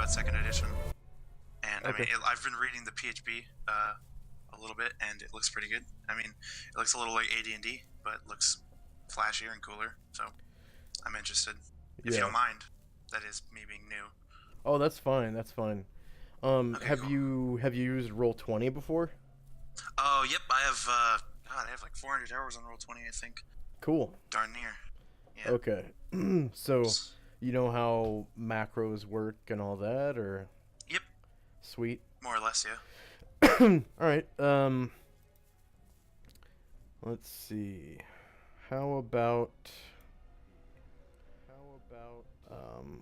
bought second edition, and I mean, Okay. I've been reading the PHB a little bit, and it looks pretty good. I mean, it looks a little like AD&D, but it looks flashier and cooler. So I'm interested. If you Yeah. don't mind, that is me being new. Oh, that's fine. That's fine. Okay, Have cool. you used Roll20 before? Oh, yep. I have. God, I have like 400 hours on Roll20. I think. Cool. Darn near. Yeah. Okay. So, you know how macros work and all that, or Yep. sweet. More or less, yeah. All right. Let's see. How about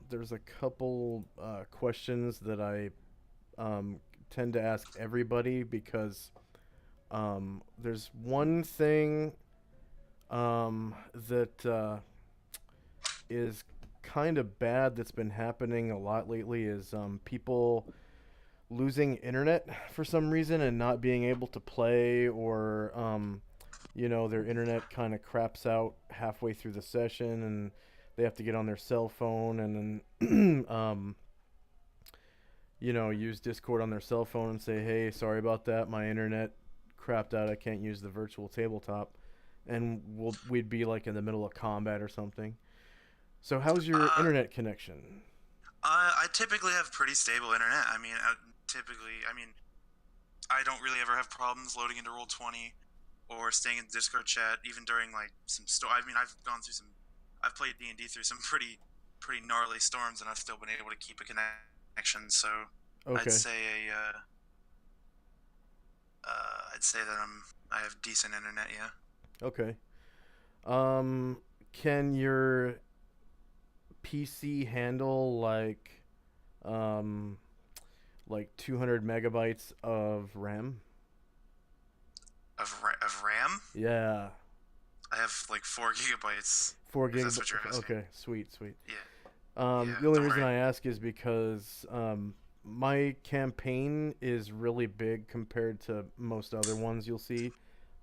there's a couple questions that I tend to ask everybody because there's one thing that is kind of bad that's been happening a lot lately is people losing internet for some reason and not being able to play or their internet kind of craps out halfway through the session and they have to get on their cell phone and then use Discord on their cell phone and say, hey, sorry about that, my internet crapped out, I can't use the virtual tabletop, and we'd be like in the middle of combat or something. So how's your Uh, internet connection? I typically have pretty stable internet. I mean, I don't really ever have problems loading into Roll20 or staying in the Discord chat, even during like some I mean, I've played D&D through some pretty gnarly storms, and I've still been able to keep a connection. So I'd Okay. say I'd say that I have decent internet. Yeah. Okay. Um, can your PC handle um, like 200 megabytes of RAM? Of RAM, Yeah, I have like 4 gigabytes. four If that's gigabytes. what you're asking. Okay, sweet, sweet. Yeah. Yeah. The only Don't reason worry. I ask is because my campaign is really big compared to most other ones you'll see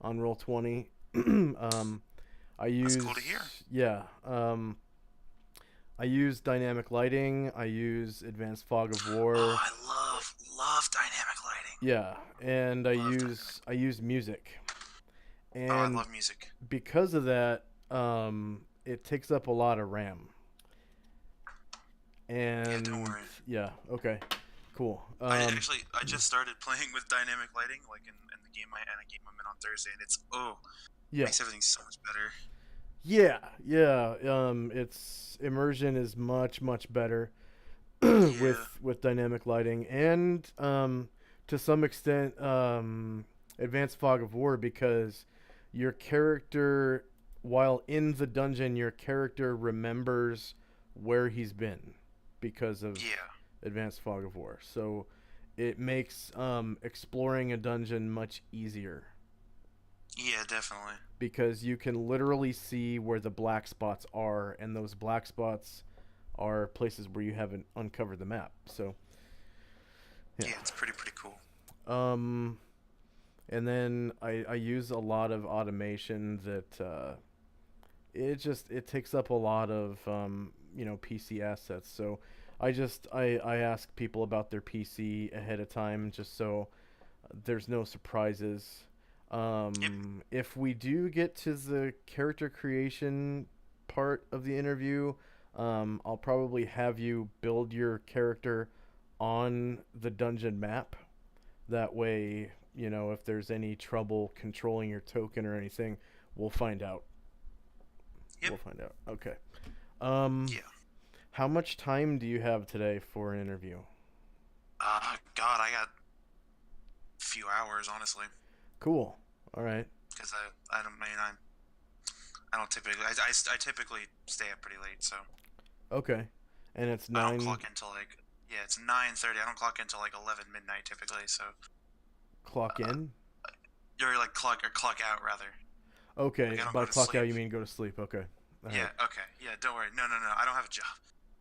on Roll20. I That's cool to hear. use yeah. I use dynamic lighting. I use advanced fog of Oh, war. I love dynamic lighting. Yeah, and Love dynamic. I use music, Oh, I and love music. because of that, it takes up a lot of RAM. Yeah, don't And worry. yeah, okay, cool. I just started playing with dynamic lighting, like in the game I'm in on Thursday, and it's Yeah, makes everything so much better. yeah. Its immersion is much better Yeah. with dynamic lighting, and to some extent, advanced fog of war because your character, while in the dungeon, your character remembers where he's been because of Yeah. advanced fog of war. So it makes exploring a dungeon much easier Yeah, definitely. because you can literally see where the black spots are, and those black spots are places where you haven't uncovered the map. So yeah. Yeah, it's pretty cool. Um, and then I use a lot of automation that it takes up a lot of PC assets. So I ask people about their PC ahead of time just so there's no surprises. Yep. If we do get to the character creation part of the interview, I'll probably have you build your character on the dungeon map. That way, if there's any trouble controlling your token or anything, we'll find out. Yep. We'll find out. Okay. Um, Yeah. how much time do you have today for an interview? God, I got a few hours honestly, Cool. All right. because I don't I mean I don't typically I typically stay up pretty late, so Okay. And it's I don't 9 clock until like yeah, it's 9:30. I don't clock until like 11 midnight typically, so clock uh, in? you're like clock out rather. Like Okay. I don't By go to clock out, sleep. you mean go to sleep. Okay. All Yeah, right. okay. Yeah, don't worry. No. I don't have a job.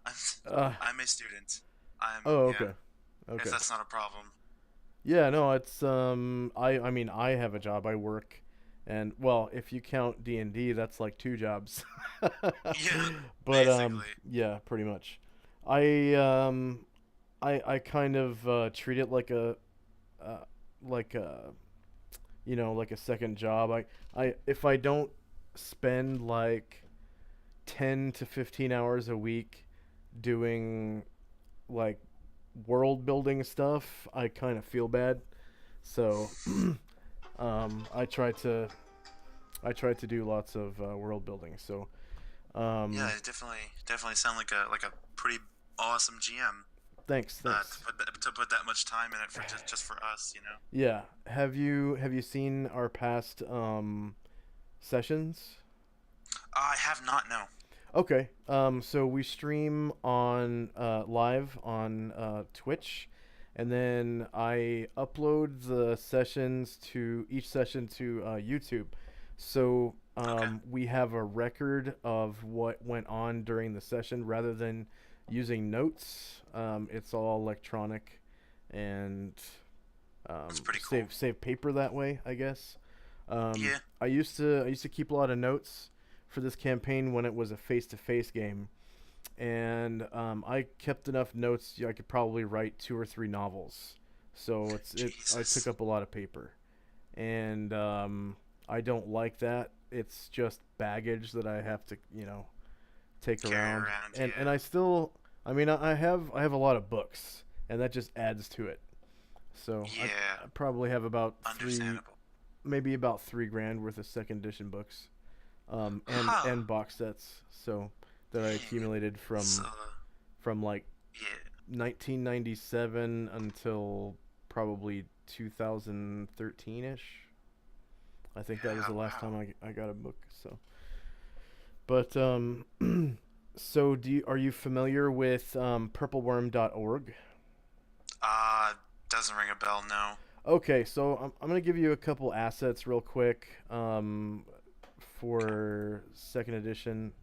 I'm Uh, I'm a student. I'm oh, yeah. okay. If Okay. that's not a problem. Yeah, no, it's I mean, I have a job. I work and well, if you count D&D, that's like two jobs. Yeah, But basically. yeah, pretty much. I I kind of treat it uh, like a like a second job. I if I don't spend like 10 to 15 hours a week doing like world building stuff, I kind of feel bad. So um, I try to I try to do lots of world building. So Yeah, um, it definitely sound like a pretty awesome GM. thanks, thanks. To put that much time in it for just for us, you know. Yeah, have you seen our past sessions? I have not. No. Okay. So we stream on live on Twitch, and then I upload the sessions to each session to YouTube. So Okay. we have a record of what went on during the session rather than using notes. It's all electronic, and That's pretty cool. save paper that way, I guess. Yeah. I used to keep a lot of notes for this campaign when it was a face-to-face game, and I kept enough notes. I could probably write 2 or 3 novels. So I took Jesus. up a lot of paper, and I don't like that. It's just baggage that I have to take Carry around, around. and Yeah. I still, I mean, I have a lot of books, and that just adds to it. So I Yeah. probably have about Understandable. maybe about 3 grand worth of second edition books, Huh. and box sets. So that I Dang. accumulated So. from like Yeah. 1997 until probably 2013 ish. I think that was Yeah. the last Wow. time I got a book. So, but so are you familiar with purpleworm.org? Uh, doesn't ring a bell. No. Okay, so I'm gonna give you a couple assets real quick Okay. for second edition.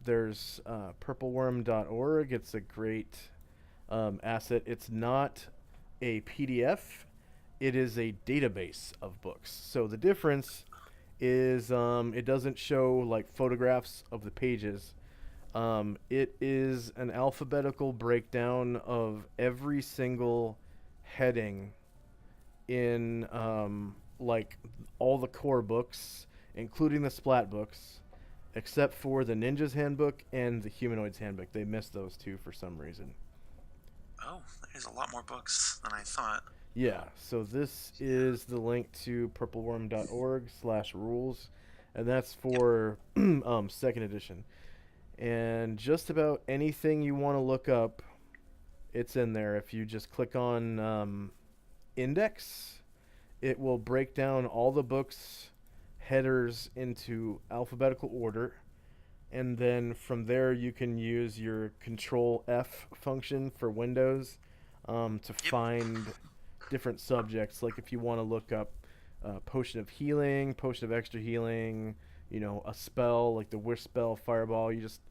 There's purpleworm.org. It's a great asset. It's not a PDF. It is a database of books. So the difference is it doesn't show like photographs of the pages. It is an alphabetical breakdown of every single heading in like all the core books, including the splat books, except for the Ninja's Handbook and the Humanoid's Handbook. They missed those two for some reason. Oh, there's a lot more books than I thought. Yeah, so this Yeah. is the link to purpleworm.org/rules, and that's Yep. for second edition. And just about anything you want to look up, it's in there. If you just click on index, it will break down all the books headers into alphabetical order, and then from there you can use your control F function for Windows to Yep. find different subjects. Like if you want to look up potion of healing, potion of extra healing, a spell like the wish spell, fireball, you just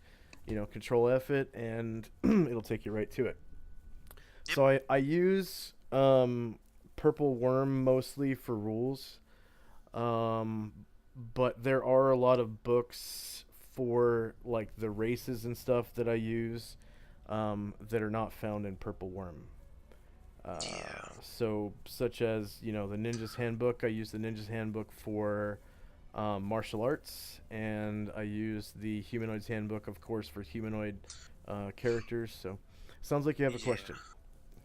control F it, and it'll take you right to it. Yep. So I use Purple Worm mostly for rules, um, but there are a lot of books for like the races and stuff that I use that are not found in Purple Worm. Yeah. So such as the Ninja's Handbook. I use the Ninja's Handbook for martial arts, and I use the Humanoid's Handbook, of course, for humanoid characters. So sounds like you have a Yeah. question.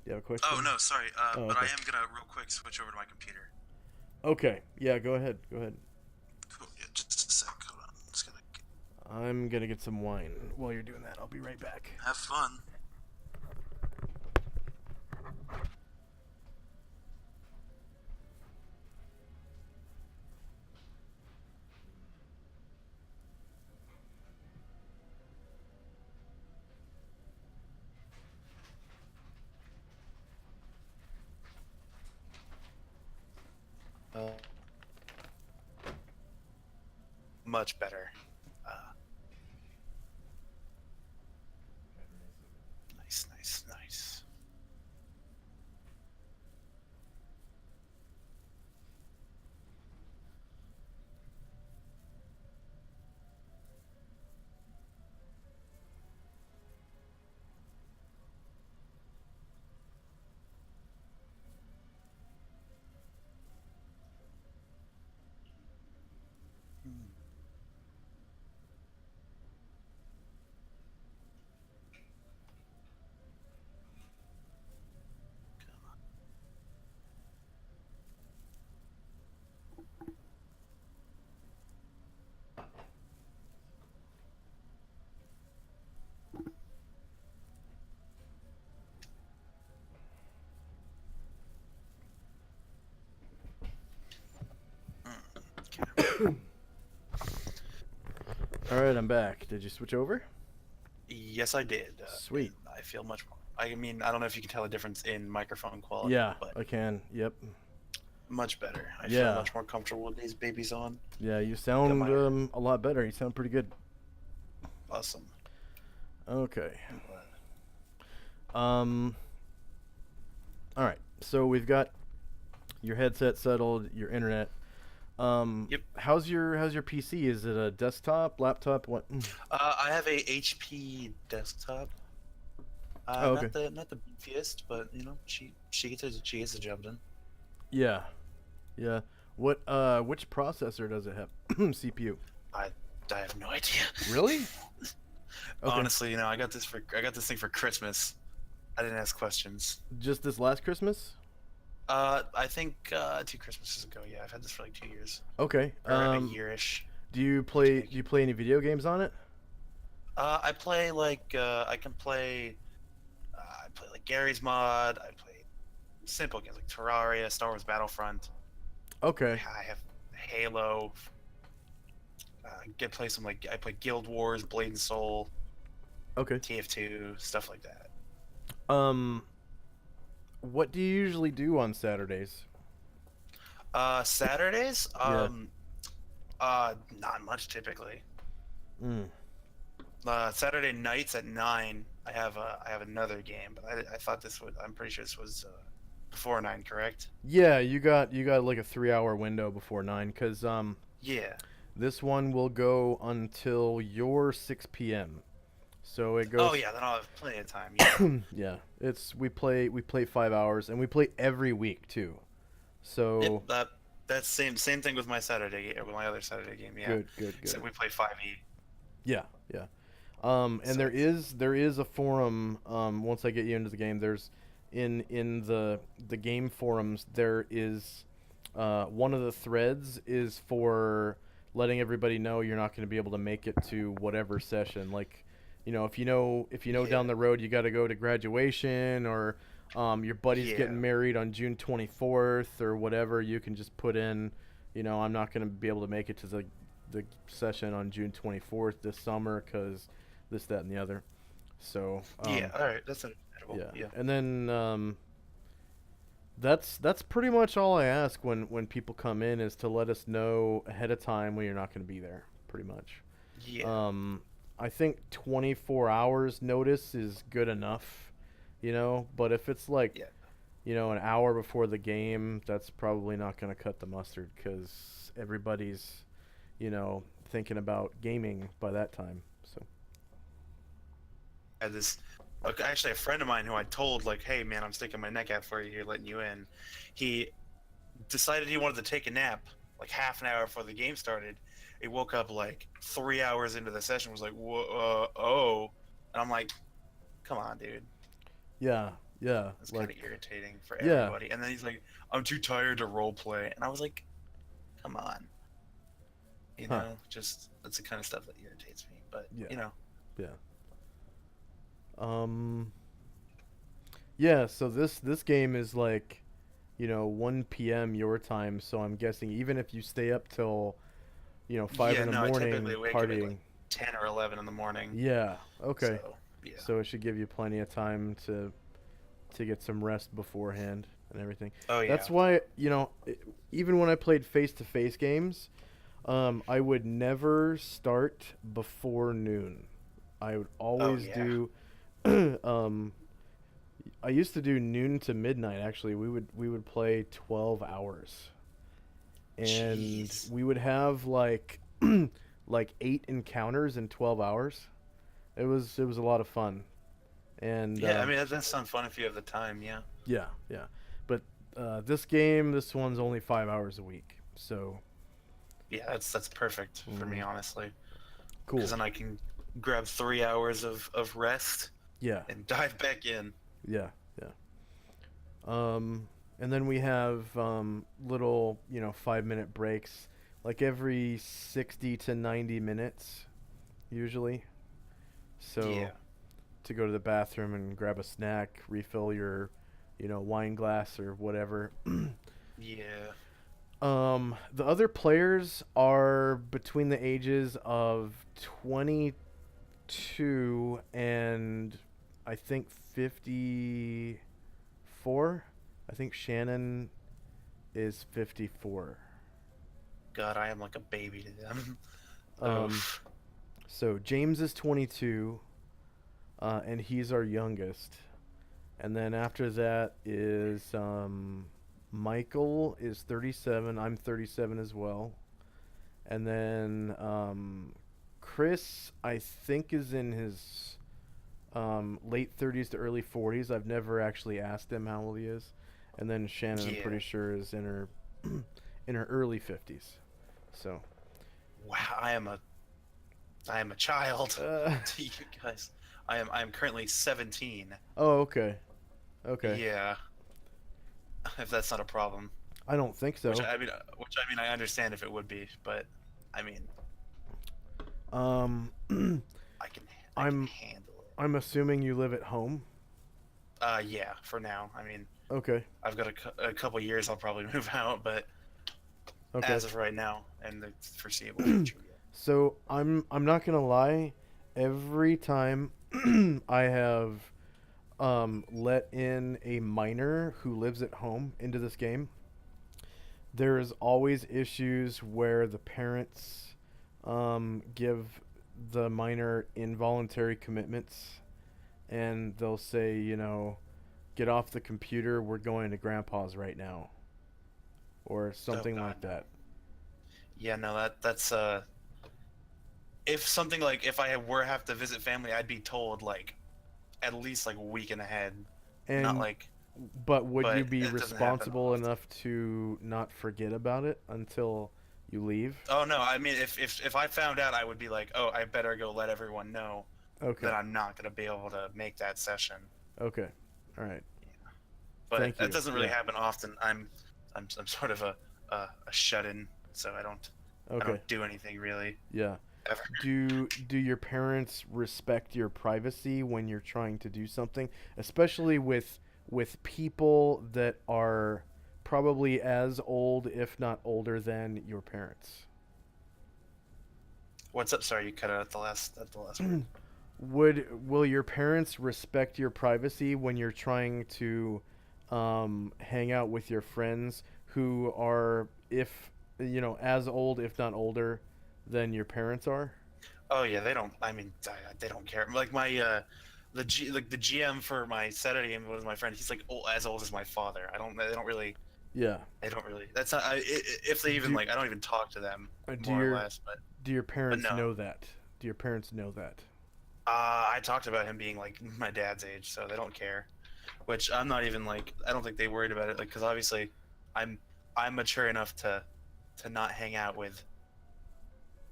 You have a Oh question? no, sorry. Oh, But I okay. am gonna real quick switch over to my computer. Okay. Yeah, go ahead. Go ahead. Cool. Yeah, just a sec. Hold on. I'm just gonna I'm gonna get some wine. While you're doing that, I'll be right back. have fun. Much better. Uh, nice, nice, nice. All right, I'm back. Did you switch over? Yes, I did. Sweet. I feel much more. I mean, I don't know if you can tell a difference in microphone quality, Yeah, but I can. Yep. much better. I Yeah. feel much more comfortable with these babies on. Yeah, you sound my- a lot better. You sound pretty good. Awesome. Okay. I'm glad. All right. So we've got your headset settled, your internet. Yep. How's your PC? Is it a desktop, laptop? What? I have a HP desktop. Oh, okay. Not the beefiest, but you know, she gets the job done. Yeah. Yeah. What which processor does it have? CPU. I have no idea. Really? Okay. Honestly, you know, I got this thing for Christmas. I didn't ask questions. Just this last Christmas? I think 2 Christmases ago. Yeah, I've had this for like 2 years, Okay. or a yearish. Do you play any video games on it? I play like I play like Gary's Mod. I play simple games like Terraria, Star Wars Battlefront. Okay. I have Halo. Play some I play Guild Wars, Blade and Soul, Okay. TF2, stuff like that. What do you usually do on Saturdays? Saturdays, Yeah. not much typically. Mm. Saturday nights at 9, I have another game, but I thought this would. I'm pretty sure this was before 9, correct? Yeah, you got like a 3-hour window before 9, cause Yeah. this one will go until your 6 p.m. So it goes. Oh yeah, then I'll have plenty of time. Yeah. Yeah, we play 5 hours, and we play every week too. So Yep, that's same thing with my Saturday or with my other Saturday game. Yeah. good. So we play 5e. Yeah. And So there is a forum. Once I get you into the game, there's in the game forums there is one of the threads is for letting everybody know you're not going to be able to make it to whatever session. Like, you know, if you know Yeah. down the road you got to go to graduation, or your buddy's Yeah. getting married on June 24th or whatever, you can just put in, you know, I'm not going to be able to make it to the session on June 24th this summer because this, that, and the other. So Yeah. All right. That's understandable. yeah. Yeah. And then that's pretty much all I ask when people come in, is to let us know ahead of time when you're not going to be there, pretty much. Yeah. I think 24 hours notice is good enough, you know, but if it's like, Yeah. you know, an hour before the game, that's probably not going to cut the mustard, because everybody's, you know, thinking about gaming by that time. So I had this. Actually, a friend of mine who I told, like, hey man, I'm sticking my neck out for you here, letting you in. He decided he wanted to take a nap like half an hour before the game started. He woke up like 3 hours into the session, was like, oh, and I'm like, come on, dude. yeah, That's kind like, of irritating for yeah. everybody. And then he's like, I'm too tired to role play, and I was like, come on. You Huh. know, just that's the kind of stuff that irritates me. But Yeah. you know, yeah, so this game is like, you know, 1 p.m. your time, so I'm guessing even if you stay up till, you know, 5 Yeah, in the no, I morning typically wake up at, partying. like, 10 or 11 in the morning. Yeah, okay. So, yeah. So it should give you plenty of time to get some rest beforehand and everything. Oh yeah. That's why, you know, even when I played face-to-face games, I would never start before noon. I would always yeah. do I used to do noon to midnight. Actually, we would play 12 hours, and Jeez. we would have like like 8 encounters in 12 hours. It was a lot of fun, and Yeah, I mean that sounds fun if you have the time. Yeah. yeah. But this one's only 5 hours a week, so Yeah, that's perfect for me, honestly. cool. Because then I can grab 3 hours of rest Yeah. and dive back in. Yeah. And then we have little, you know, 5-minute breaks, like every 60 to 90 minutes, usually. So Yeah. to go to the bathroom and grab a snack, refill your, you know, wine glass or whatever. Yeah. The other players are between the ages of 22 and I think 54. I think Shannon is 54. God, I am like a baby to them. Um, Oof. so James is 22, and he's our youngest. And then after that is Michael is 37. I'm 37 as well. And then Chris, I think, is in his late 30s to early 40s. I've never actually asked him how old he is. And then Shannon, I'm Yeah. pretty sure, is in her in her early 50s. So, Wow, I am a child uh, to you guys. I am currently 17. oh, okay, okay. Yeah, if that's not a problem. I don't think so. Which I mean, I understand if it would be, but I mean, Um, I can I'm handle it. I'm assuming you live at home. Yeah, for now. I mean, Okay, I've got a couple years. I'll probably move out, but okay. as of right now and the foreseeable future, yeah. So I'm not gonna lie. Every time I have let in a minor who lives at home into this game, there is always issues where the parents give the minor involuntary commitments, and they'll say, get off the computer. We're going to grandpa's right now, or something God, like no. that. Yeah, no, that's if something like if I were have to visit family, I'd be told like at least like a week and ahead. Not And like, But would you but be it doesn't happen responsible often. enough to not forget about it until you leave? Oh no, I mean if I found out, I would be like, oh, I better go let everyone know Okay. that I'm not gonna be able to make that session. Okay. All right. But Thank that you. doesn't really Yeah. happen often. I'm sort of a shut-in, so I Okay. don't do anything really Yeah. ever. Do your parents respect your privacy when you're trying to do something, especially with people that are probably as old, if not older than your parents? What's up? Sorry, you cut out at the last word. Will your parents respect your privacy when you're trying to hang out with your friends who are, if as old, if not older, than your parents are? Oh yeah, they don't. I mean, they don't care. Like my the GM for my Saturday game was my friend. He's like as old as my father. I don't. They don't really. Yeah. They don't really. That's not. If they even Do like, I don't even talk to them do more or your less. do your But parents no. know that? Do your parents know that? I talked about him being like my dad's age, so they don't care. Which I'm not even like. I don't think they worried about it. Like, because obviously, I'm I'm mature enough to not hang out with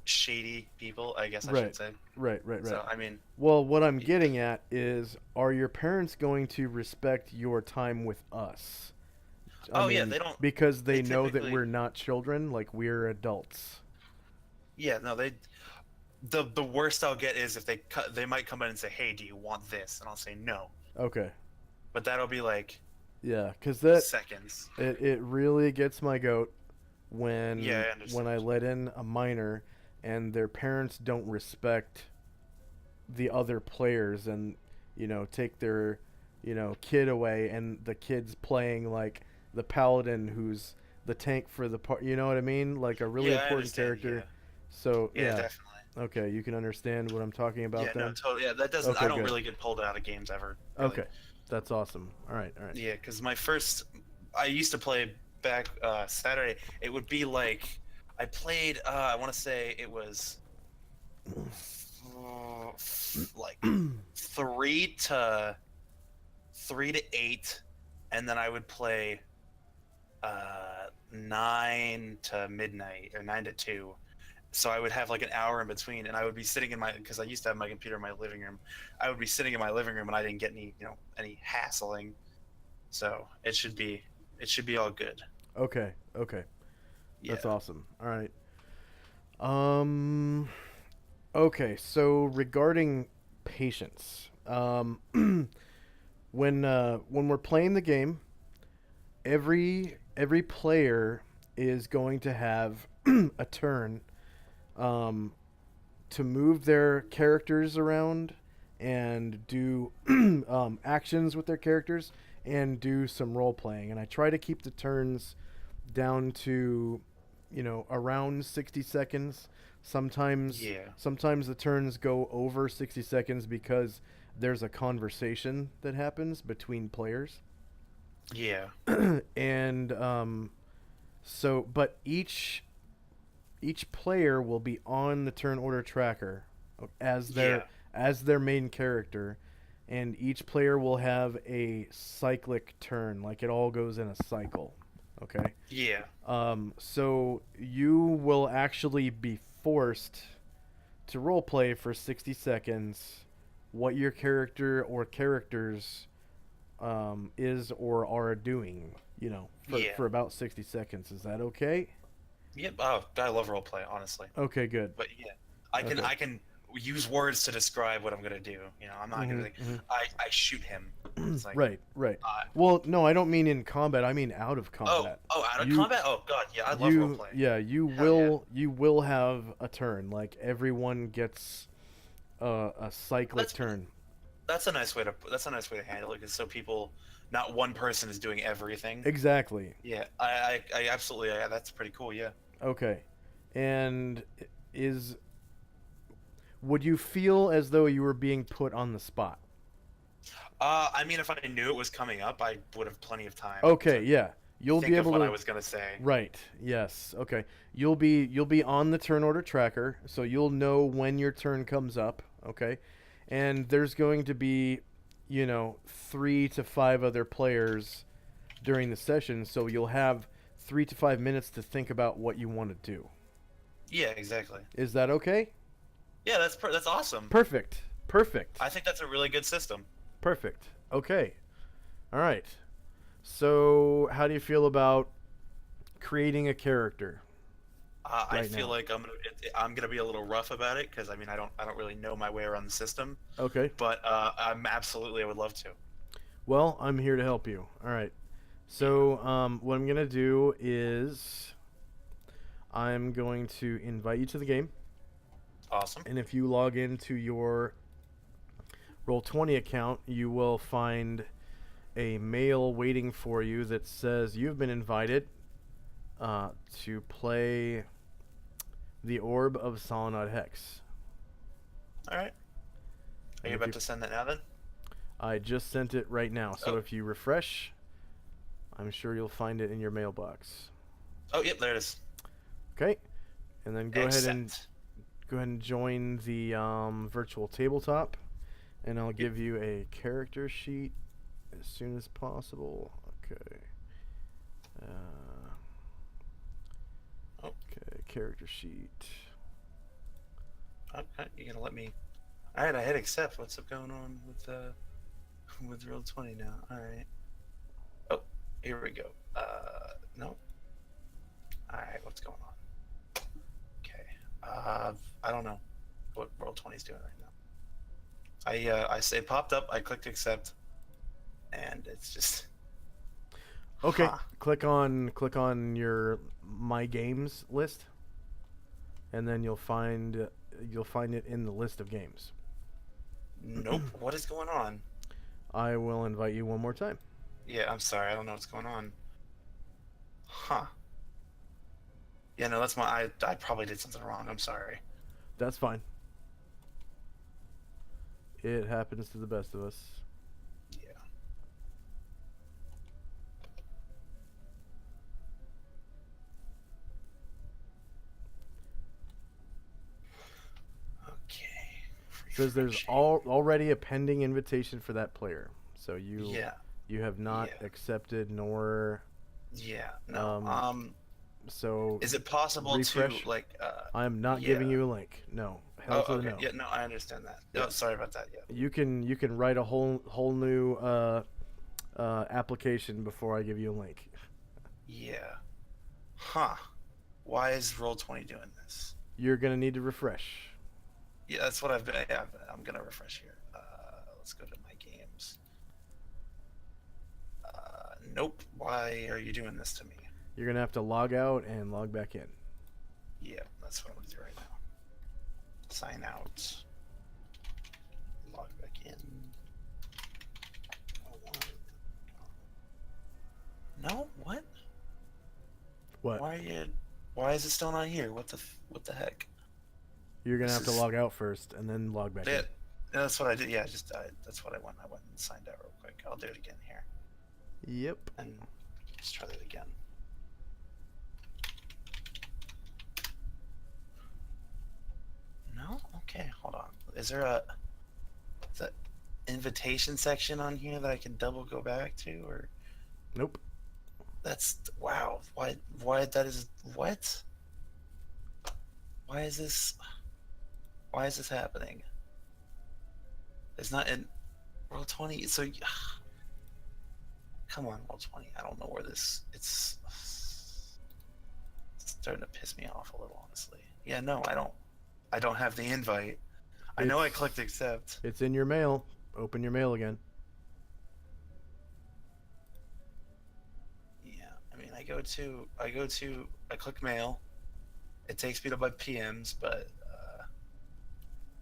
shady people. I guess I Right. should say. Right, right, right. So I mean, Well, what I'm getting at is, are your parents going to respect your time with us? I oh yeah, mean, they don't. because They they know that typically. we're not children, like we're adults. Yeah, no, they. The worst I'll get is if they might come in and say, "Hey, do you want this?" And I'll say no, Okay. but that'll be like Yeah, because that seconds. it really gets my goat Yeah, I when I understand. let in a minor and their parents don't respect the other players, and take their kid away, and the kid's playing like the paladin who's the tank for the part. You know what I mean? Like a really Yeah, I important understand. Yeah, character. So yeah, yeah, definitely. okay, you can understand what I'm talking Yeah, about no, then. totally. Yeah, that doesn't. I Okay, don't good. really get pulled out of games ever, really. Okay, that's awesome. All right, all right. Yeah, because my first, I used to play back Saturday. It would be like I played. I want to say it was like 3 to 8, and then I would play 9 to midnight or 9 to 2. So I would have like an hour in between, and I would be sitting in my because I used to have my computer in my living room. I would be sitting in my living room, and I didn't get any hassling. So it should be all good. Okay, okay, Yeah. that's awesome. All right. Um. Okay, so regarding patience, when we're playing the game, every player is going to have a turn to move their characters around and do actions with their characters and do some role playing. And I try to keep the turns down to, around 60 seconds. Sometimes the turns go over 60 seconds because there's a conversation that happens between players. Yeah. And but each player will be on the turn order tracker as their main character, and each player will have a cyclic turn, like it all goes in a cycle. Okay. Yeah. So you will actually be forced to roleplay for 60 seconds what your character or characters is or are doing, for about 60 seconds. Is that okay? Yep. Oh, I love roleplay, honestly. Okay, good. But yeah, I can use words to describe what I'm gonna do. I'm not gonna I shoot him. It's like, right. Well, no, I don't mean in combat. I mean out of Oh, combat. out of combat? Oh god, yeah, I love roleplay. Yeah, you will have a turn. Like everyone gets a cyclic turn. That's a nice way to handle it, because so people, not one person is doing everything. Exactly. Yeah, I absolutely. That's pretty cool. Yeah. Okay, and would you feel as though you were being put on the spot? I mean, if I knew it was coming up, I would have plenty of time. Okay, yeah. You'll think be able of what to. I was gonna say. Right. Yes. Okay. You'll be on the turn order tracker, so you'll know when your turn comes up. Okay, and there's going to be, 3 to 5 other players during the session, so you'll have 3 to 5 minutes to think about what you want to do. Yeah, exactly. Is that okay? Yeah, that's awesome. Perfect. I think that's a really good system. Perfect. Okay. All right. So, how do you feel about creating a character? I feel like I'm gonna be a little rough about it, because I mean I don't really know my way around the system. Okay. But I would love to. Well, I'm here to help you. All right. So, what I'm gonna do is I'm going to invite you to the game. Awesome. And if you log into your Roll20 account, you will find a mail waiting for you that says you've been invited to play the Orb of Solenod Hex. All right. Are you about to send that now then? I just sent it right now. So if you refresh, I'm sure you'll find it in your mailbox. Oh, yep, there it is. Okay. And then go ahead and join the virtual tabletop, and I'll give you a character sheet as soon as possible. Okay. Okay, character sheet. Okay, you're gonna let me. All right, I hit accept. What's up going on with Roll20 now? All right. Oh, here we go. No. All right, what's going on? Okay. I don't know what Roll20 is doing right now. I say it popped up. I clicked accept, and it's just. Okay. Huh. Click on your My Games list, and then you'll find it in the list of games. Nope. What is going on? I will invite you one more time. Yeah, I'm sorry. I don't know what's going on. Huh. Yeah, no, that's I probably did something wrong. I'm sorry. That's fine. It happens to the best of us. Yeah. Okay. Says there's already a pending invitation for that player. So you have not accepted nor so is it possible refresh? to I'm not giving you a link. No. Hell to the no. Yeah, no, I understand that. Yeah. Oh, sorry about that. Yeah. You can write a whole new application before I give you a link. Yeah. Huh. Why is Roll20 doing this? You're gonna need to refresh. Yeah, that's what I've been. Yeah, I'm gonna refresh here. Let's go to my games. Nope. Why are you doing this to me? You're gonna have to log out and log back in. Yeah, that's what I'm gonna do right now. Sign out. Log back in. No, what? What? Why is it still not here? What the heck? You're gonna This have to is- log out first and then log back Yeah, in. that's what I did. Yeah, that's what I went. I went and signed out real quick. I'll do it again here Yep. and just try that again. No? Okay, hold on. Is that invitation section on here that I can double go back to, or Nope. that's wow? Why that is what? Why is this happening? It's not in Roll20. So come on, Roll20. I don't know where it's starting to piss me off a little, honestly. Yeah, no, I don't have the invite. I know I clicked accept. It's in your mail. Open your mail again. Yeah, I mean, I click mail. It takes me to my PMs, but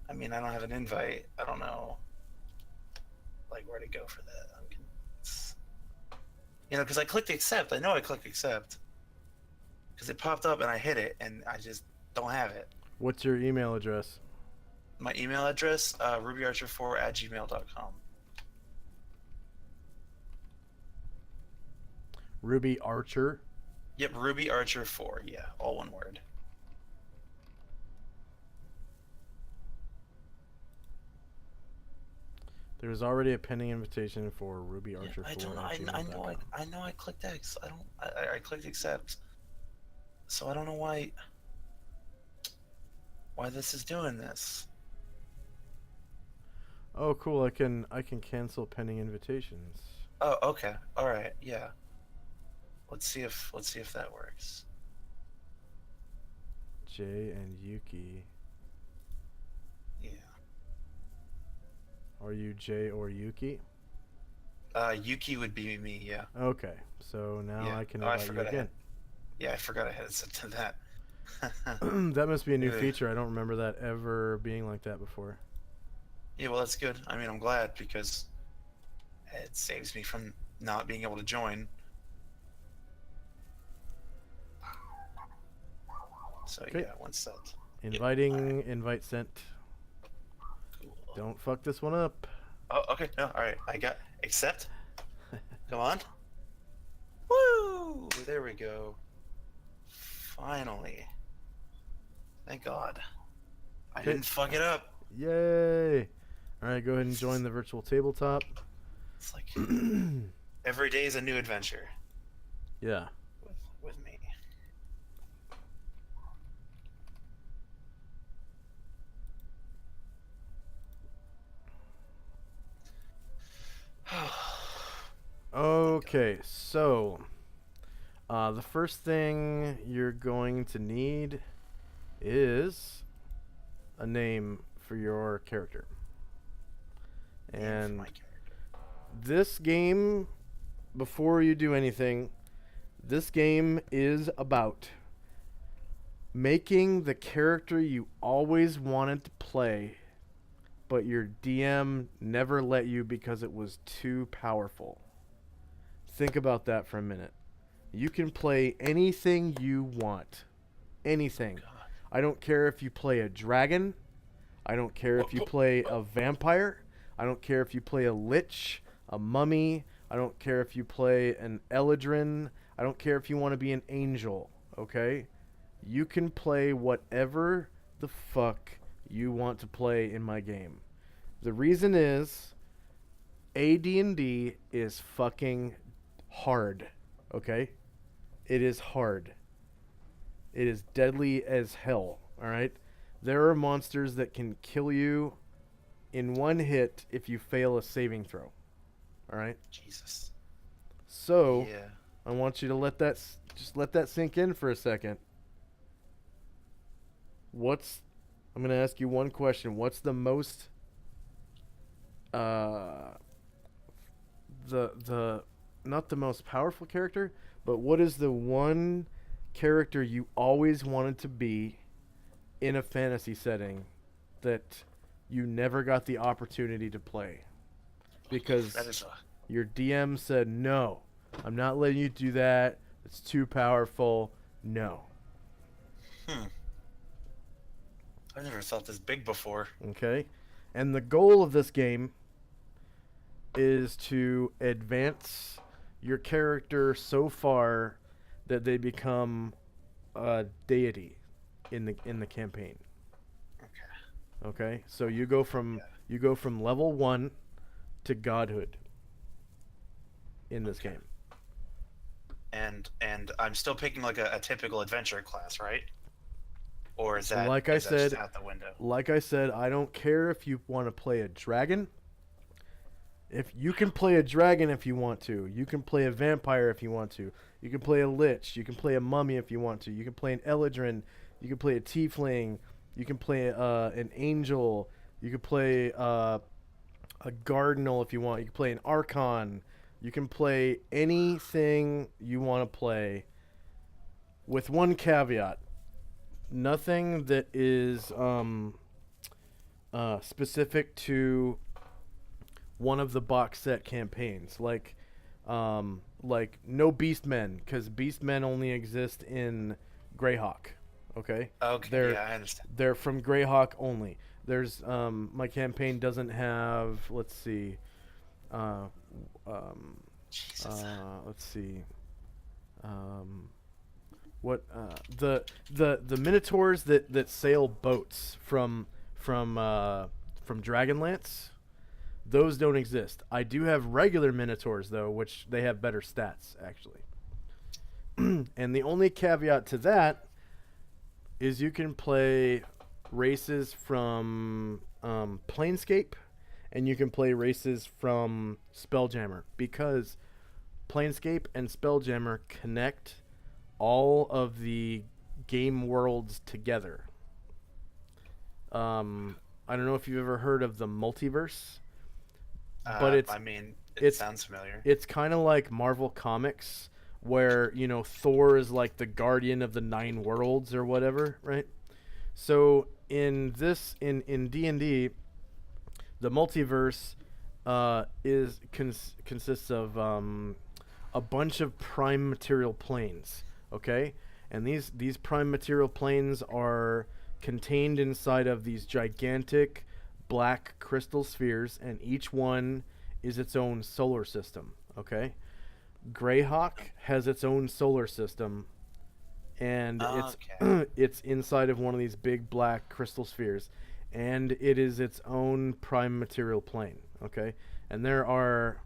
I mean, I don't have an invite. I don't know, like, where to go for that. Because I clicked accept. I know I clicked accept because it popped up and I hit it, and I just don't have it. What's your email address? My email address, rubyarcher4@gmail.com. Ruby Archer. Yep, rubyarcher4. Yeah, all one word. There's already a pending invitation for Ruby Archer 4 I don't know. at gmail.com. I know. I clicked X. I clicked accept. So I don't know why this is doing this. Oh, cool. I can cancel pending invitations. Oh, okay. All right. Yeah. Let's see if that works. Jay and Yuki. Yeah. Are you Jay or Yuki? Yuki would be me. Yeah. Okay. So now Yeah. I can Oh, I invite you forgot I again. Yeah, I forgot I had it set to that. That must be a new Yeah. feature. I don't remember that ever being like that before. Yeah, well, that's good. I mean, I'm glad because it saves me from not being able to join. So Okay. yeah, one set. Inviting, invite sent. Cool. Don't fuck this one up. Oh, okay. No, all right. I got accept. Come on. Woo! There we go. Finally. Thank God. I Okay. didn't fuck it up. Yay! Alright, go ahead and join the virtual tabletop. It's like every day is a new adventure Yeah. with me. Okay, so the first thing you're going to need is a name for your character. Name for And my character. this game, before you do anything, this game is about making the character you always wanted to play, but your DM never let you because it was too powerful. Think about that for a minute. You can play anything you want. Anything. God. I don't care if you play a dragon. I don't care if you play a vampire. I don't care if you play a lich, a mummy. I don't care if you play an eladrin. I don't care if you want to be an angel, okay? You can play whatever the fuck you want to play in my game. The reason is AD&D is fucking hard, okay? It is hard. It is deadly as hell, all right? There are monsters that can kill you in one hit if you fail a saving throw, all right? Jesus. So, Yeah. I want you to just let that sink in for a second. I'm going to ask you one question. What's the most the not the most powerful character, but what is the one character you always wanted to be in a fantasy setting that you never got the opportunity to play because That is your DM said, no, I'm not letting you do that. It's too powerful. No. I've never thought this big before. Okay. And the goal of this game is to advance your character so far that they become a deity in the campaign. Okay? So you go from level 1 to godhood in this game. And I'm still picking like a typical adventure class, right? Or is that Like I is that just said- out the window? Like I said, I don't care if you want to play a dragon. If you can play a dragon if you want to. You can play a vampire if you want to. You can play a lich. You can play a mummy if you want to. You can play an eladrin. You can play a tiefling. You can play an angel. You can play a cardinal if you want. You can play an archon. You can play anything you want to play with one caveat. Nothing that is specific to one of the box set campaigns, like no Beastmen, because Beastmen only exist in Greyhawk. Okay, Okay, yeah, I understand. they're from Greyhawk only. There's my campaign doesn't have. Let's see. Jesus. Let's see. What the minotaurs that sail boats from Dragonlance, those don't exist. I do have regular minotaurs though, which they have better stats actually. And the only caveat to that is you can play races from Planescape, and you can play races from Spelljammer, because Planescape and Spelljammer connect all of the game worlds together. I don't know if you've ever heard of the multiverse, but I mean, it's- sounds familiar. it's kind of like Marvel Comics, where Thor is like the guardian of the 9 worlds or whatever, right? So in D&D, the multiverse consists of a bunch of prime material planes. Okay, and these prime material planes are contained inside of these gigantic black crystal spheres, and each one is its own solar system. Okay, Greyhawk has its own solar system, and it's inside of one of these big black crystal spheres, and it is its own prime material plane. Okay, and there are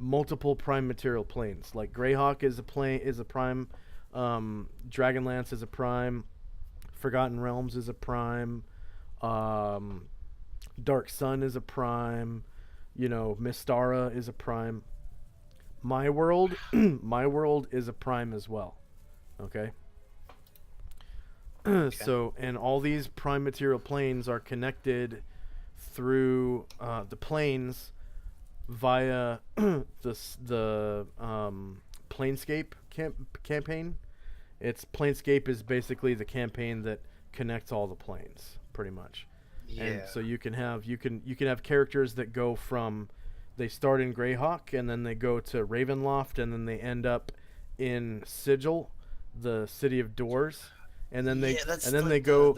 multiple prime material planes. Like Greyhawk is a prime. Dragonlance is a prime. Forgotten Realms is a prime. Dark Sun is a prime. Mystara is a prime. My World is a prime as well. Okay. So, and all these prime material planes are connected through the planes via the Planescape campaign. Planescape is basically the campaign that connects all the planes, pretty much. Yeah. And so you can have characters that go from, they start in Greyhawk, and then they go to Ravenloft, and then they end up in Sigil, the City of Doors, and then they go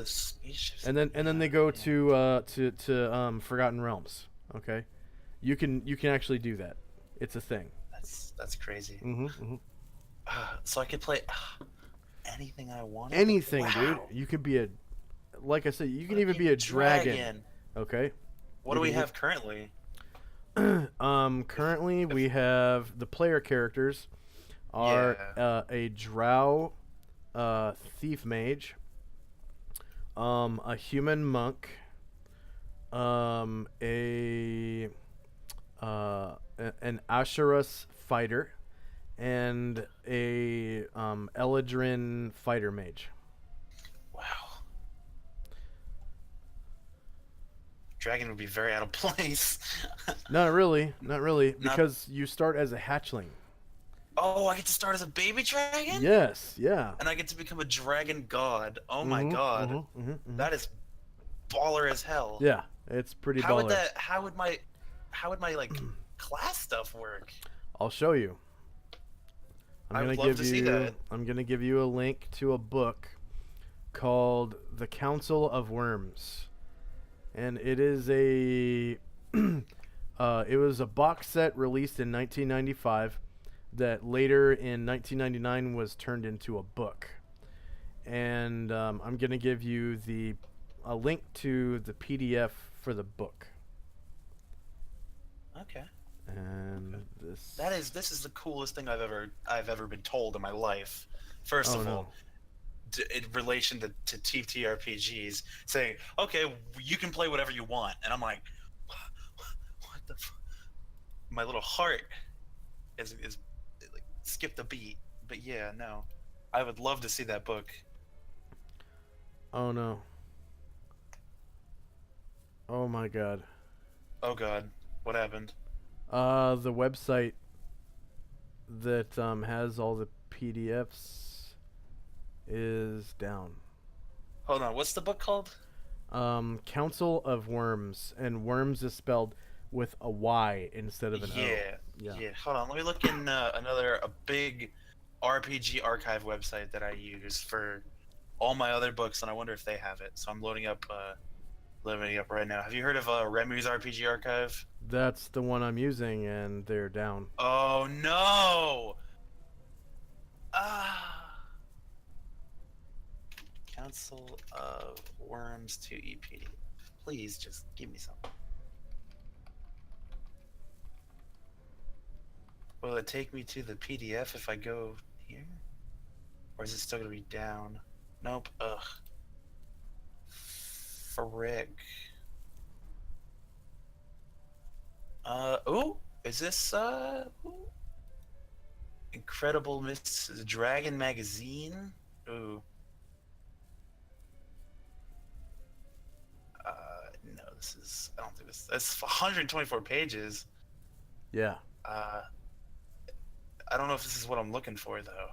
to Forgotten Realms. Okay, you can actually do that. It's a thing. That's crazy. Mm-hmm. So I could play anything I want. Anything, wow. dude. You could be like I said, you can even be a dragon. Okay. What do we have currently? Currently we have the player characters are a drow thief mage, a human monk, an Asherus fighter, and a Eladrin fighter mage. Wow. Dragon would be very out of place. Not really, because you start as a hatchling. Oh, I get to start as a baby dragon? Yes, yeah. And I get to become a dragon god. Oh my Mhm, god. mhm, mhm, mhm. That is baller as hell. Yeah, it's pretty How would baller. that how would my like class stuff work? I'll show you. I would love to see that. I'm gonna give you a link to a book called The Council of Worms, and it is a it was a box set released in 1995 that later in 1999 was turned into a book, and I'm gonna give you a link to the PDF for the book. Okay. And this This is the coolest thing I've ever been told in my life. First Oh of no. all, in relation to TTRPGs, saying, "Okay, you can play whatever you want," and I'm like, "What the?" My little heart is like skipped a beat. But yeah, no, I would love to see that book. Oh no. Oh my god. Oh God, what happened? The website that has all the PDFs is down. Hold on, what's the book called? Council of Worms, and worms is spelled with a Y instead of an O. Yeah, Yeah. yeah. Hold on, let me look in a big RPG archive website that I use for all my other books, and I wonder if they have it. So I'm loading up right now. Have you heard of Remu's RPG archive? That's the one I'm using, and they're down. Oh no! Ah. Council of Worms 2 EP. Please just give me some. Will it take me to the PDF if I go here? Or is it still gonna be down? Nope. Ugh. Frick. Ooh, is this, ooh. Incredible Miss Dragon Magazine? Ooh. No, I don't think that's 124 pages. Yeah. I don't know if this is what I'm looking for, though.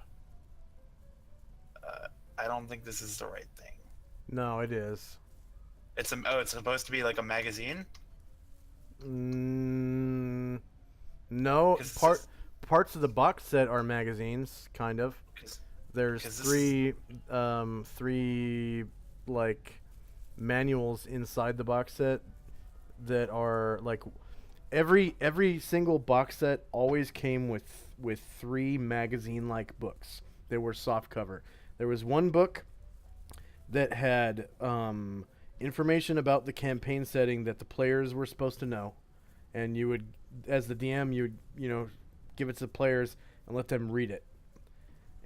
I don't think this is the right thing. No, it is. It's supposed to be like a magazine? No, 'Cause it parts says- of the box set are magazines, kind of. 'cause- There's 'cause this three like manuals inside the box set that are like every single box set always came with three magazine like books. They were soft cover. There was one book that had information about the campaign setting that the players were supposed to know, and you would, as the DM, you would give it to the players and let them read it.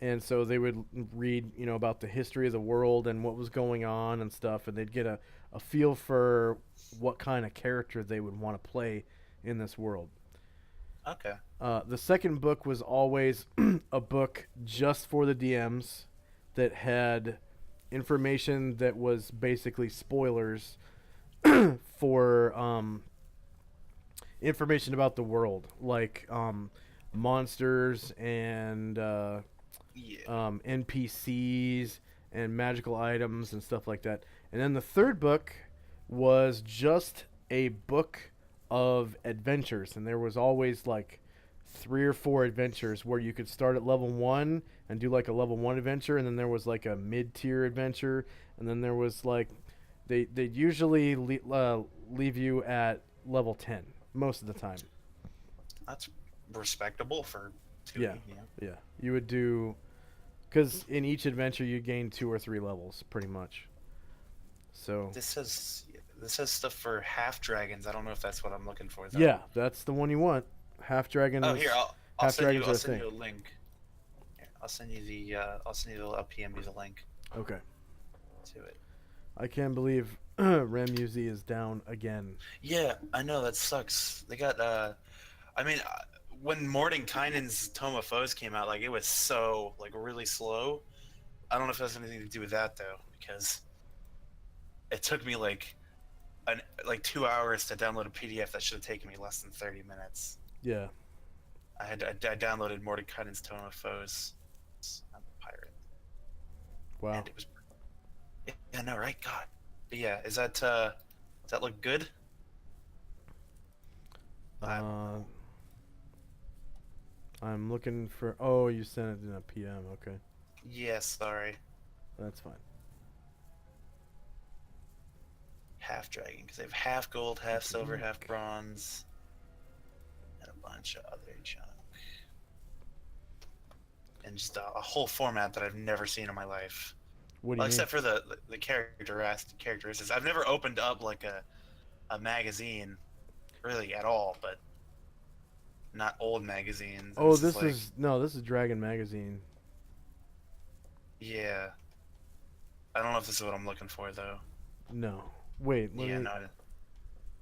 And so they would read, about the history of the world and what was going on and stuff, and they'd get a feel for what kind of character they would want to play in this world. Okay. The second book was always a book just for the DMs that had information that was basically spoilers for information about the world, like monsters and NPCs and magical items and stuff like that. And then the third book was just a book of adventures, and there was always like 3 or 4 adventures where you could start at level 1 and do like a level 1 adventure, and then there was like a mid-tier adventure, and then there was like they usually leave you at level 10 most of the time. That's respectable for 2. Yeah. Yeah, you would do, because in each adventure you gain 2 or 3 levels pretty much. So This says stuff for half dragons. I don't know if that's what I'm looking for, though. yeah, that's the one you want. Half dragons. Oh, here, I'll half send you. dragons I'll are a send you a thing. link. Here, I'll send you the. I'll PM you the link Okay. to it. I can't believe Remuzi is down again. Yeah, I know that sucks. They got. I mean, when Mordenkainen's Tome of Foes came out, like it was so like really slow. I don't know if it has anything to do with that though, because it took me like 2 hours to download a PDF that should have taken me less than 30 minutes. Yeah. I downloaded Mordekaisen's Tome of Foes. I'm a pirate, Wow. and it was. Yeah, no, right? God. But yeah, does that look good? I'm looking for. Oh, you sent it in a PM. Okay, Yeah, sorry. that's fine. Half dragon, because they have half gold, half silver, half Drink. bronze, and a bunch of other junk. And just a whole format that I've never seen in my life. What do Well, you mean? except for the characteristics. I've never opened up like a magazine, really at all, but not old magazines. Oh, This this is no. This is Dragon Magazine. yeah. I don't know if this is what I'm looking for though. No. Wait. Let Yeah, me. no,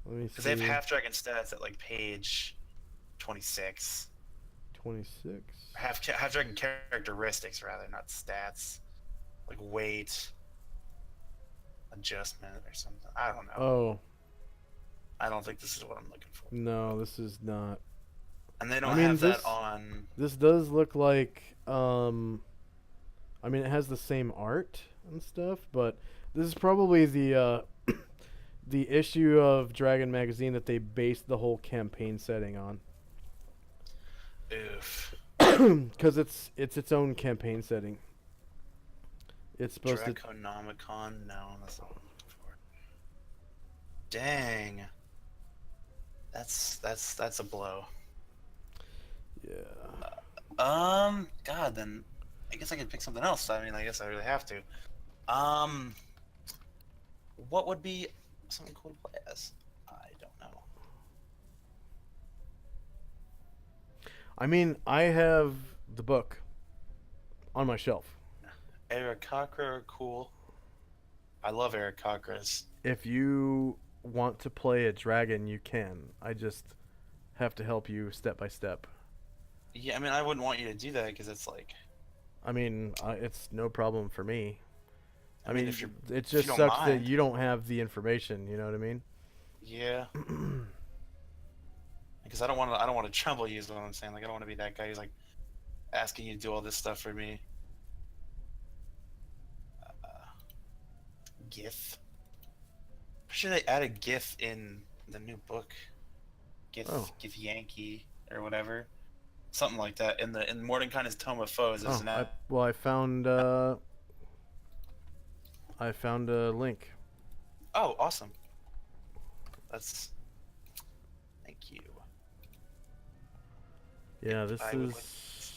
Let me because they have see. half dragon stats at like page 26. 26. Half dragon characteristics rather, not stats, like weight, adjustment or something. I don't know. Oh I don't think this is what I'm looking for. no, this is not. And they don't I mean, have this- that on. This does look like. I mean, it has the same art and stuff, but this is probably the the issue of Dragon Magazine that they based the whole campaign setting on. Oof. Because it's its own campaign setting. It's supposed to. Draconomicon? No, that's not what I'm looking for. Dang. That's a blow. Yeah. God, then I guess I could pick something else. I mean, I guess I really have to. What would be something cool to play as? I don't know. I mean, I have the book on my shelf. Aarakocra are cool. I love Aarakocras. If you want to play a dragon, you can. I just have to help you step by step. Yeah, I mean, I wouldn't want you to do that because it's like, I mean, it's no problem for me. I mean, if you're, it if you just don't sucks that mind. you don't have the information. You know what I mean? yeah, because I don't want to trouble you. Is what I'm saying. Like, I don't want to be that guy who's like asking you to do all this stuff for me. GIF. I'm sure they added GIF in the new book. GIF, Oh. GIF Yankee or whatever, something like that. In Mordenkainen's Tome of Foes, there's Oh, an I found a link. Oh, awesome. Thank you. Yeah, this I would like is.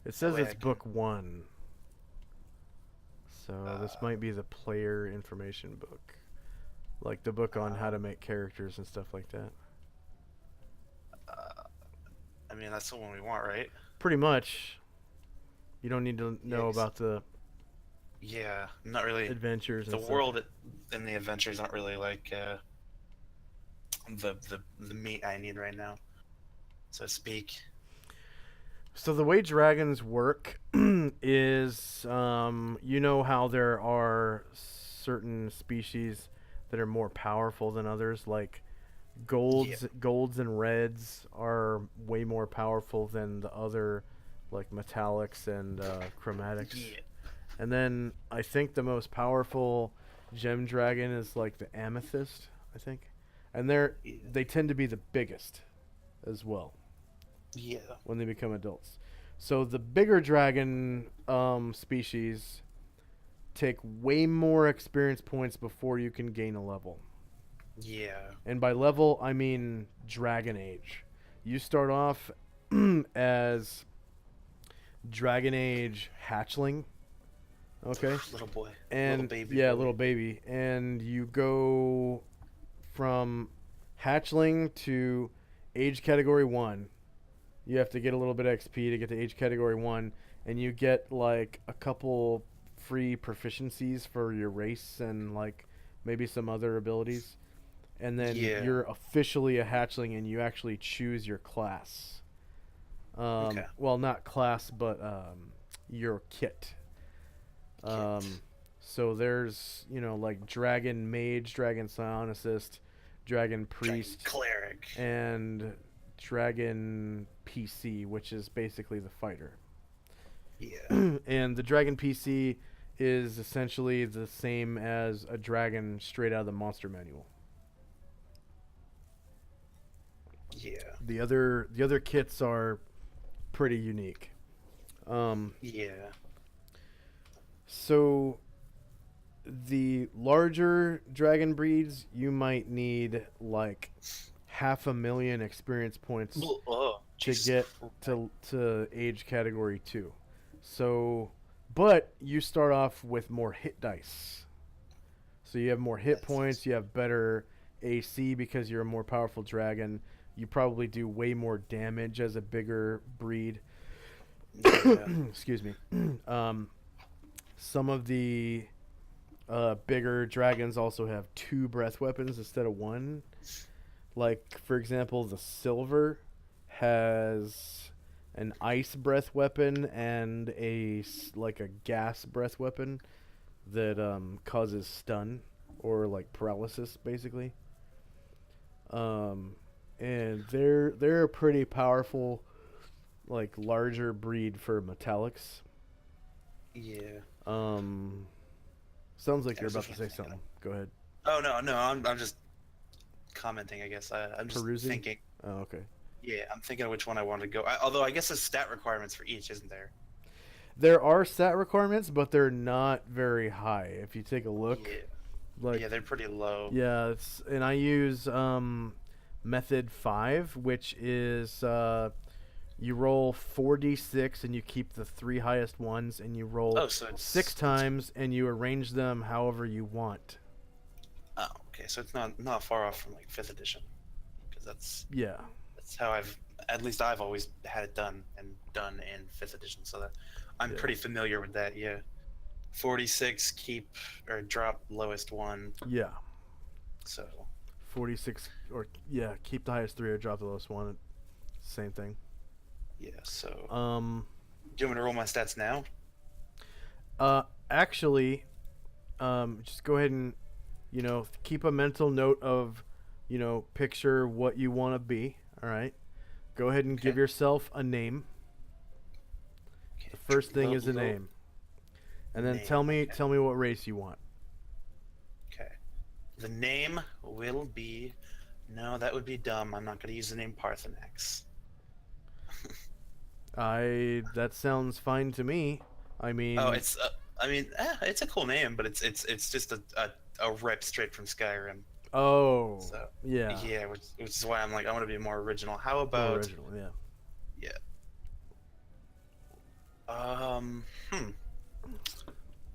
It says way it's I can- book 1. So this might be the player information book, like the book on how to make characters and stuff like that. I mean, that's the one we want, right? Pretty much. You don't need to know 'cause- about the Yeah, not really. adventures and The stuff. world and the adventures aren't really like the meat I need right now, so to speak. So the way dragons work is, you know how there are certain species that are more powerful than others, like golds and reds are way more powerful than the other, like metallics and chromatics. Yeah. And then I think the most powerful gem dragon is like the amethyst, I think, and they tend to be the biggest as well Yeah. when they become adults. So the bigger dragon species take way more experience points before you can gain a level. Yeah. And by level, I mean Dragon Age. You start off as Dragon Age hatchling. Okay. Little boy. And little baby. yeah, boy. little baby. And you go from hatchling to age category 1. You have to get a little bit of XP to get to age category 1, and you get like a couple free proficiencies for your race and like maybe some other abilities. And then Yeah. you're officially a hatchling and you actually choose your class. Okay. Well, not class, but your kit. So there's, like Dragon Mage, Dragon Psionicist, Dragon Priest, Cleric. and Dragon PC, which is basically the fighter. Yeah. And the Dragon PC is essentially the same as a dragon straight out of the monster manual. Yeah. The other kits are pretty unique. Yeah. So the larger dragon breeds, you might need like 500,000 experience points Oh, to Jesus. get to age category 2. So, but you start off with more hit dice. So you have more hit That's- points, you have better AC because you're a more powerful dragon. You probably do way more damage as a bigger breed. Yeah. Excuse me. Some of the bigger dragons also have 2 breath weapons instead of 1. Like, for example, the silver has an ice breath weapon and a gas breath weapon that causes stun or like paralysis, basically. And they're a pretty powerful, like, larger breed for metallics. Yeah. Sounds like you're There's about to a say thing. something. Go ahead. Oh no, I'm just commenting. I guess I'm just Perusing? thinking. Oh, okay. Yeah, I'm thinking of which one I want to go. Although I guess there's stat requirements for each, isn't there? There are stat requirements, but they're not very high. If you take a look, Yeah. like Yeah, they're pretty low. yeah, and I use method 5, which is you roll 4d6 and you keep the 3 highest ones, and you roll Oh, so it's 6 times and you arrange them however you want. Oh, okay. So it's not far off from like 5th edition, because that's how at least I've always had it done in 5th edition. So that I'm Yeah. pretty familiar with that. Yeah. 46 keep or drop lowest one. Yeah. So 46 or keep the highest 3 or drop the lowest one. Same thing. yeah. So do Um you want me to roll my stats now? Actually, just go ahead and, keep a mental note of, picture what you want to be. All right. Go ahead and give Okay. yourself a name. Okay. The first thing is a Low- name, and then Name, tell me okay. what race you want. Okay. The name will be. No, that would be dumb. I'm not going to use the name Parthenax. That sounds fine to me. I mean, Oh, it's. It's a cool name, but it's just a rip straight from Skyrim. oh, So yeah, yeah, which is why I'm like I want to be more original. How more about original, yeah.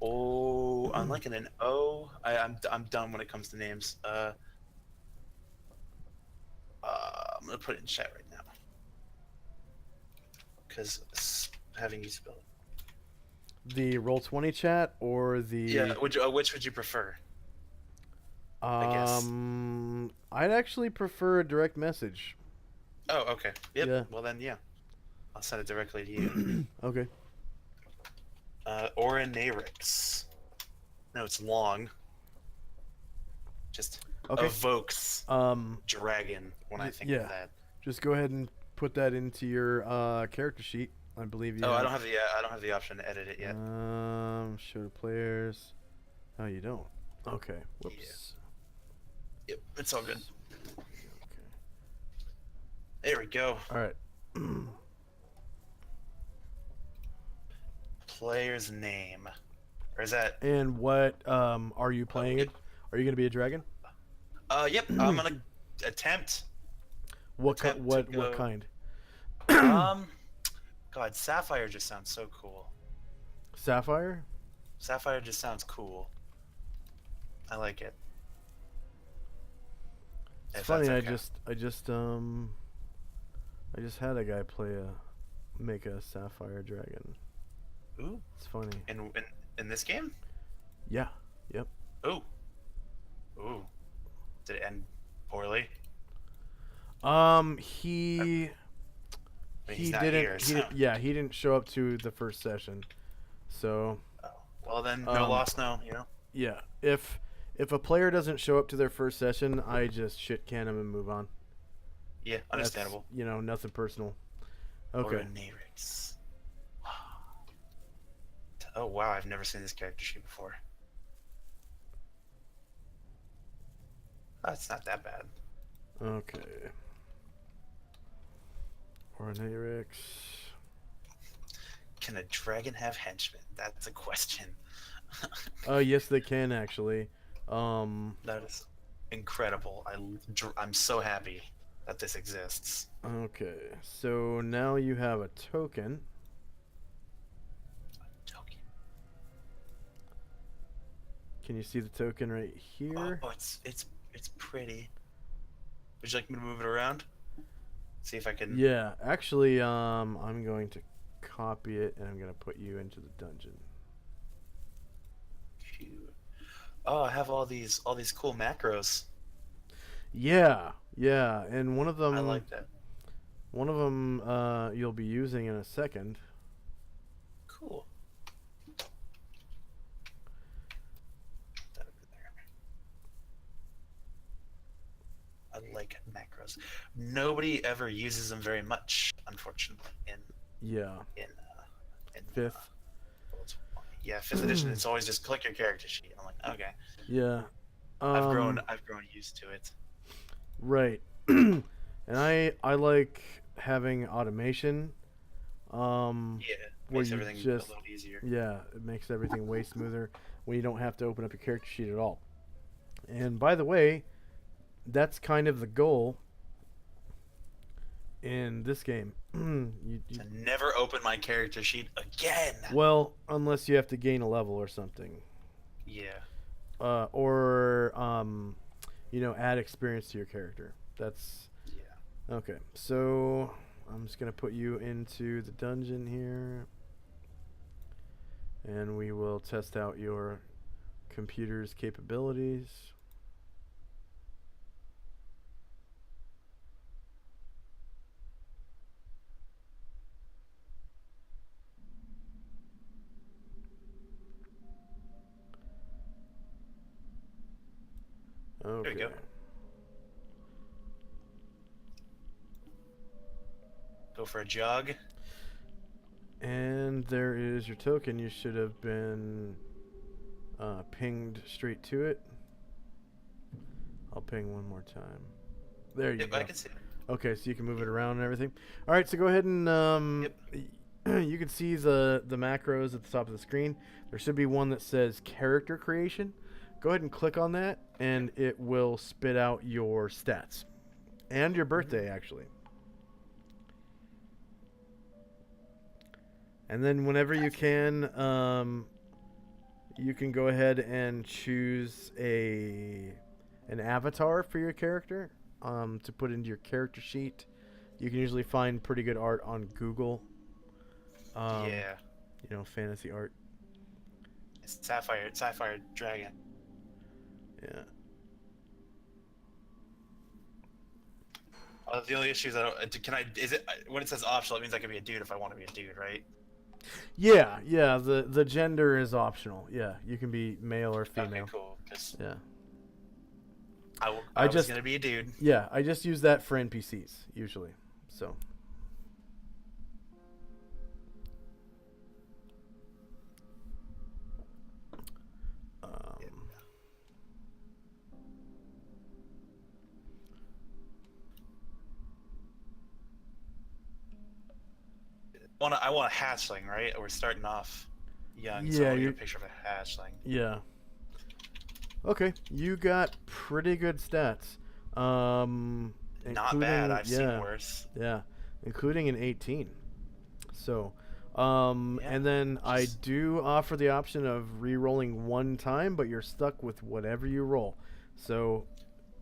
Oh, I'm liking an O. I'm done when it comes to names. I'm gonna put it in chat right now because having you spell it. The Roll20 chat or the Yeah, which would you prefer? guess. I'd actually prefer a direct message. Oh, okay. Yep. Yeah. Well then, yeah, I'll send it directly to you. Okay. Orinarix. No, it's long. Just Okay. evokes dragon when I think yeah. of that. Just go ahead and put that into your character sheet. I believe you. Oh, I don't have the option to edit it yet. Show to players. Oh, you don't. Okay. Whoops. Yep, it's all good. Okay. There we go. All right. Player's name, or is that? And what are you playing it? Are you gonna be a dragon? Yep. I'm gonna attempt. What Attempt to what go- kind? God, Sapphire just sounds so cool. Sapphire? Sapphire just sounds cool. I like it. It's If funny. that's I okay. just had a guy make a sapphire dragon. Ooh, It's funny. in this game? Yeah. Yep. Ooh. Ooh. Did it end poorly? He I mean, he's not didn't. here, so. He didn't show up to the first session. So Oh. Well then, no loss, no. yeah, if a player doesn't show up to their first session, I just shit can him and move on. Yeah, That's, understandable. nothing personal. Okay. Oronarix. Oh wow, I've never seen this character sheet before. Oh, it's not that bad. Okay. Ornarix. Can a dragon have henchmen? That's a question. Yes, they can actually. That is incredible. I'm so happy that this exists. Okay. So now you have a token. Token. Can you see the token right here? Oh, it's pretty. Would you like me to move it around? See if I can. Yeah, actually, I'm going to copy it and I'm going to put you into the dungeon. Oh, I have all these cool macros. Yeah, yeah, and one of them I like that. One of them you'll be using in a second. Cool. That over there. I like macros. Nobody ever uses them very much, unfortunately. Yeah. In Fifth. Yeah, 5th edition. It's always just click your character sheet. I'm like, okay. Yeah. I've grown used to it. Right. And I like having automation. Yeah, where makes you everything just a little easier. yeah, it makes everything way smoother when you don't have to open up your character sheet at all. And by the way, that's kind of the goal in this game. To never open my character sheet again. Well, unless you have to gain a level or something. Yeah. Or add experience to your character. That's Yeah. okay. So I'm just gonna put you into the dungeon here, and we will test out your computer's capabilities. Okay. There we go. Go for a jog. And there is your token. You should have been pinged straight to it. I'll ping one more time. There you go. I can see it. Okay, so you can move it around and everything. All right, so go ahead and you can see the macros at the top of the screen. There should be one that says character creation. Go ahead and click on that, and it will spit out your stats and your birthday, actually. And then whenever you can go ahead and choose an avatar for your character to put into your character sheet. You can usually find pretty good art on Google. Yeah. Fantasy art. It's Sapphire Dragon. Yeah. The only issue is when it says optional, it means I can be a dude if I want to be a dude, right? Yeah. The gender is optional. Yeah, you can be male or female. Okay, cool. 'Cause Yeah. I was gonna be a dude. Yeah, I just use that for NPCs usually. So. I want a hatchling, right? We're starting off young, so Yeah, I want to you- get a picture of a hatchling. Yeah. Okay, you got pretty good stats. Not bad. I've seen worse. Yeah, including an 18. So, Yeah, and then I do offer the option of re-rolling one time, but you're stuck with whatever you roll. So,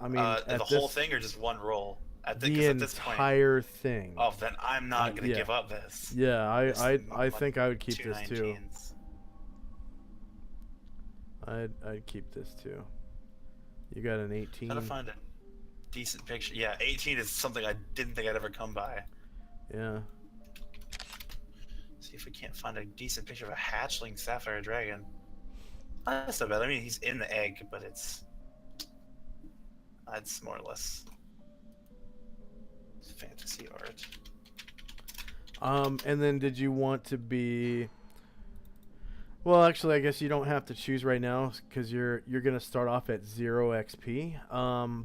I mean, the whole thing or just one roll? The at this point, entire thing. oh, then I'm not gonna yeah. give up this. Yeah, I This think I would keep two this too. 19s. I'd keep this too. You got an 18. Trying to find a decent picture. Yeah, 18 is something I didn't think I'd ever come by. Yeah. See if we can't find a decent picture of a hatchling Sapphire Dragon. That's not bad. I mean, he's in the egg, but it's more or less fantasy art. And then did you want to be? Well, actually, I guess you don't have to choose right now because you're gonna start off at 0 XP.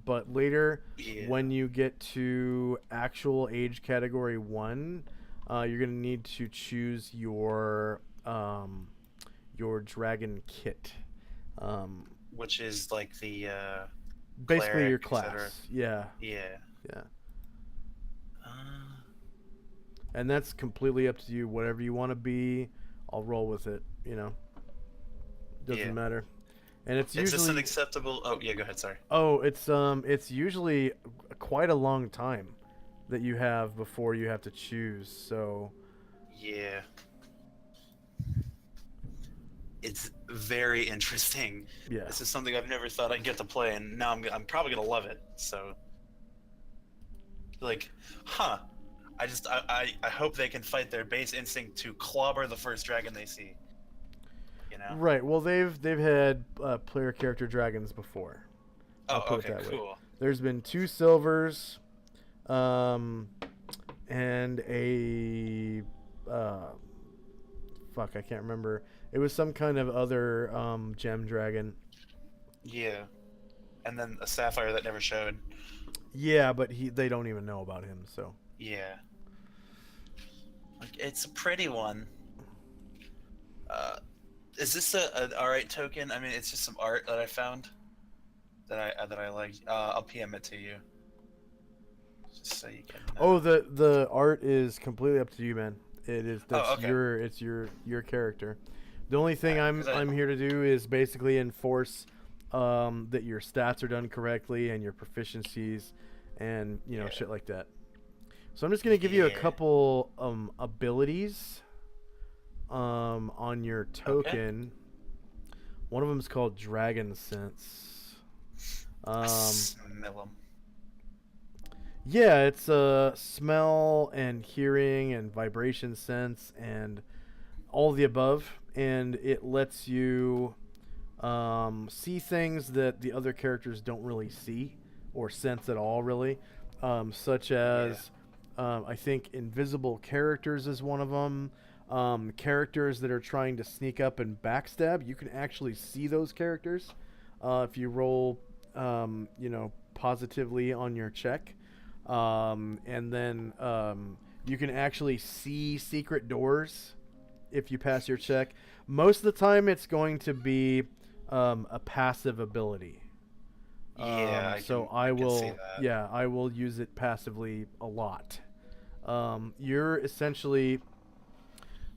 But later, Yeah. when you get to actual age category 1, you're gonna need to choose your dragon kit. Which is like the Basically your cleric, etc. class. Yeah, Yeah. yeah. Uh, And that's completely up to you. Whatever you want to be, I'll roll with it. Doesn't Yeah. matter. And it's is this an usually acceptable? Oh yeah, go ahead. Sorry. it's usually quite a long time that you have before you have to choose. So Yeah. It's very interesting. yeah. This is something I've never thought I'd get to play, and now I'm probably gonna love it. So, like, I hope they can fight their base instinct to clobber the first dragon they see. Right. Well, they've had player character dragons before. I'll Oh, put it okay, that way. cool. There's been 2 silvers, and a fuck, I can't remember. It was some kind of other gem dragon. Yeah, and then a sapphire that never showed. Yeah, but they don't even know about him. So Yeah, like it's a pretty one. Is this an alright token? I mean, it's just some art that I found that I like. I'll PM it to you, just so you can. oh, the art is completely up to you, man. It is that's okay. your character. The only thing Alright, 'cause I'm here to do is basically enforce that your stats are done correctly and your proficiencies and Yeah. shit like that. So I'm just gonna give you a Yeah. couple abilities on your token. One of them is called Dragon Sense. I smell 'em. Yeah, it's smell and hearing and vibration sense and all of the above, and it lets you see things that the other characters don't really see or sense at all, really, such as I think invisible characters is one of them. Characters that are trying to sneak up and backstab, you can actually see those characters if you roll, positively on your check. And then you can actually see secret doors if you pass your check. Most of the time, it's going to be a passive ability. Yeah, I can see that. Yeah, I will use it passively a lot. You're essentially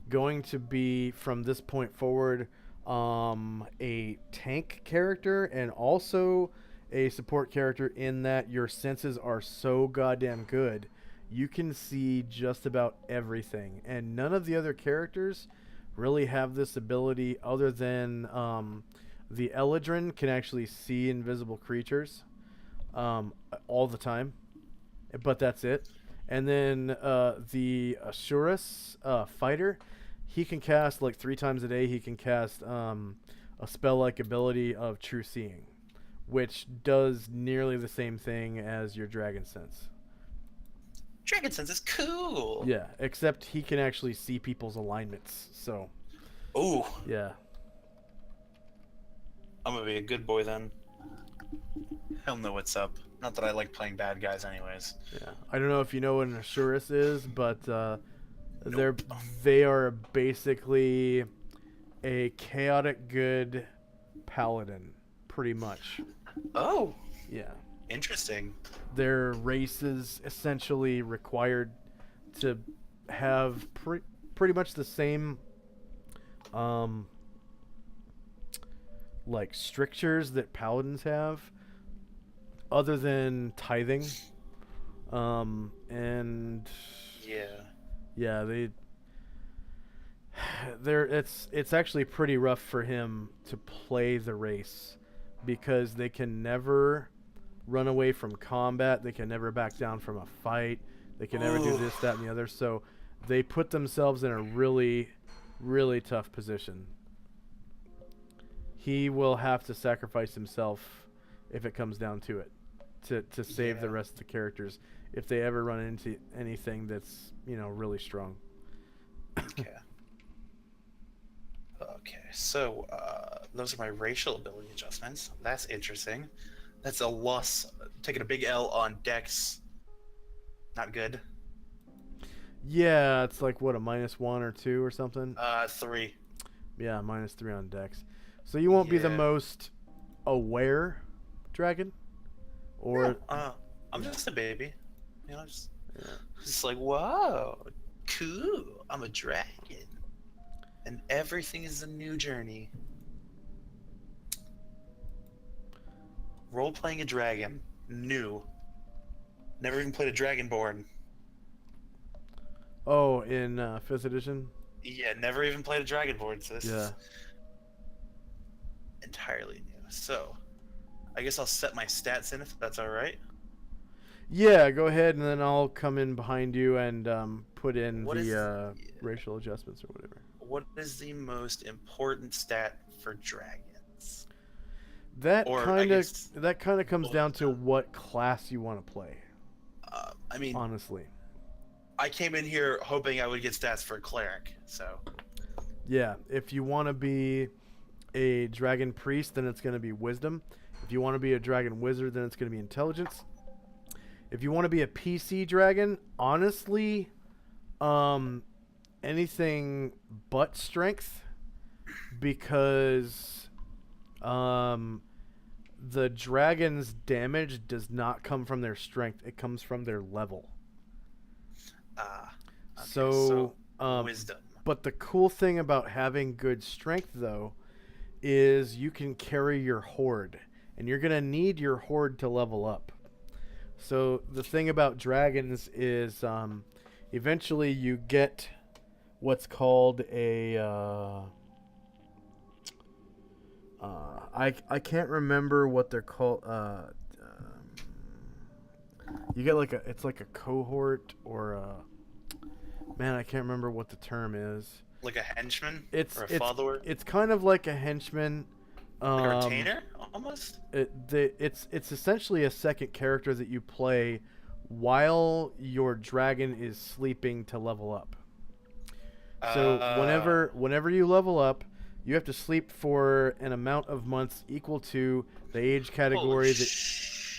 going to be from this point forward a tank character and also a support character, in that your senses are so goddamn good you can see just about everything, and none of the other characters really have this ability other than the Eladrin can actually see invisible creatures all the time, but that's it. And then the Asurus fighter, he can cast like 3 times a day. He can cast a spell-like ability of True Seeing, which does nearly the same thing as your Dragon Sense. Dragon Sense is cool. Yeah, except he can actually see people's alignments. So, Ooh, yeah. I'm gonna be a good boy then. He'll know what's up. Not that I like playing bad guys, anyways. Yeah. I don't know if you know what an Asurus is, but they are basically a chaotic good paladin, pretty much. Oh, Yeah. interesting. Their race is essentially required to have pretty much the same like strictures that paladins have, other than tithing. And Yeah. it's actually pretty rough for him to play the race, because they can never run away from combat, they can never back down from a fight, they can never do this, that, and the other. So they put themselves in a really, really tough position. He will have to sacrifice himself if it comes down to it to save the Yeah. rest of the characters. if they ever run into anything that's, you know, really strong. Okay. Okay, so those are my racial ability adjustments. That's interesting. That's a loss. Taking a big L on Dex. Not good. Yeah, it's like what, a -1 or 2 or something. 3. Yeah, -3 on Dex. So you won't be the Yeah. most aware dragon, or I'm just a baby. You know, just yeah. like, whoa, cool. I'm a dragon, and everything is a new journey. Role playing a dragon, new. Never even played a Dragonborn. Oh, in 5th edition. Yeah, never even played a Dragonborn. So this Yeah. is entirely new. So, I guess I'll set my stats in if that's all right. Yeah, go ahead, and then I'll come in behind you and put in What the is- racial adjustments or whatever. What is the most important stat for dragons? That Or, I kind guess- of comes down to what class you want to play. I mean, Honestly, I came in here hoping I would get stats for a cleric. So, yeah. If you want to be a dragon priest, then it's going to be wisdom. If you want to be a dragon wizard, then it's going to be intelligence. If you want to be a PC dragon, honestly, anything but strength, because the dragon's damage does not come from their strength; it comes from their level. okay, So, wisdom. but the cool thing about having good strength, though, is you can carry your horde, and you're gonna need your horde to level up. So the thing about dragons is, eventually you get what's called a I can't remember what they're called. You get like it's like a cohort or a, man, I can't remember what the term is. Like a henchman? It's or a follower? It's kind of like a henchman. Like a retainer, almost? It's essentially a second character that you play while your dragon is sleeping to level up. So whenever you level up, you have to sleep for an amount of months equal to the age category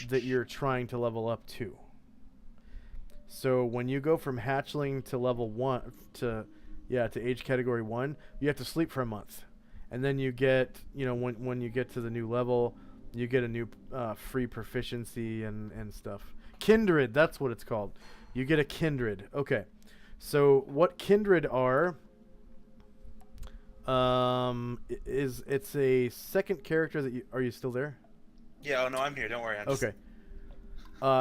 that you're trying to level up to. So when you go from hatchling to level 1 to age category 1, you have to sleep for a month. And then you get, you know, when you get to the new level, you get a new free proficiency and stuff. Kindred, that's what it's called. You get a kindred. Okay. So what kindred are it's a second character that are you still there? Yeah, oh no, I'm here. Don't worry. Okay.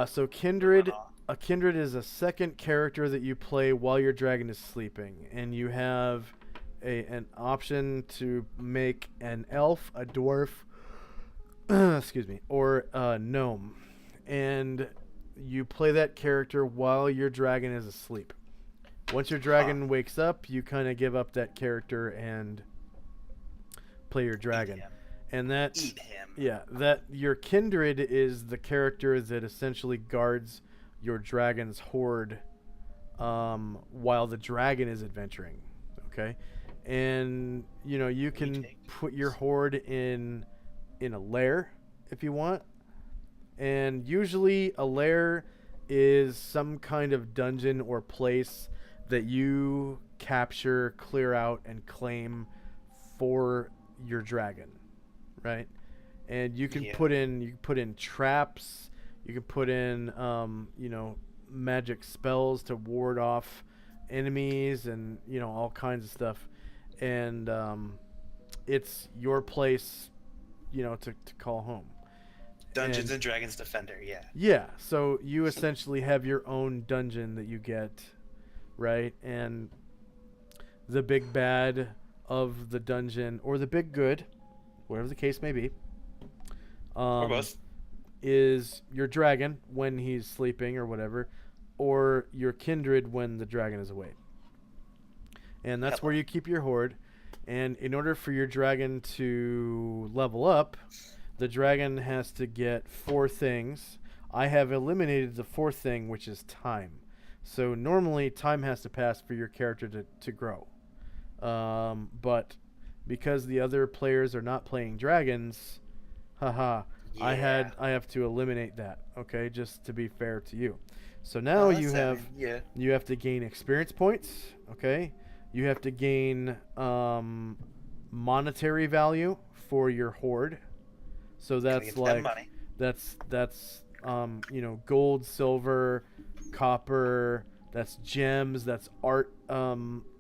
So kindred, a kindred is a second character that you play while your dragon is sleeping, and you have an option to make an elf, a dwarf, excuse me, or a gnome, and you play that character while your dragon is asleep. Once your dragon wakes up, you kind of give up that character and play your dragon. And that's Eat him. Yeah, that your kindred is the character that essentially guards your dragon's horde while the dragon is adventuring. Okay? And you know, you can put your horde in a lair if you want. And usually a lair is some kind of dungeon or place that you capture, clear out, and claim for your dragon, right? And you can put in traps, you can put in you know, magic spells to ward off enemies, and you know, all kinds of stuff. And it's your place, you know, to call home. Dungeons and Dragons Defender, yeah. Yeah, so you essentially have your own dungeon that you get, right? And the big bad of the dungeon, or the big good, whatever the case may be, Or both. is your dragon when he's sleeping or whatever, or your kindred when the dragon is awake. And that's where you keep your horde. And in order for your dragon to level up, the dragon has to get 4 things. I have eliminated the fourth thing, which is time. So normally time has to pass for your character to grow. But because the other players are not playing dragons, haha, I have to eliminate that, okay, just to be fair to you. So now you have to gain experience points, okay? You have to gain monetary value for your horde. So that's like money. that's gold, silver, copper, that's gems, that's art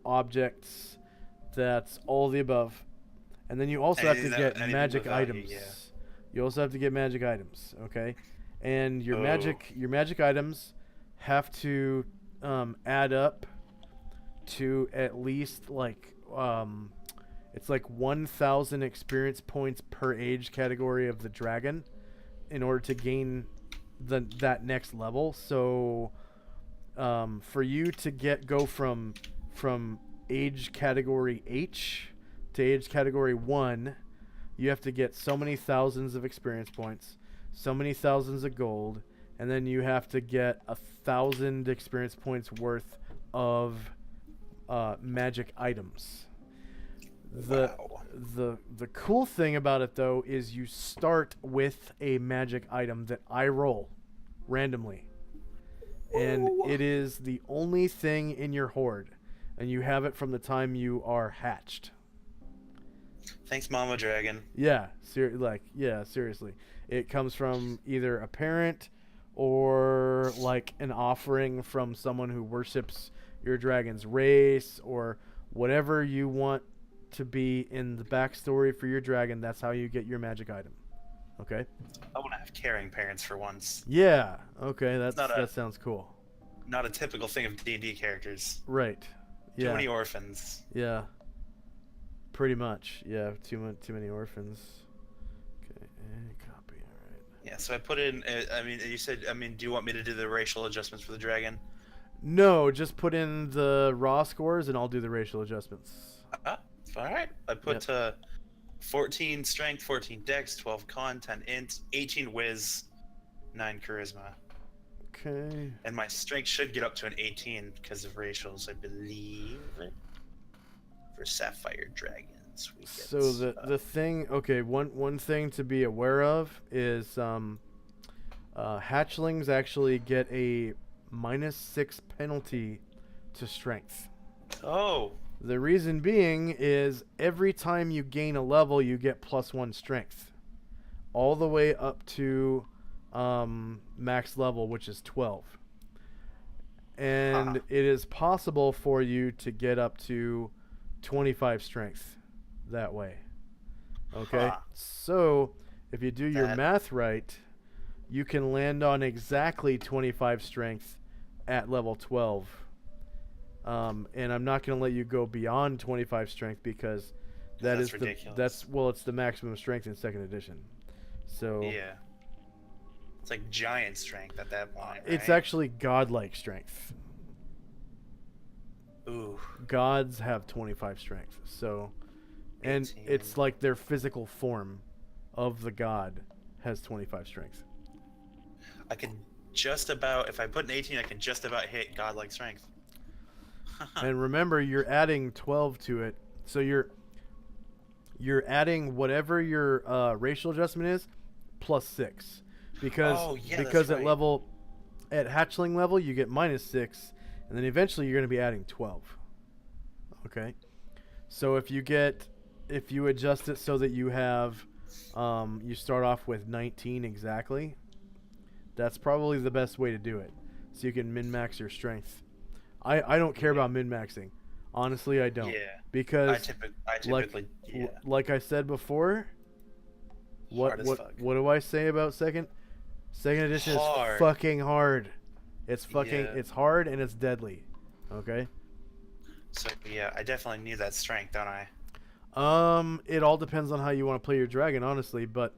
objects, that's all the above. And then you also have to get magic items. Yeah. You also have to get magic items, okay? And your magic items have to add up to at least like it's like 1,000 experience points per age category of the dragon in order to gain that next level. So for you to go from age category H to age category 1, you have to get so many thousands of experience points, so many thousands of gold, and then you have to get 1,000 experience points worth of magic items. The cool thing about it, though, is you start with a magic item that I roll randomly. And it is the only thing in your horde. And you have it from the time you are hatched. Thanks, Mama Dragon. Yeah, seriously. It comes from either a parent or like an offering from someone who worships your dragon's race or whatever you want to be in the backstory for your dragon. That's how you get your magic item. Okay? I want to have caring parents for once. Yeah. Okay, that sounds cool. Not a typical thing of D&D characters. Right. Yeah. Too many orphans. Yeah. Pretty much. Yeah, too many orphans. Okay, copy. All right. Yeah, so I put in you said do you want me to do the racial adjustments for the dragon? No, just put in the raw scores and I'll do the racial adjustments. All right. I put 14 strength, 14 dex, 12 con, 10 int, 18 whiz, 9 charisma. Okay. And my strength should get up to an 18 because of racials, I believe. For sapphire dragons. So the thing, okay, one thing to be aware of is hatchlings actually get a -6 penalty to strength. Oh. The reason being is every time you gain a level, you get +1 strength. All the way up to max level, which is 12. And it is possible for you to get up to 25 strength that way. Okay? So, if you do your math right, you can land on exactly 25 strength at level 12. And I'm not going to let you go beyond 25 strength because that's ridiculous. It's the maximum strength in 2nd edition. So yeah, it's like giant strength at that point. Right? It's actually godlike strength. Ooh. Gods have 25 strength. So, and 18. it's like their physical form of the god has 25 strength. I can just about, if I put an 18, I can just about hit godlike strength. And remember, you're adding 12 to it, so you're adding whatever your racial adjustment is +6, because at hatchling level you get -6, and then eventually you're going to be adding 12. Okay, so if you adjust it so that you have you start off with 19 exactly, that's probably the best way to do it, so you can min-max your strength. I don't care about min-maxing. Honestly, I don't. Yeah. Because I typically like I said before, what do I say about second edition? Hard. Is fucking hard. It's hard and it's deadly. Okay? So yeah, I definitely need that strength, don't I? It all depends on how you want to play your dragon, honestly, but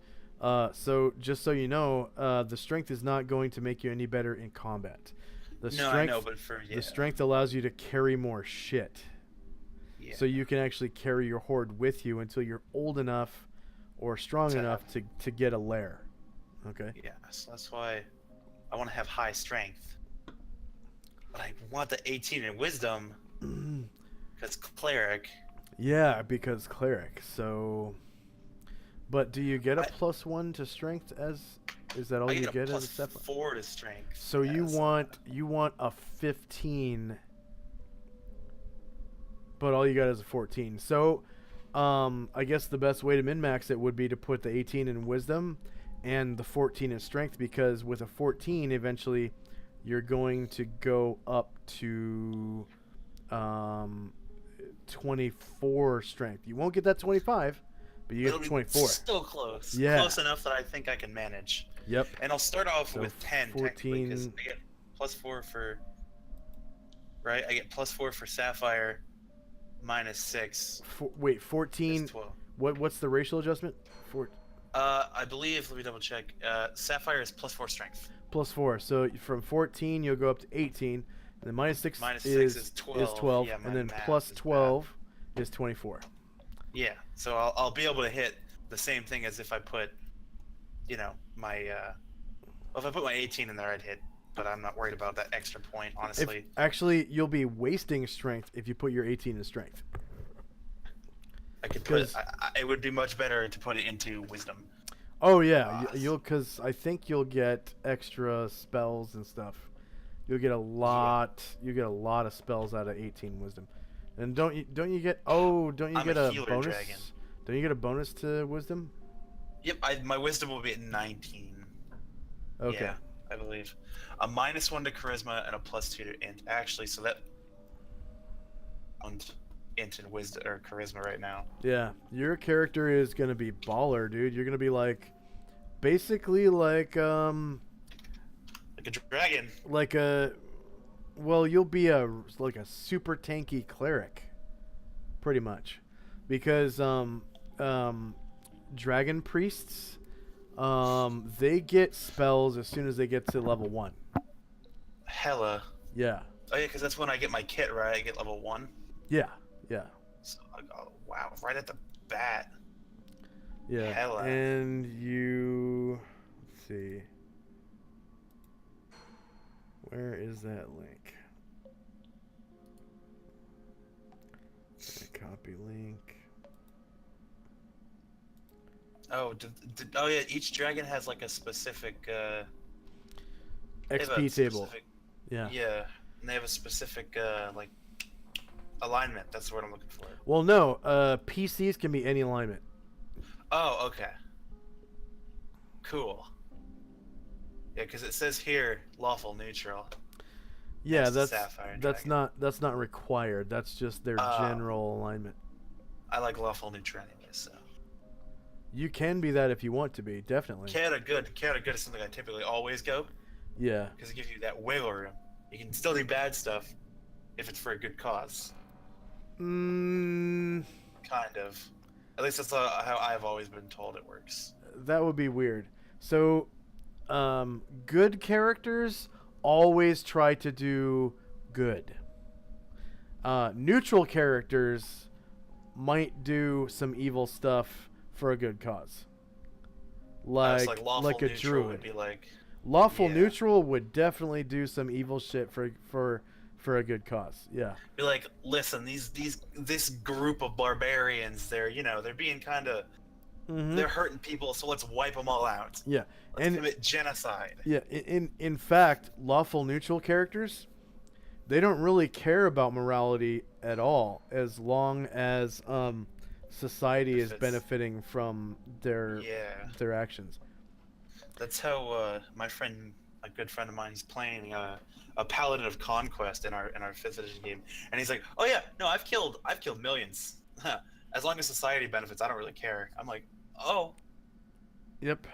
so just so you know, the strength is not going to make you any better in combat. The strength allows you to carry more shit. Yeah. So you can actually carry your horde with you until you're old enough or strong enough to get a lair. Okay? Yeah, so that's why I want to have high strength, but I want the 18 in wisdom because cleric. Yeah, because cleric. So, but do you get a I- +1 to strength as? Is that all I you get a get plus as a sapphire? 4 to strength. So you as, want a 15, but all you got is a 14. So, I guess the best way to min-max it would be to put the 18 in wisdom and the 14 in strength, because with a 14, eventually, you're going to go up to 24 strength. You won't get that 25, but you it'll get be 24. so close. Yeah. Close enough that I think I can manage. Yep. And I'll start off So with 10 technically, because 14. I get +4 for. Right, I get +4 for sapphire, -6 Wait, 14. is 12. What's the racial adjustment? I believe. Let me double check. Sapphire is +4 strength. +4. So from 14, you'll go up to 18, and then -6 -6 is is 12. 12, Yeah, my and then math plus is bad. 12 is 24. Yeah, so I'll be able to hit the same thing as if I put, my well, if I put my 18 in there, I'd hit. But I'm not worried about that extra point, honestly. Actually, you'll be wasting strength if you put your 18 in strength. I could put. 'cause- It would be much better to put it into wisdom. Oh yeah, Yes. because I think you'll get extra spells and stuff. You'll get a lot. You get a lot of spells out of 18 wisdom, and don't you get? Oh, don't you I'm get a a healer bonus? dragon. Don't you get a bonus to wisdom? Yep, my wisdom will be at 19. Okay. Yeah, I believe. A -1 to charisma and a +2 to int. Actually, so that and int and wisdom or charisma right now. Yeah, your character is gonna be baller, dude. You're gonna be basically Like a dragon. well, you'll be a super tanky cleric, pretty much, because dragon priests, they get spells as soon as they get to level 1. Hella. Yeah, Oh yeah, because that's when I get my kit, right? I get level 1. yeah, yeah, So, oh, wow, right at the bat. yeah. Hella. And let's see. Where is that link? Copy link. Oh, oh yeah, each dragon has like a specific they have a XP table. specific- Yeah. Yeah, and they have a specific like alignment. That's the word I'm looking for. Well, no. PCs can be any alignment. Oh, okay. Cool. Yeah, because it says here lawful neutral. Yeah, That's the Sapphire that's Dragon. that's not required. That's just their Oh. general alignment. I like lawful neutral anyway, so. You can be that if you want to be, definitely. Chaotic good is something I typically always go Yeah. because it gives you that wiggle room. You can still do bad stuff if it's for a good cause. Mm, Kind of. At least that's how I've always been told it works. that would be weird. So, good characters always try to do good. Neutral characters might do some evil stuff for a good cause. It's Like lawful a neutral druid. would be like, Lawful Yeah. neutral would definitely do some evil shit for a good cause. Yeah. listen, this group of barbarians, they're being kind of Mhm. they're hurting people, so let's wipe them all out. Yeah. Let's And commit genocide. yeah, in fact, lawful neutral characters, they don't really care about morality at all as long as society If is it's- benefiting from their actions. That's how a good friend of mine, he's playing a Paladin of Conquest in our 5th edition game, and he's like, "Oh yeah, no, I've killed millions. As long as society benefits, I don't really care." I'm like, "Oh, Yep.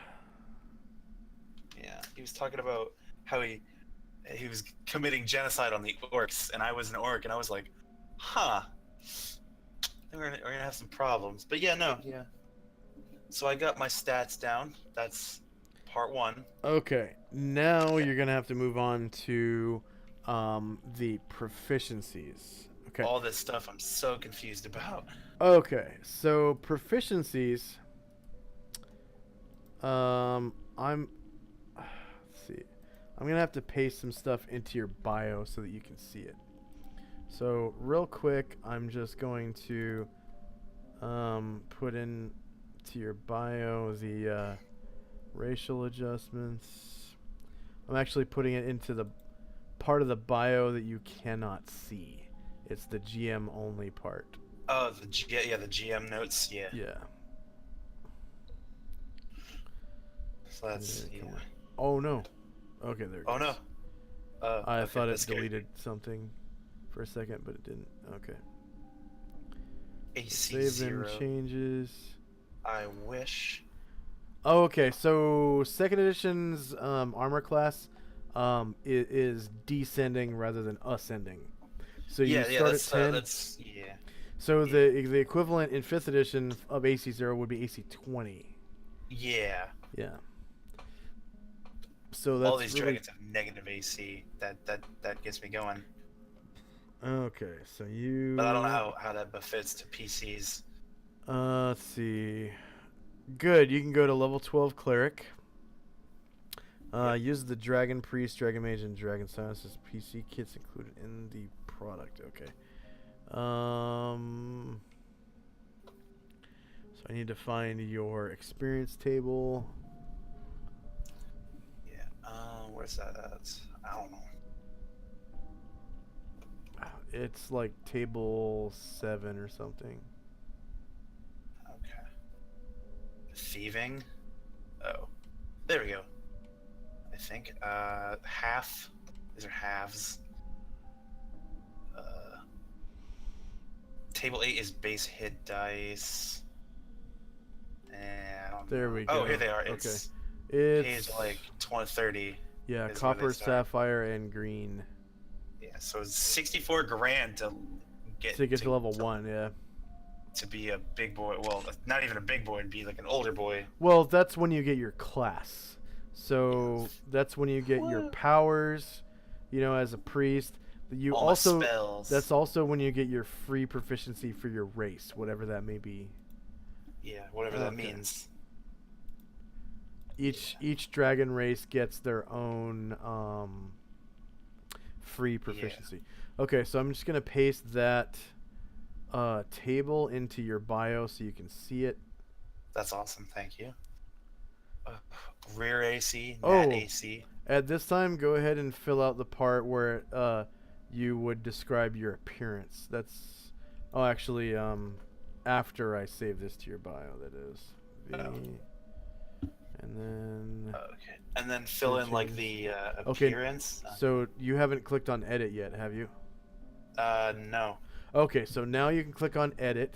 yeah." He was talking about how he was committing genocide on the orcs, and I was an orc, and I was like, "Huh, we're gonna have some problems." But yeah, no, yeah. So I got my stats down. That's part 1. Okay. Now you're gonna have to move on to the proficiencies. Okay. All this stuff I'm so confused about. Okay, so proficiencies. Let's see. I'm gonna have to paste some stuff into your bio so that you can see it. So real quick, I'm just going to put in to your bio the racial adjustments. I'm actually putting it into the part of the bio that you cannot see. It's the GM only part. Oh, the GM notes. Yeah. Yeah. So that's Yeah, oh no. Okay, there it goes. Oh no. I Okay, thought that it scared me. deleted something for a second, but it didn't. Okay. AC Save 0. them changes. I wish. Oh, okay. So second edition's armor class is descending rather than ascending. So you start at 10. That's yeah. So the equivalent in 5th edition of AC 0 would be AC 20. Yeah. Yeah. So that's All these really... dragons have negative AC. That gets me going. Okay, so you... But I don't know how that befits to PCs. Let's see. Good, you can go to level 12 cleric. Use the Dragon Priest, Dragon Mage, and Dragon Silence as PC kits included in the product. Okay. So I need to find your experience table. Yeah. Where's that at? I don't know. It's like table 7 or something. Okay. Thieving? Oh. There we go. I think. Half. These are halves. Table 8 is base hit dice. And There we go. Oh, here they are. Okay. It's It's page like 2030. yeah, is where copper, they start. Sapphire, and green. Yeah, so it's 64 grand to get To level 1, yeah. to be a big boy. Well, not even a big boy, to be like an older boy. Well, that's when you get your class. So that's when you get your What? powers, as a priest. You All my also spells. that's also when you get your free proficiency for your race, whatever that may be. Yeah, whatever that Okay. means. Each dragon race gets their own free proficiency. Okay, so I'm just gonna paste that table into your bio so you can see it. That's awesome. Thank you. Rear AC, Oh. nat AC. At this time, go ahead and fill out the part where you would describe your appearance. That's actually after I save this to your bio. That is V, and then Okay, and then fill in like the Okay. appearance. so you haven't clicked on edit yet, have you? No. Okay, so now you can click on edit,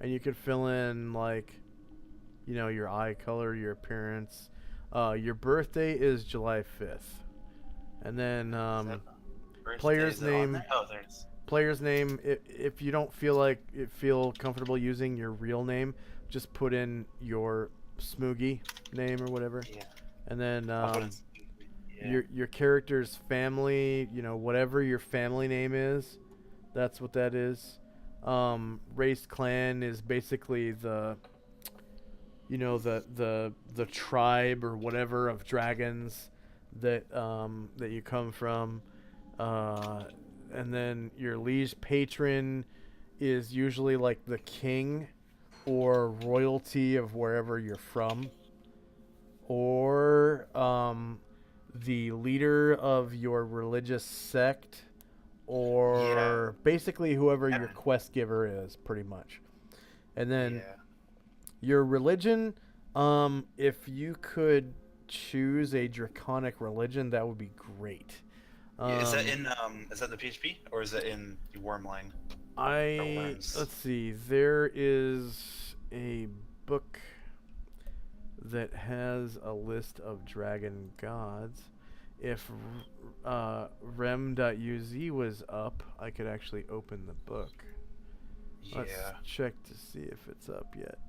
and you can fill in like, your eye color, your appearance. Your birthday is July 5th, and then Birthday, player's is it on name. there? Oh, there's. Player's name. If you don't feel comfortable using your real name, just put in your Smoogie name or whatever, Yeah. and then I'll put it- your character's family. Whatever your family name is, that's what that is. Race clan is basically the the tribe or whatever of dragons that you come from. And then your liege patron is usually like the king or royalty of wherever you're from, or the leader of your religious sect, or basically whoever your quest giver is, pretty much. And then your religion, if you could choose a draconic religion, that would be great. is that in the PHP or is that in the Wormling? Let's see. There is a book that has a list of dragon gods. If rem.uz was up, I could actually open the book. Yeah. Let's check to see if it's up yet.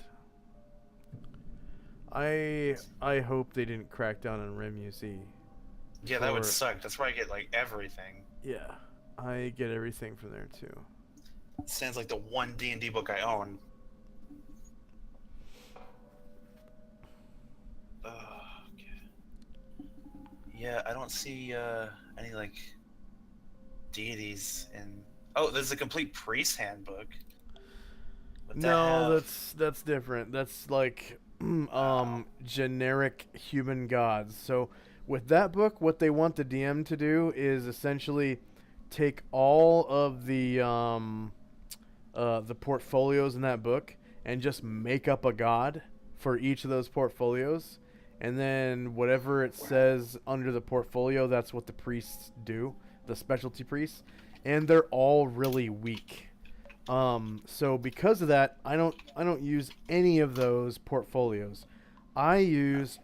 I hope they didn't crack down on rem.uz. Yeah, that would suck. That's where I get like everything. Yeah, I get everything from there too. Sounds like the one D&D book I own. Okay. Yeah, I don't see any like deities in. Oh, there's a complete priest handbook. Would that No, have? that's different. That's like Oh, generic human gods. So with that book, what they want the DM to do is essentially take all of the portfolios in that book and just make up a god for each of those portfolios, and then whatever it says under the portfolio, that's what the priests do, the specialty priests, and they're all really weak. So because of that, I don't use any of those portfolios. I use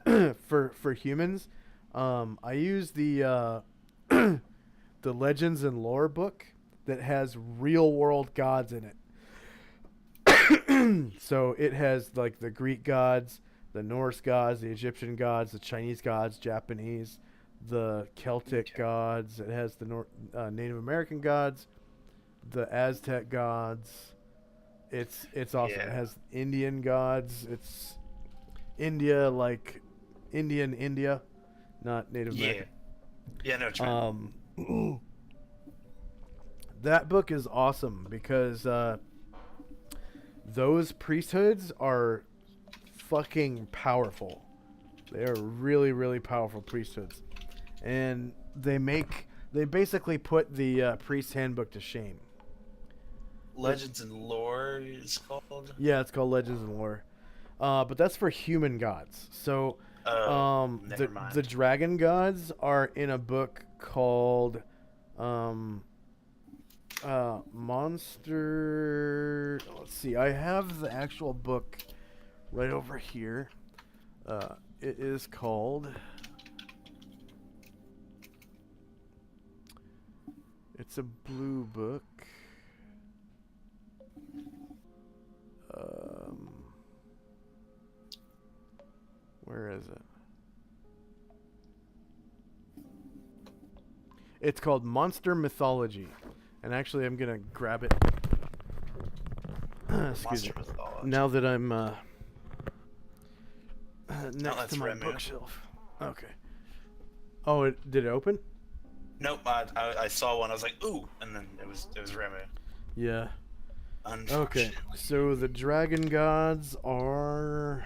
for humans, I use the the Legends and Lore book that has real world gods in it. So it has like the Greek gods, the Norse gods, the Egyptian gods, the Chinese gods, Japanese, the Celtic okay. gods. It has the Native American gods, the Aztec gods. It's awesome. It Yeah. has Indian gods. It's India, like Indian India, not Native Yeah. American. Yeah. No, true. That book is awesome because those priesthoods are fucking powerful. They are really, really powerful priesthoods, and they basically put the priest handbook to shame. Legends and Lore is called. Yeah, it's called Legends and Lore, but that's for human gods. So Oh, the never mind. dragon gods are in a book called um, Monster. Let's see. I have the actual book right over here. It is called. It's a blue book. Um, where is it? It's called Monster Mythology. And actually, I'm going to grab it. Excuse me. Monster Mythology. Now that I'm next that's to my Remu. bookshelf. Okay. Oh, did it open? Nope. I saw one. I was like, ooh, and then it was Remu. Yeah. Okay. Unfortunately. So the dragon gods are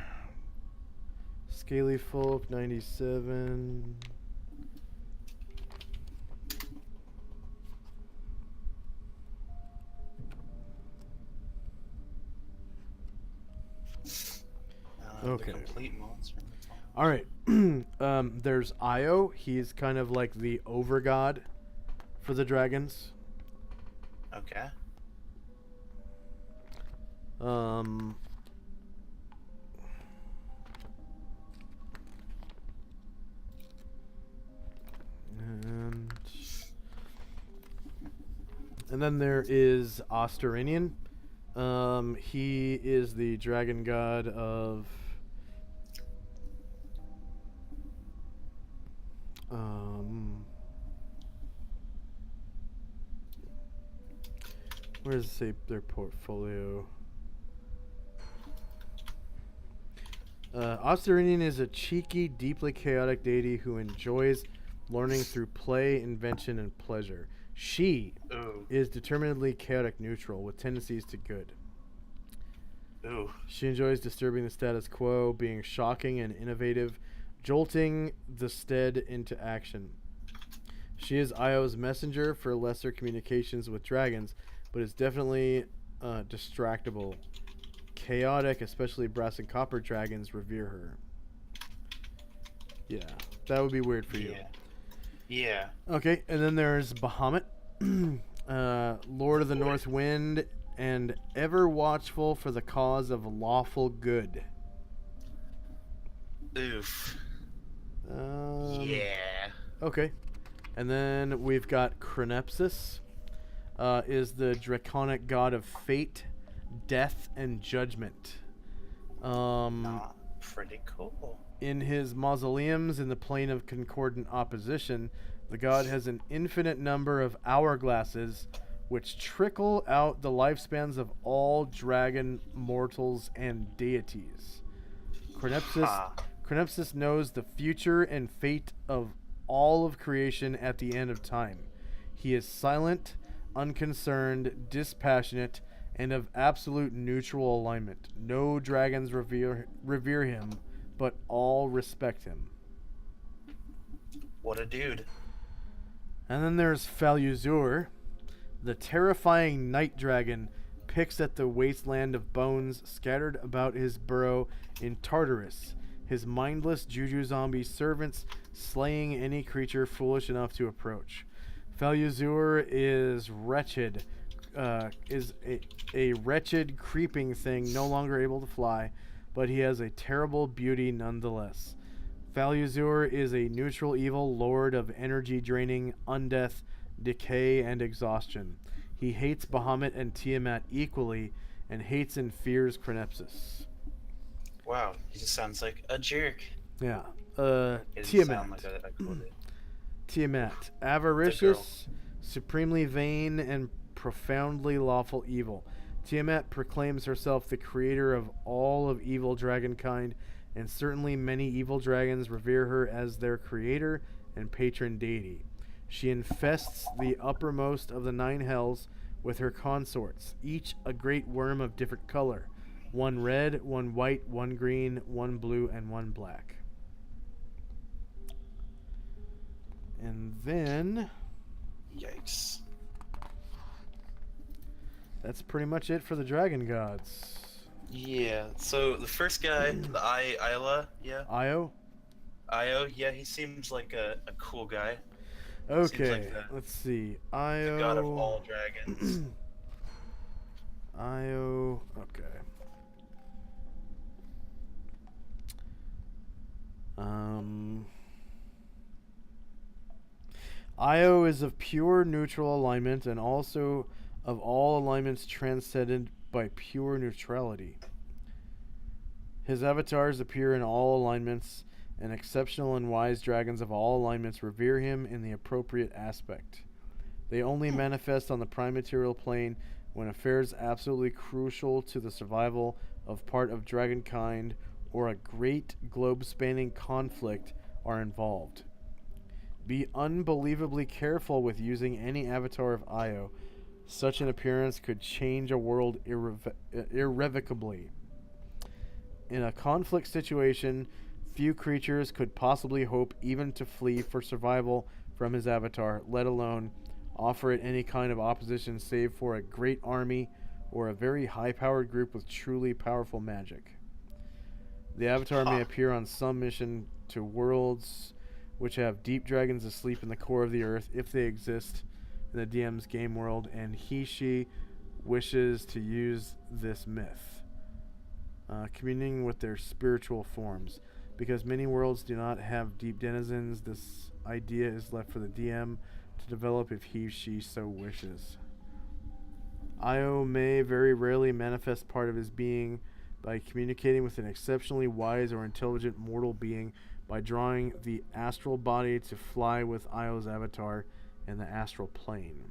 Scaly Folk 97. Okay. The complete monster. All right. There's Io. He's kind of like the overgod for the dragons. Okay. Um. And then there is Ostarinian. He is the dragon god of where does it say their portfolio? Ostarinian is a cheeky, deeply chaotic deity who enjoys learning through play, invention, and pleasure. She Ooh. is determinedly chaotic neutral with tendencies to good. Ooh. She enjoys disturbing the status quo, being shocking and innovative, jolting the stead into action. She is Io's messenger for lesser communications with dragons, but is definitely distractible. Chaotic, especially brass and copper dragons revere her. Yeah, that would be weird for you. Yeah. Yeah. Okay, and then there's Bahamut, Lord of the North Wind, and ever watchful for the cause of lawful good. Oof. Yeah. Okay, and then we've got Chronepsis, is the draconic god of fate, death, and judgment. Pretty cool. In his mausoleums in the plane of concordant opposition, the god has an infinite number of hourglasses which trickle out the lifespans of all dragon mortals and deities. Chronepsis knows the future and fate of all of creation at the end of time. He is silent, unconcerned, dispassionate, and of absolute neutral alignment. No dragons revere him, but all respect him. What a dude. And then there's Faluzur. The terrifying night dragon picks at the wasteland of bones scattered about his burrow in Tartarus, his mindless juju zombie servants slaying any creature foolish enough to approach. Faluzur is wretched, is a wretched creeping thing no longer able to fly, but he has a terrible beauty nonetheless. Faluzur is a neutral evil lord of energy draining, undeath, decay, and exhaustion. He hates Bahamut and Tiamat equally, and hates and fears Chronepsis. Wow, he just sounds like a jerk. Yeah. He doesn't Tiamat. sound like a quoted. Tiamat. Avaricious, supremely vain, and profoundly lawful evil. Tiamat proclaims herself the creator of all of evil dragonkind, and certainly many evil dragons revere her as their creator and patron deity. She infests the uppermost of the 9 hells with her consorts, each a great worm of different color. One red, one white, one green, one blue, and one black. And then... Yikes. That's pretty much it for the dragon gods. Yeah, so the first guy, the Isla, yeah? Io? Io, yeah, he seems like a cool guy. Okay, like let's see. The Io... god of all dragons. Io... Okay. Io is of pure neutral alignment and also of all alignments transcended by pure neutrality. His avatars appear in all alignments, and exceptional and wise dragons of all alignments revere him in the appropriate aspect. They only manifest on the prime material plane when affairs absolutely crucial to the survival of part of dragonkind or a great globe-spanning conflict are involved. Be unbelievably careful with using any avatar of Io. Such an appearance could change a world irrevocably. In a conflict situation, few creatures could possibly hope even to flee for survival from his avatar, let alone offer it any kind of opposition save for a great army or a very high-powered group with truly powerful magic. The avatar may appear on some mission to worlds which have deep dragons asleep in the core of the earth if they exist in the DM's game world, and she wishes to use this myth, communing with their spiritual forms. Because many worlds do not have deep denizens, this idea is left for the DM to develop if she so wishes. Io may very rarely manifest part of his being by communicating with an exceptionally wise or intelligent mortal being by drawing the astral body to fly with Io's avatar in the astral plane.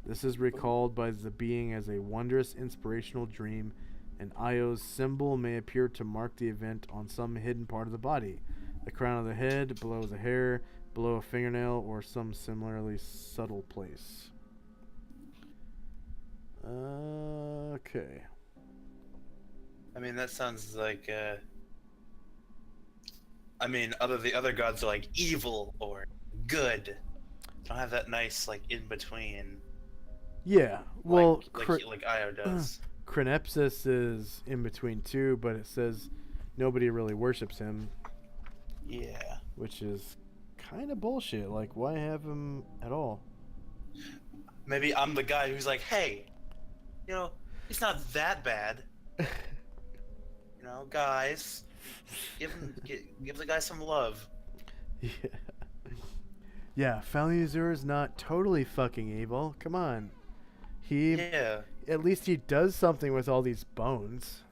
This is recalled by the being as a wondrous inspirational dream, and Io's symbol may appear to mark the event on some hidden part of the body, the crown of the head, below the hair, below a fingernail, or some similarly subtle place. Okay. I mean, that sounds like, I mean, the other gods are like evil or good. Don't have that nice, like, in-between. Yeah, well... Like Io does. Chronepsis is in between too, but it says nobody really worships him. Yeah. Which is kind of bullshit. Like, why have him at all? Maybe I'm the guy who's like, hey, you know, he's not that bad. You know, guys, give the guy some love. Yeah. Yeah, Faluzur is not totally fucking evil. Come on. At least he does something with all these bones.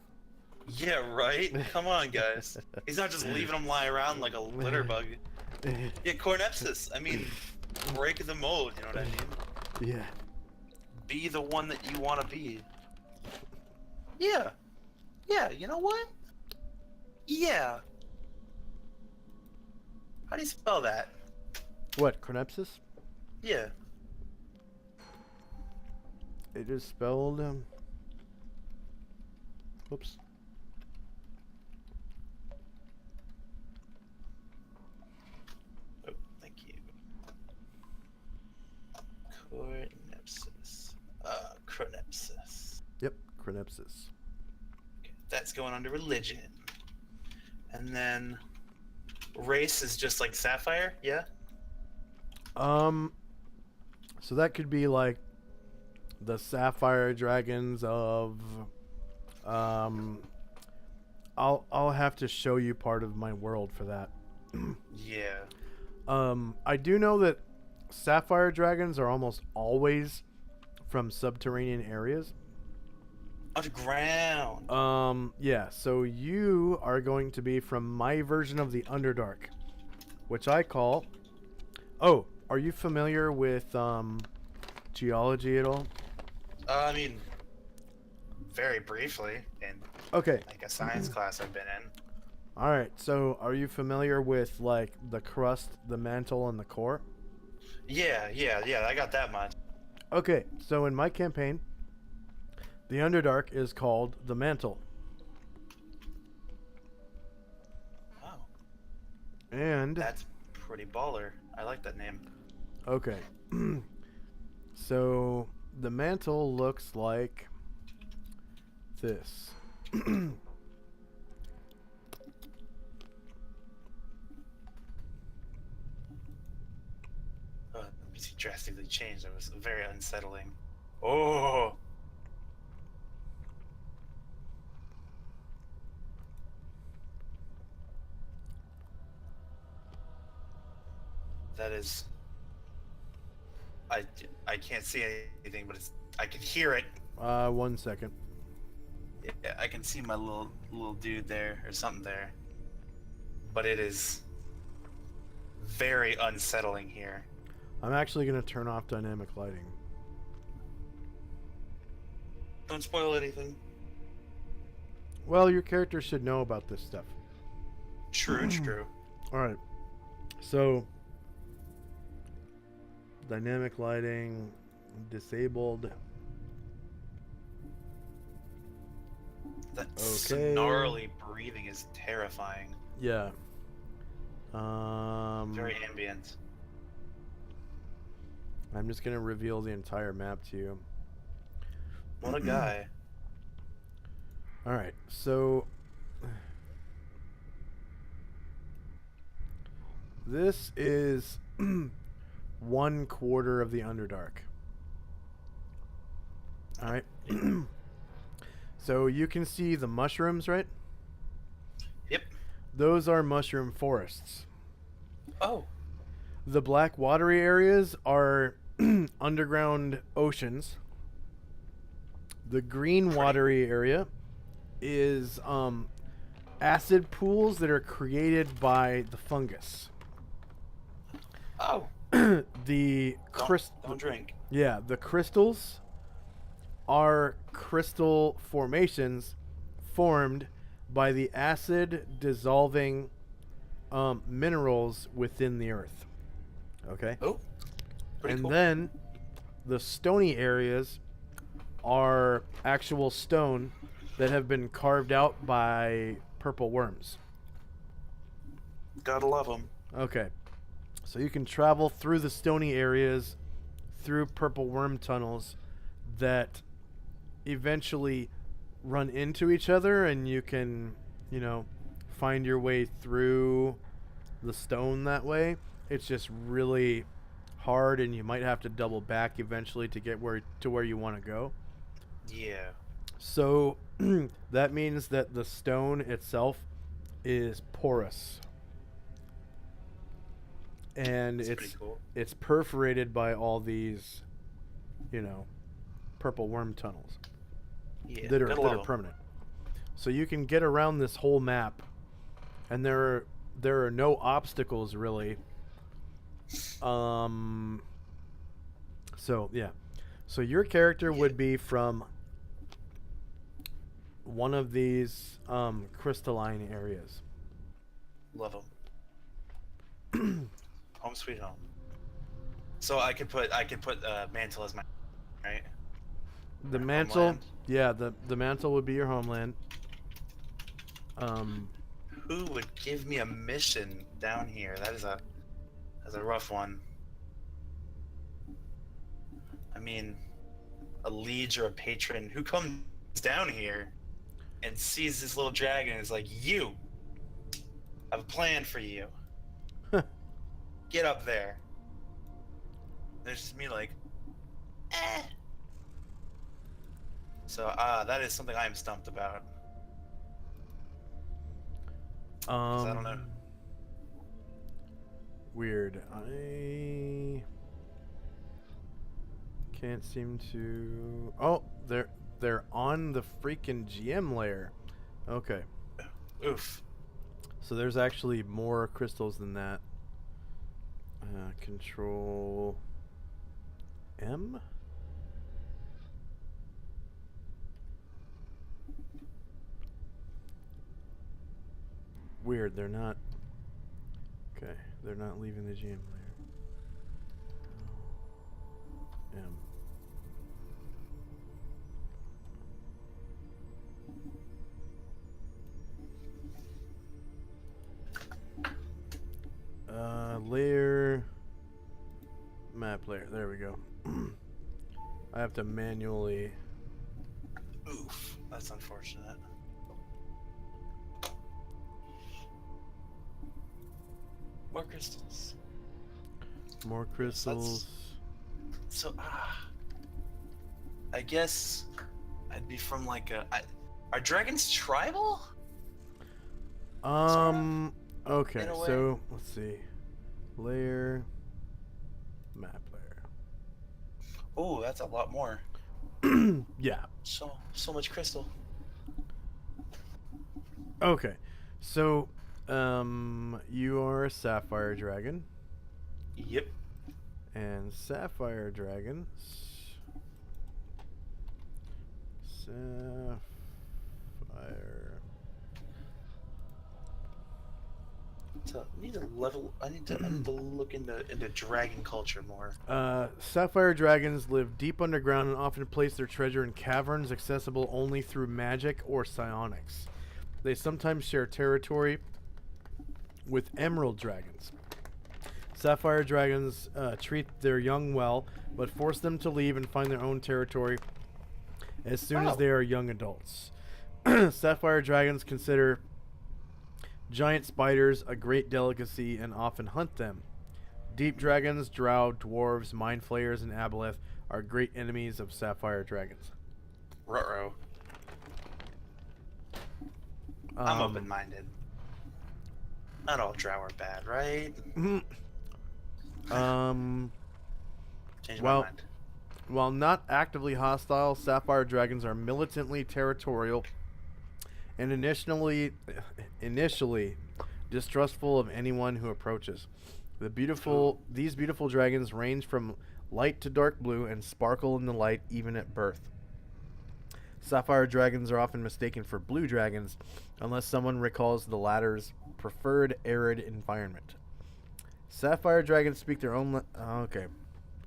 Yeah, right? Come on, guys. He's not just leaving them lie around like a litter bug. Yeah, Chronepsis. I mean, break the mold, you know what I mean? Yeah. Be the one that you want to be. Yeah. Yeah, you know what? Yeah. How do you spell that? What, Chronepsis? Yeah. It is spelled. Whoops. Oh, thank you. Chronepsis. Chronepsis. Yep, Chronepsis. Okay, that's going under religion. And then race is just like Sapphire, yeah? So that could be like the Sapphire Dragons of. I'll have to show you part of my world for that. Yeah. I do know that Sapphire Dragons are almost always from subterranean areas. Underground. Yeah, so you are going to be from my version of the Underdark, which I call. Oh, are you familiar with geology at all? I mean, very briefly in Okay. like a science class I've been in. All right. So, are you familiar with like the crust, the mantle, and the core? Yeah. I got that much. Okay. So, in my campaign, the Underdark is called the Mantle, Wow, and that's pretty baller. I like that name. okay. So, the mantle looks like this. The music drastically changed. It was very unsettling. Oh, that is. I can't see anything, but I can hear it. 1 second. Yeah, I can see my little dude there or something there. But it is very unsettling here. I'm actually going to turn off dynamic lighting. Don't spoil anything. Well, your character should know about this stuff. True, true. All right. So, dynamic lighting disabled. That Okay. snarly breathing is terrifying. Yeah. Very ambient. I'm just gonna reveal the entire map to you. What a guy. All right. So, this is 1/4 of the Underdark. All right. So you can see the mushrooms, right? Yep. Those are mushroom forests. Oh. The black watery areas are underground oceans. The green watery area is acid pools that are created by the fungus. Oh. The Don't drink. Yeah, the crystals are crystal formations formed by the acid dissolving minerals within the earth. Okay? Oh. Pretty And cool. then the stony areas are actual stone that have been carved out by purple worms. Gotta love them. Okay. So you can travel through the stony areas through purple worm tunnels that eventually run into each other, and you can, find your way through the stone that way. It's just really hard, and you might have to double back eventually to get where you want to go. Yeah. So that means that the stone itself is porous. And That's pretty cool. it's perforated by all these, purple worm tunnels Yeah. that gotta are love 'em. permanent. So you can get around this whole map, and there are no obstacles really. So yeah, so your character would be from one of these crystalline areas. Love them. Home sweet home. So I could put mantle as my right. The Or mantle, homeland. yeah, the mantle would be your homeland. Who would give me a mission down here? That's a rough one. I mean, a liege or a patron who comes down here and sees this little dragon and is like, "You, I have a plan for you. Get up there." There's just me like, eh. So that is something I am stumped about. 'Cause I don't know. Weird. I can't seem to. Oh, they're on the freaking GM layer. Okay, Oof. so there's actually more crystals than that. Control M. Weird. They're not. Okay, they're not leaving the GM layer. M. Layer. Map layer. There we go. I have to manually. Oof. That's unfortunate. More crystals. More crystals. So I guess I'd be from like are dragons tribal? Okay, in a way. so let's see. Layer. Map layer. Oh, that's a lot more. Yeah. So much crystal. Okay. So, you are a sapphire dragon, Yep. and sapphire dragons. Sapphire. So I need to level. I need to look into dragon culture more. Sapphire dragons live deep underground and often place their treasure in caverns accessible only through magic or psionics. They sometimes share territory with emerald dragons. Sapphire dragons treat their young well, but force them to leave and find their own territory as soon as Oh. they are young adults. Sapphire dragons consider giant spiders a great delicacy and often hunt them. Deep dragons, drow, dwarves, mind flayers, and aboleth are great enemies of sapphire dragons. Ruh-roh. I'm open-minded. Not all drow are bad, right? Change my Well, mind. while not actively hostile, sapphire dragons are militantly territorial and initially distrustful of anyone who approaches. These beautiful dragons range from light to dark blue and sparkle in the light even at birth. Sapphire dragons are often mistaken for blue dragons unless someone recalls the latter's preferred arid environment. Sapphire dragons speak their own okay.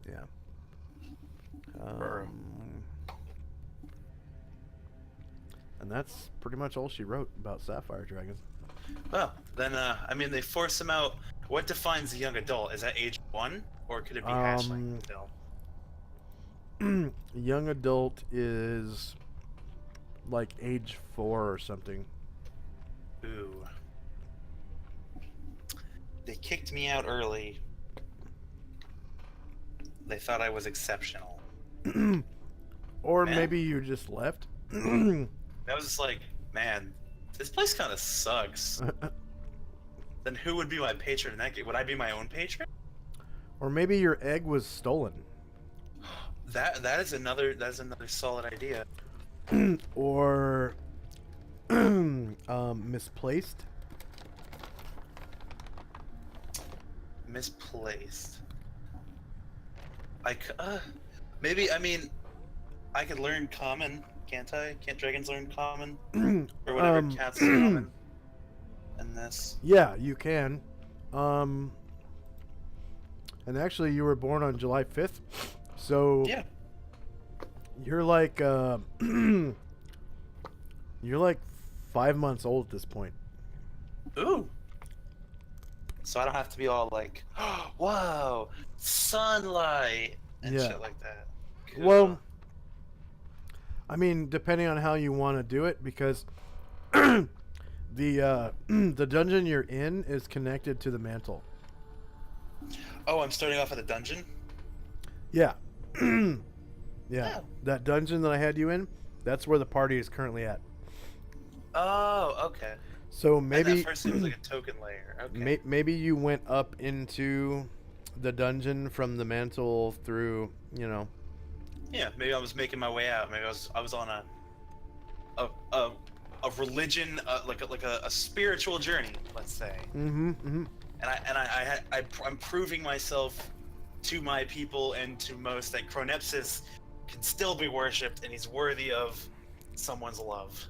Yeah. And that's pretty much all she wrote about sapphire dragons. Well, then, I mean, they force him out. What defines a young adult? Is that age 1? Or could it be hatchling still? Young adult is like age 4 or something. Ooh. They kicked me out early. They thought I was exceptional. Or Man. maybe you just left. I was just like, man, this place kind of sucks. Then who would be my patron in that game? Would I be my own patron? Or maybe your egg was stolen. That is another solid idea. Or misplaced. Misplaced. Maybe, I mean, I could learn common, can't I? Can't dragons learn common? Or whatever cats common in this. Yeah, you can. And actually, you were born on July 5th, so Yeah. you're like you're like 5 months old at this point. Ooh. So I don't have to be all like, whoa, sunlight and Yeah. shit like that. Cool. Well, I mean, depending on how you want to do it, because the the dungeon you're in is connected to the mantle. oh, I'm starting off at the dungeon. Yeah. Yeah. Oh. That dungeon that I had you in, that's where the party is currently at. Oh, okay. So And maybe at first it was like a token layer. Okay. maybe you went up into the dungeon from the mantle through, you know. Yeah, maybe I was making my way out. Maybe I was on a religion, like a spiritual journey, let's say. Mm-hmm. I'm proving myself to my people and to most that Chronepsis can still be worshipped and he's worthy of someone's love.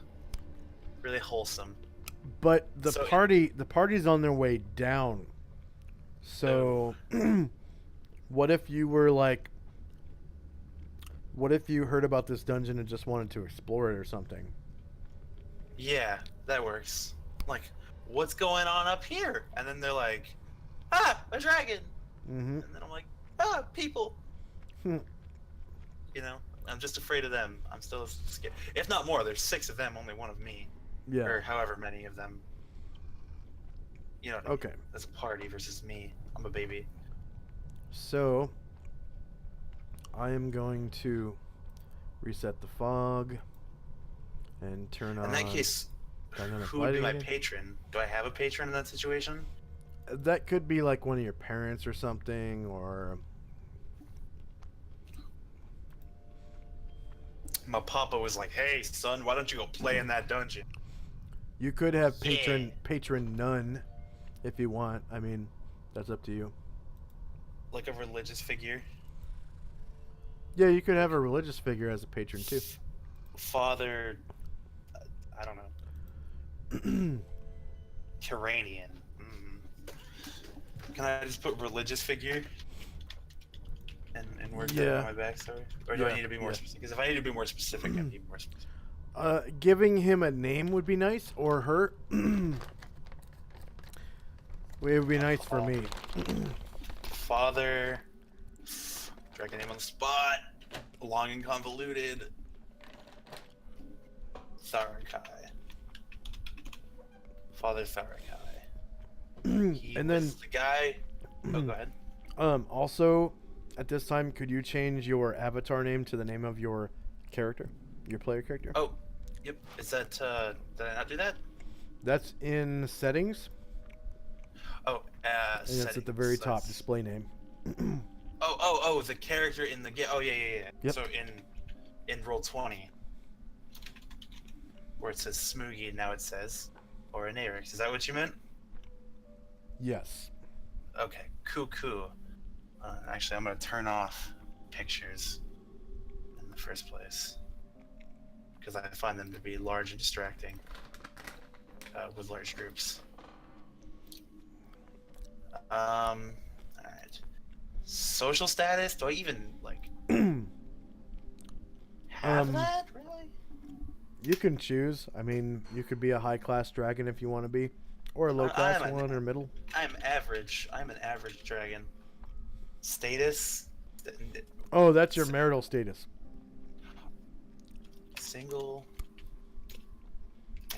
Really wholesome. But the So- party's on their way down. So what if you were like, what if you heard about this dungeon and just wanted to explore it or something? Yeah, that works. Like, what's going on up here? And then they're like, ah, a dragon. Mm-hmm. And then I'm like, ah, people. Hmm. You know, I'm just afraid of them. I'm still scared. If not more, there's 6 of them, only 1 of me. Yeah. Or however many of them. You know what I mean? Okay. That's a party versus me. I'm a baby. So I am going to reset the fog and turn on. In that case, dynamic who would be lighting my again. patron? Do I have a patron in that situation? That could be like one of your parents or something, or My papa was like, hey, son, why don't you go play in that dungeon? you could have Yeah. patron none if you want. I mean, that's up to you. Like a religious figure. Yeah, you could have a religious figure as a patron too. Father, I don't know. Turanian. Can I just put religious figure? And work Yeah. that on my backstory? Or do I Yeah, need to be more yeah. specific? Because if I need to be more specific, I need more specific. Giving him a name would be nice, or her. It would be nice for me. Father. Dragon name on the spot. Long and convoluted. Tharakai. Father Tharakai. He And then, was the guy. Oh, go ahead. also, at this time, could you change your avatar name to the name of your character, your player character? Oh, yep. Is that, did I not do that? That's in settings, Oh, and it's at the very top, display name. Oh, the character in the game. Oh, yeah. Yep. So in Roll20, where it says Smoogie, now it says, or an Arix. Is that what you meant? Yes. Okay, cool. Actually, I'm gonna turn off pictures in the first place because I find them to be large and distracting with large groups. All right. Social status? Do I even like have that? Really? You can choose. I mean, you could be a high class dragon if you want to be, or a low class I'm one or middle. I'm average. I'm an average dragon. Status? Oh, that's your marital status. Single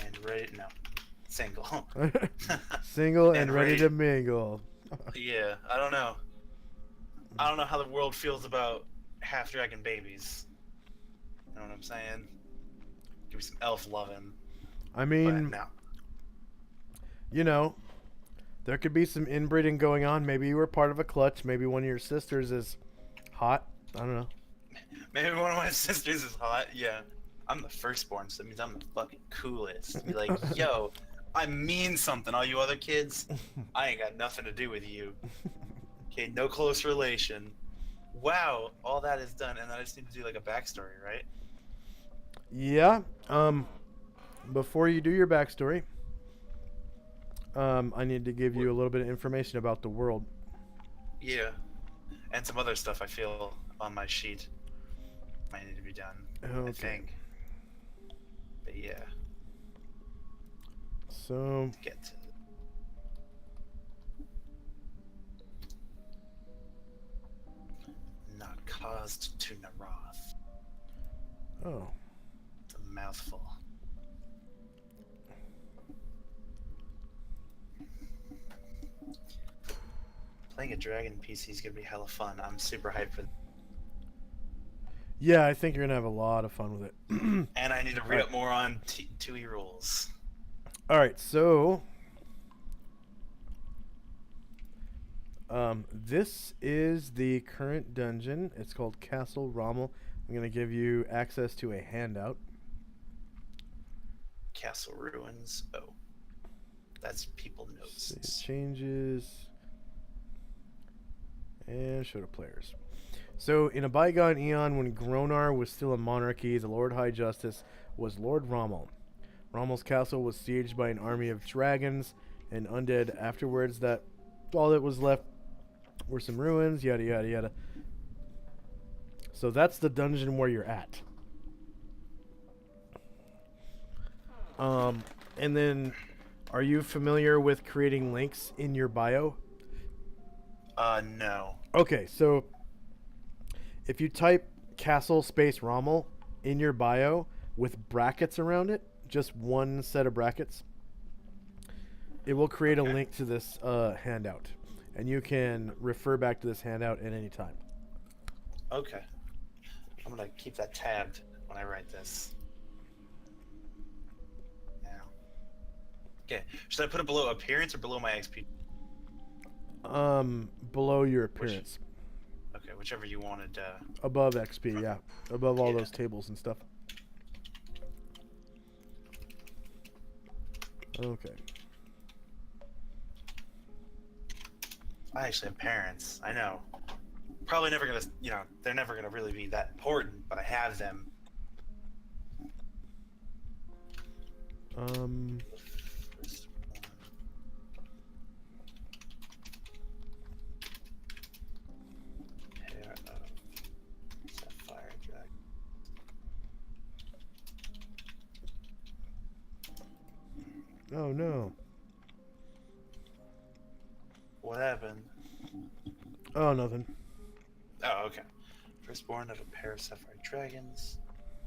and ready. No, single. Single and And ready ready. to mingle. Yeah, I don't know. I don't know how the world feels about half dragon babies. You know what I'm saying? Give me some elf loving. I But mean, no. you know, there could be some inbreeding going on. Maybe you were part of a clutch. Maybe one of your sisters is hot. I don't know. Maybe one of my sisters is hot. Yeah. I'm the firstborn, so that means I'm the fucking coolest. Be like, yo, I mean something, all you other kids. I ain't got nothing to do with you. Okay, no close relation. Wow, all that is done, and then I just need to do like a backstory, right? Yeah. Before you do your backstory, I need to give you a little bit of information about the world. Yeah. and some other stuff I feel on my sheet might need to be done. I Okay. think. But yeah, So, get to not caused to Naroth. oh, It's a mouthful. Playing a dragon PC is gonna be hella fun. I'm super hyped for. yeah, I think you're gonna have a lot of fun with it. And I need to read up more on 2E rules. All right, so this is the current dungeon. It's called Castle Rommel. I'm gonna give you access to a handout. Castle ruins. Oh, that's people Save notes. changes and show to players. So, in a bygone eon, when Gronar was still a monarchy, the Lord High Justice was Lord Rommel. Rommel's castle was sieged by an army of dragons and undead. Afterwards, that all that was left were some ruins. Yada yada yada. So that's the dungeon where you're at. And then, are you familiar with creating links in your bio? No. Okay, so if you type castle space Rommel in your bio with brackets around it, just one set of brackets, it will create a link to this handout. And you can refer back to this handout at any time. Okay. I'm gonna keep that tabbed when I write this. Now. Okay. Should I put it below appearance or below my XP? Below your appearance. Okay, whichever you wanted. Above XP, yeah. Above all Yeah. those tables and stuff. Okay. I actually have parents. I know. Probably never gonna, they're never gonna really be that important, but I have them. Pair of Sapphire Dragon. Oh no. What happened? Oh, nothing. Oh, okay. Firstborn of a pair of Sapphire Dragons.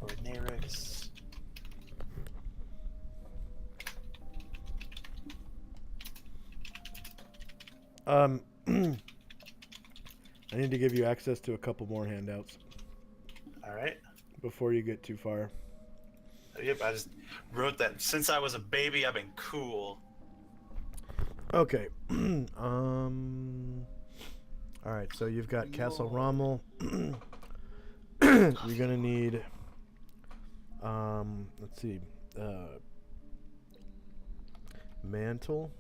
Or Nerix. I need to give you access to a couple more handouts Alright. before you get too far. Yep, I just wrote that. Since I was a baby, I've been cool. Okay. All right. So you've got Castle Rommel. You're gonna need. Let's see. Mantle.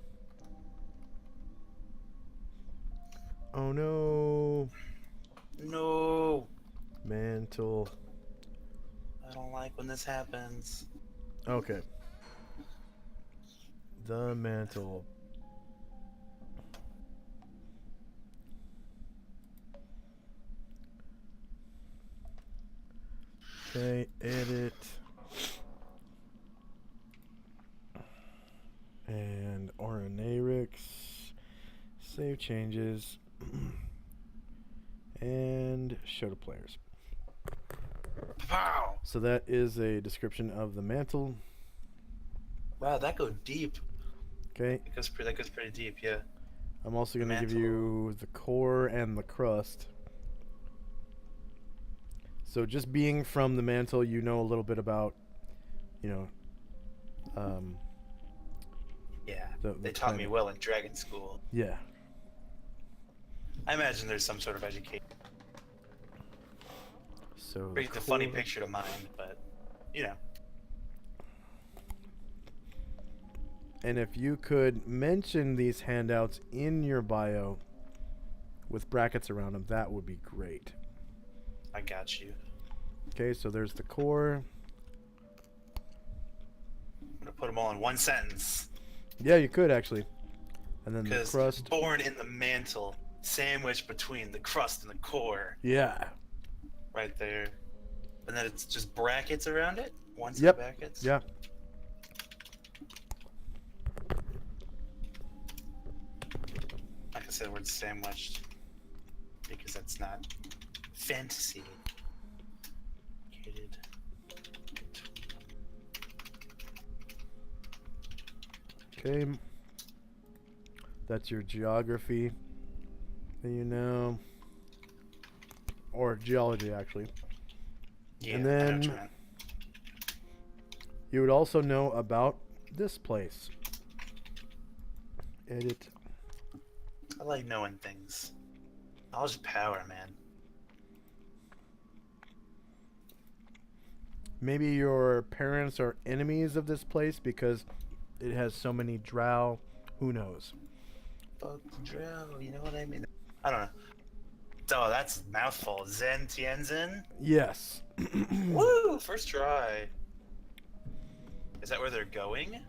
Oh no. No. Mantle. I don't like when this happens. Okay. The mantle. Okay, edit. And Oronarix. Save changes. And show to players. Pow! So that is a description of the mantle. Wow, that goes deep. Okay. That goes pretty deep, yeah. I'm also going to give Mantle. you the core and the crust. So just being from the mantle, you know a little bit about, Yeah, the they taught me planet. well in Dragon School. Yeah. I imagine there's some sort of education. So Brings a funny picture to mind, but, And if you could mention these handouts in your bio with brackets around them, that would be great. I got you. Okay, so there's the core. I'm gonna put them all in one sentence. Yeah, you could actually. And then the Because crust. born in the mantle, sandwiched between the crust and the core, Yeah. right there. And then it's just brackets around it. One set Yep. of brackets. Yeah. Like I said, the word sandwiched because that's not fantasy. Located. Okay. That's your geography. And you know. Or geology, actually. Yeah, And I know then- what you meant. You would also know about this place. Edit. I like knowing things. Knowledge is power, man. Maybe your parents are enemies of this place because it has so many drow. Who knows? Fuck Drow, you know what I mean? I don't know. Oh, that's a mouthful. Zen Tianzin? Yes. Woo! First try. Is that where they're going?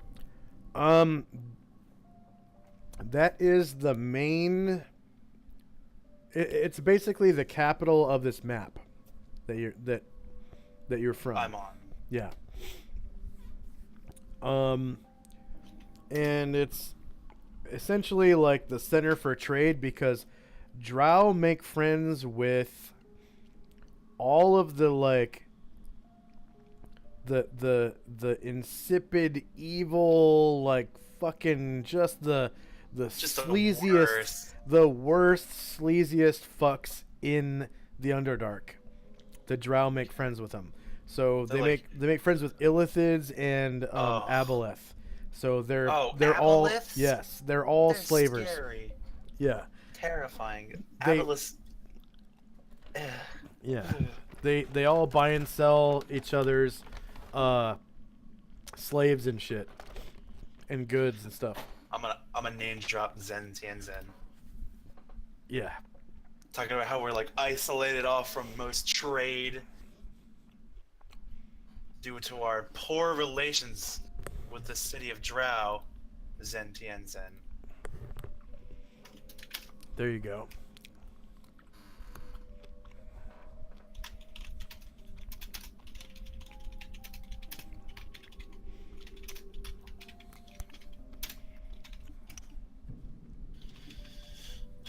That is the main. It's basically the capital of this map that you're from. I'm on. Yeah. And it's essentially like the center for trade because drow make friends with all of the like the insipid evil like fucking just the Just the sleaziest worst. sleaziest fucks in the Underdark. The drow make friends with them. So They're they like- make friends with Illithids and Oh. Aboleth. So they're all Aboleths? they're all They're slavers. Scary. Yeah. Terrifying. They- Aboleth. Yeah. They all buy and sell each other's slaves and shit and goods and stuff. I'm gonna name drop Zen Tianzin. Yeah. Talking about how we're like isolated off from most trade due to our poor relations with the city of Drow, Zen Tianzin. There you go.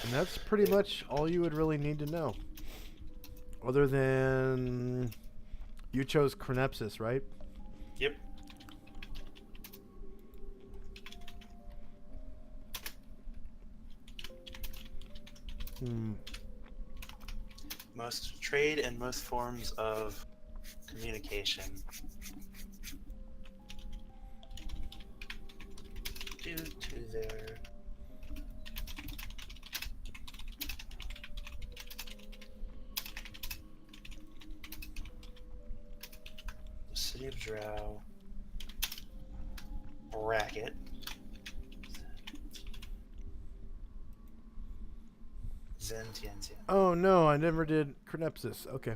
And that's pretty much all you would really need to know. Other than you chose Crenepsis, right? Yep. Hmm. Most trade and most forms of communication. Due to their the city of Drow bracket. Zen Tiantian. Oh no, I never did Crenepsis. Okay.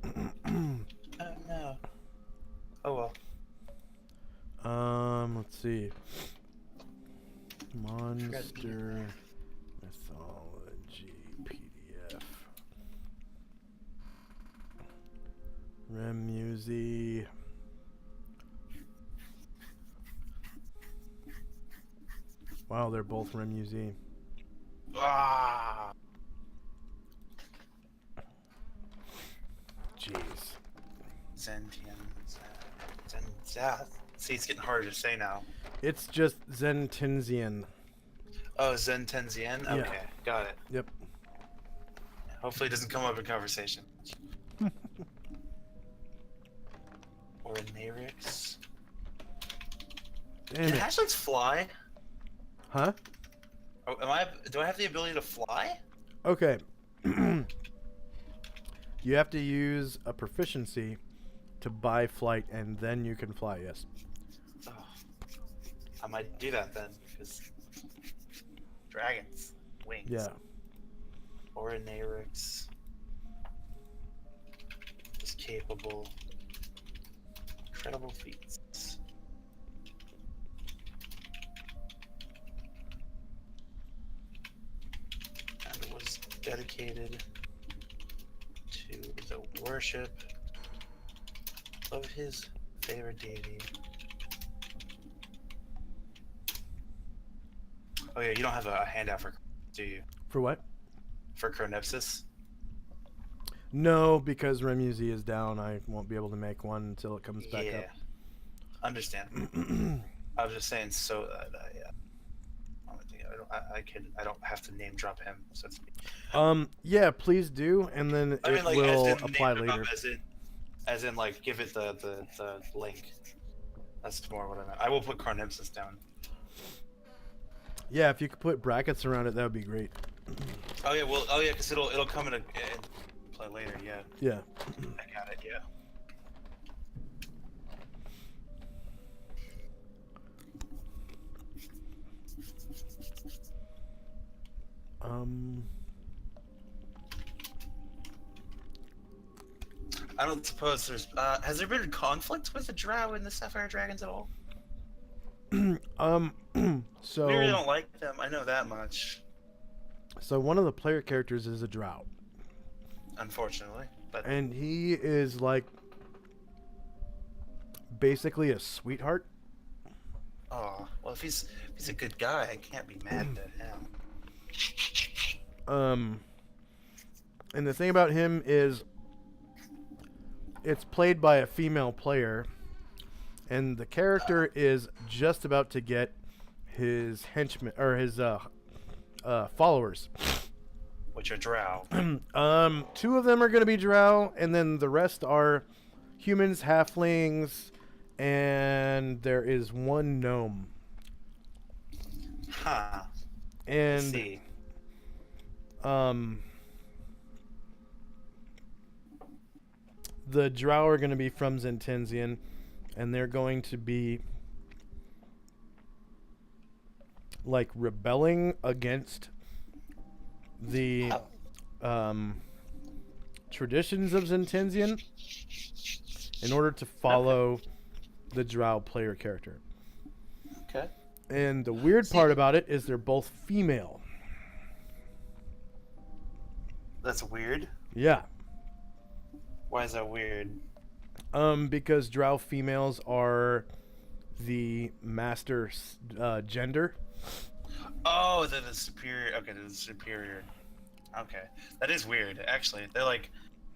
Oh no. Oh well. Let's see. Monster Mythology PDF. Remusi. Wow, they're both Remusi. Ah. Jeez. Zentian. See, it's getting harder to say now. It's just Zentinsian. Oh, Zentenzian? Yeah. Okay, got it. Yep. Hopefully it doesn't come up in conversation. Or in Narix. Damn Can it. hashlings fly? Huh? Oh, do I have the ability to fly? Okay. You have to use a proficiency to buy flight, and then you can fly, yes. Oh, I might do that then, because dragons, wings. Yeah. Or in Narix is capable. Incredible feats. And dedicated to the worship of his favorite deity. Oh yeah, you don't have a handout for, do you? For what? For Chronipsis? No, because Remuzi is down. I won't be able to make one until it comes back Yeah. up. Understand. I was just saying so that I don't have to name drop him. So it's, Yeah, please do, and then I mean, it like, will as in apply name drop, later. as in like give it the link. That's more what I meant. I will put Chronipsis down. Yeah, if you could put brackets around it, that would be great. Oh yeah, well, because it'll come in play later. Yeah, Yeah. I got it. Yeah. I don't suppose there's. Has there been conflict with the Drow and the Sapphire Dragons at all? So We really don't like them. I know that much. So one of the player characters is a Drow, Unfortunately, but and he is like basically a sweetheart. oh well, if he's a good guy, I can't be mad at him. And the thing about him is it's played by a female player, and the character is just about to get his henchmen or his followers. Which are Drow. Two of them are going to be Drow, and then the rest are humans, halflings, and there is one gnome. Huh. And See. the Drow are going to be from Zentenzian, and they're going to be like rebelling against the traditions of Zentenzian in order to follow the Drow player character. Okay. And the weird part about it is they're both female. That's weird. Yeah. Why is that weird? Because Drow females are the master gender. Oh, they're the superior. Okay, they're the superior. Okay, that is weird. Actually, they're like,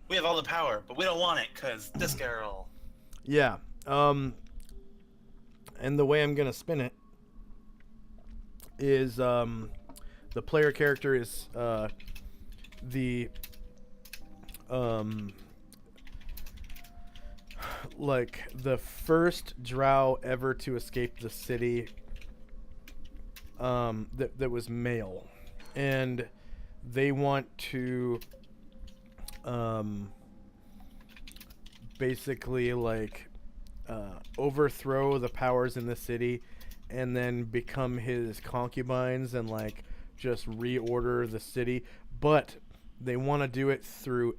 we have all the power, but we don't want it because this girl. Yeah. And the way I'm gonna spin it is the player character is the like the first Drow ever to escape the city that was male, and they want to basically like overthrow the powers in the city and then become his concubines and like just reorder the city, but they want to do it through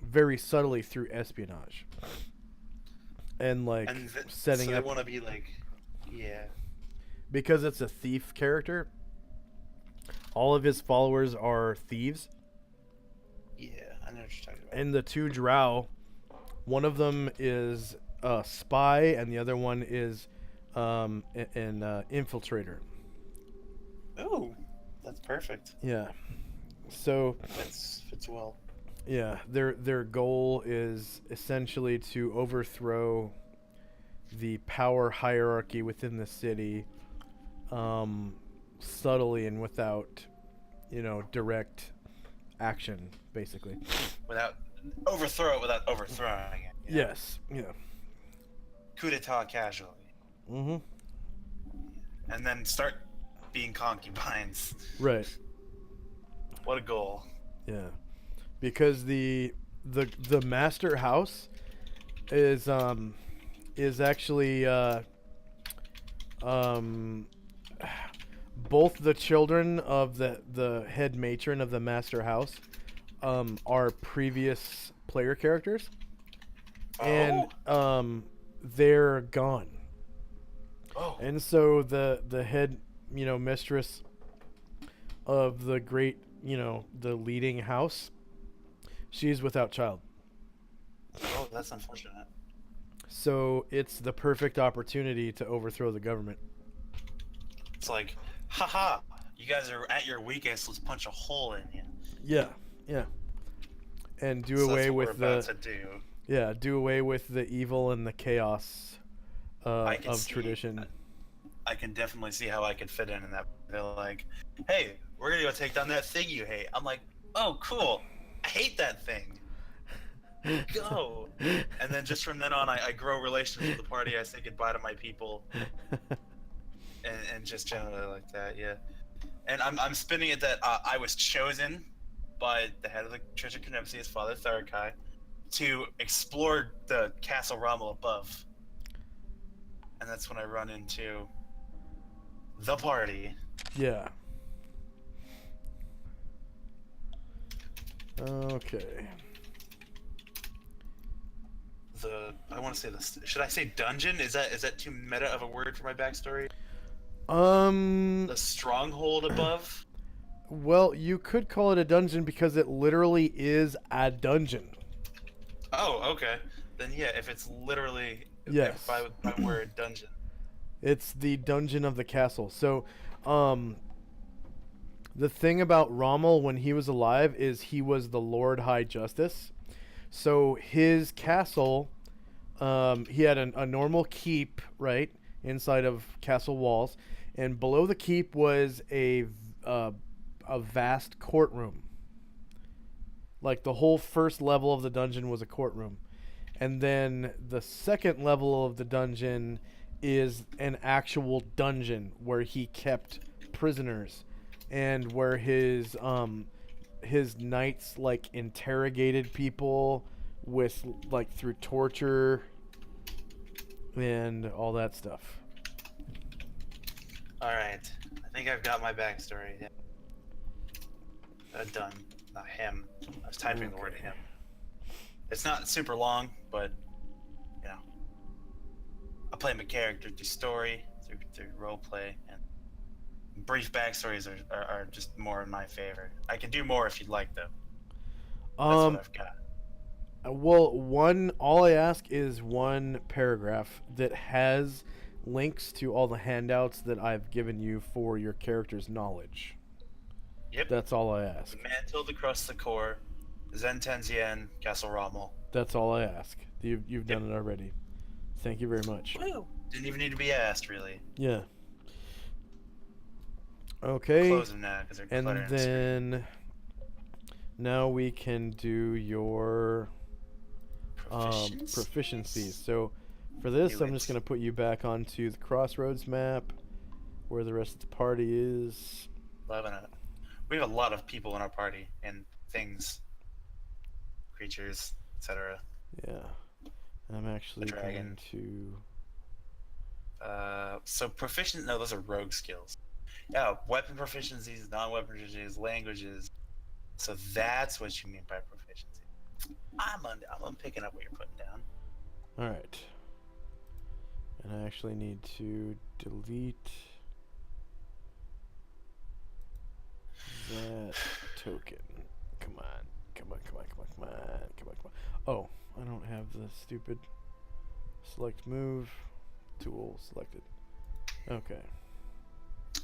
very subtly through espionage and like setting so up. They want to be like, yeah. Because it's a thief character, all of his followers are thieves. Yeah, I know what you're talking about. And the two Drow, one of them is a spy and the other one is an infiltrator. Oh, that's perfect. Yeah. So Fits well. yeah, their goal is essentially to overthrow the power hierarchy within the city, subtly and without, direct action, basically. Without overthrow it without overthrowing it. you know? Yes. Yeah. Coup d'etat casually. Mm-hmm. And then start being concubines. Right. What a goal. Yeah. Because the master house is actually both the children of the head matron of the master house are previous player characters, and they're gone. Oh. And so the head mistress of the great the leading house, she's without child. Oh, that's unfortunate. So it's the perfect opportunity to overthrow the government. It's like, haha, you guys are at your weakest. Let's punch a hole in you. Yeah, yeah. And do So away that's what with we're about to do. do away with the evil and the chaos I can of see- tradition. I can definitely see how I could fit in that. They're like, hey, we're gonna go take down that thing you hate. I'm like, oh, cool. I hate that thing. Go. And then just from then on, I grow relations with the party. I say goodbye to my people, and just generally like that, yeah. And I'm spinning it that I was chosen by the head of the Church of Knepsius, Father Tharakai, to explore the Castle Rommel above. And that's when I run into the party. Yeah. Okay. I want to say this. Should I say dungeon? Is that too meta of a word for my backstory? The stronghold above. Well, you could call it a dungeon because it literally is a dungeon. Oh, okay. Then yeah, if it's literally Yes. by word dungeon. It's the dungeon of the castle. So, the thing about Rommel when he was alive is he was the Lord High Justice. So his castle, he had a normal keep, right, inside of castle walls, and below the keep was a vast courtroom. Like the whole first level of the dungeon was a courtroom, and then the second level of the dungeon is an actual dungeon where he kept prisoners, and where his knights like interrogated people with like through torture and all that stuff. All right, I think I've got my backstory. Yeah. Done. Not him. I was typing the word him. It's not super long, but you know, I play my character through story, through role play, and brief backstories are just more in my favor. I can do more if you'd like, though. That's what I've got. Well, all I ask is one paragraph that has links to all the handouts that I've given you for your character's knowledge. Yep. That's all I ask. Mantle across the core, Zen Tenzien, Castle Rommel. That's all I ask. You've done it already. Thank you very much. Woo! Didn't even need to be asked, really. Yeah. Okay. Close them now because they're And cluttering the screen. then now we can do your proficiencies. So for this, Do I'm it. just going to put you back onto the Crossroads map where the rest of the party is. Loving it. We have a lot of people in our party and things, creatures, etc. Yeah. I'm actually The going dragon. to... So proficient. No, those are rogue skills. Yeah, weapon proficiencies, non-weapon proficiencies, languages. So that's what you mean by proficiency. I'm picking up what you're putting down. All right. And I actually need to delete that token. Come on. Oh, I don't have the stupid select move tool selected. Okay.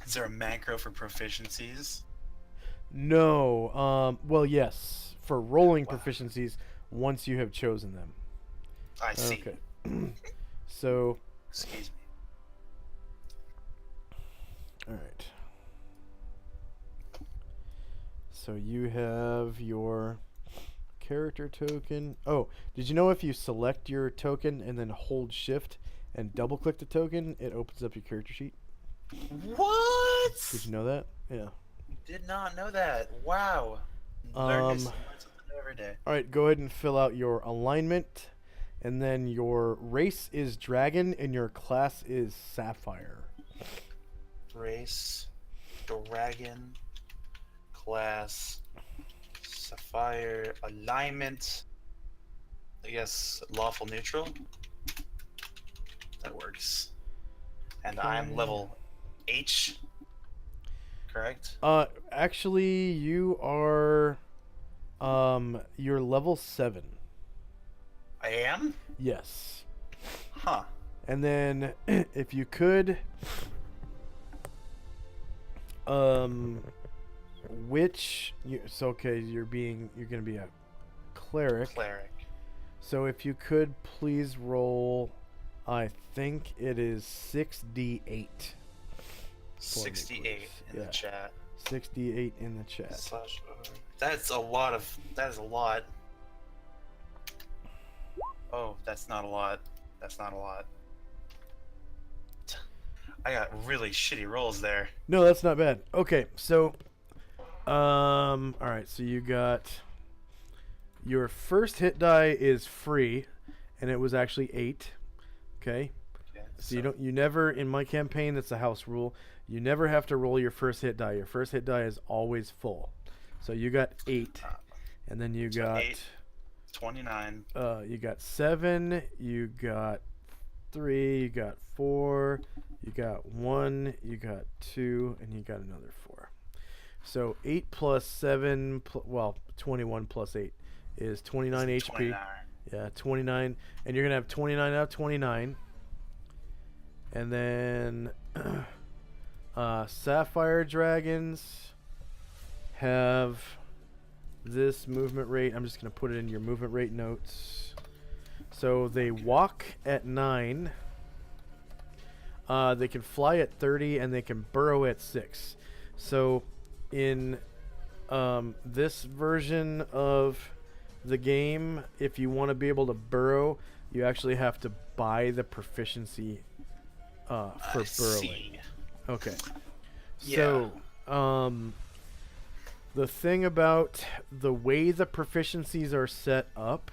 Is there a macro for proficiencies? No. Well, yes. For rolling Wow. proficiencies, once you have chosen them. I see. Okay. So, Excuse me. all right. So you have your character token. Oh, did you know if you select your token and then hold shift and double click the token, it opens up your character sheet? What? Did you know that? Yeah. Did not know that. Wow. Learn something new every day. All right, go ahead and fill out your alignment, and then your race is dragon and your class is sapphire. Race, dragon, class, sapphire, alignment. I guess lawful neutral. That works. And I'm Okay. level H correct? Actually, you are, you're level 7. I am? Yes. Huh. And then, if you could, okay, you're gonna be a cleric. Cleric. So if you could please roll, I think it is 6d8. 68 in the chat. 68 in the chat. That's a lot of. That is a lot. Oh, that's not a lot. That's not a lot. I got really shitty rolls there. No, that's not bad. Okay, so, all right, so you got your first hit die is free, and it was actually 8. Okay. So you never, in my campaign, that's a house rule. You never have to roll your first hit die. Your first hit die is always full. So you got 8, and then you got 8, 29. You got 7. You got 3. You got 4. You got 1. You got 2, and you got another 4. So 8 plus 7, 21 plus 8 is 29 HP. 29. Yeah, 29, and you're gonna have 29 out of 29. And then Sapphire Dragons have this movement rate. I'm just going to put it in your movement rate notes. So they walk at 9. They can fly at 30, and they can burrow at 6. So in this version of the game, if you want to be able to burrow, you actually have to buy the proficiency for burrowing. See. Okay. Yeah. So, the thing about the way the proficiencies are set up,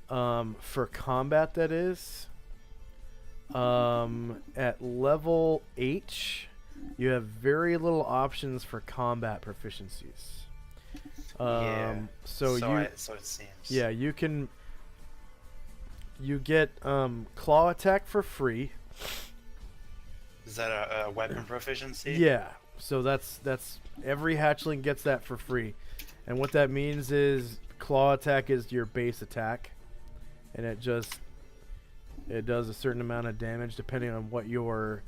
for combat, that is, at level H, you have very little options for combat proficiencies. So it seems. Yeah, you get claw attack for free. Is that a weapon proficiency? Yeah, so that's every hatchling gets that for free, and what that means is claw attack is your base attack, and it does a certain amount of damage depending on what your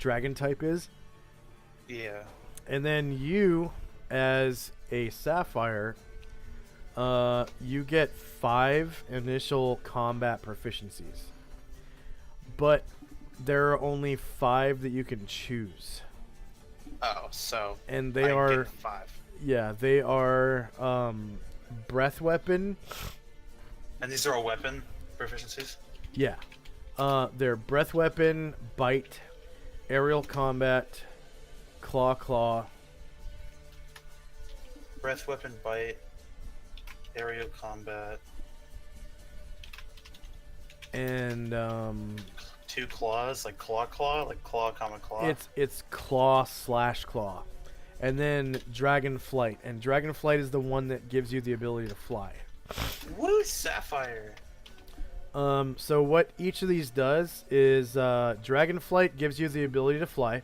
dragon type is. Yeah. And then you, as a sapphire, you get 5 initial combat proficiencies, but there are only 5 that you can choose. Oh, so and they are 5. Yeah, they are breath weapon. And these are all weapon proficiencies? Yeah. They're breath weapon, bite, aerial combat, claw. Breath weapon, bite, aerial combat, and 2 claws, like claw, like claw, claw. It's claw, and then dragon flight, and dragon flight is the one that gives you the ability to fly. Woo, sapphire. So what each of these does is dragon flight gives you the ability to fly.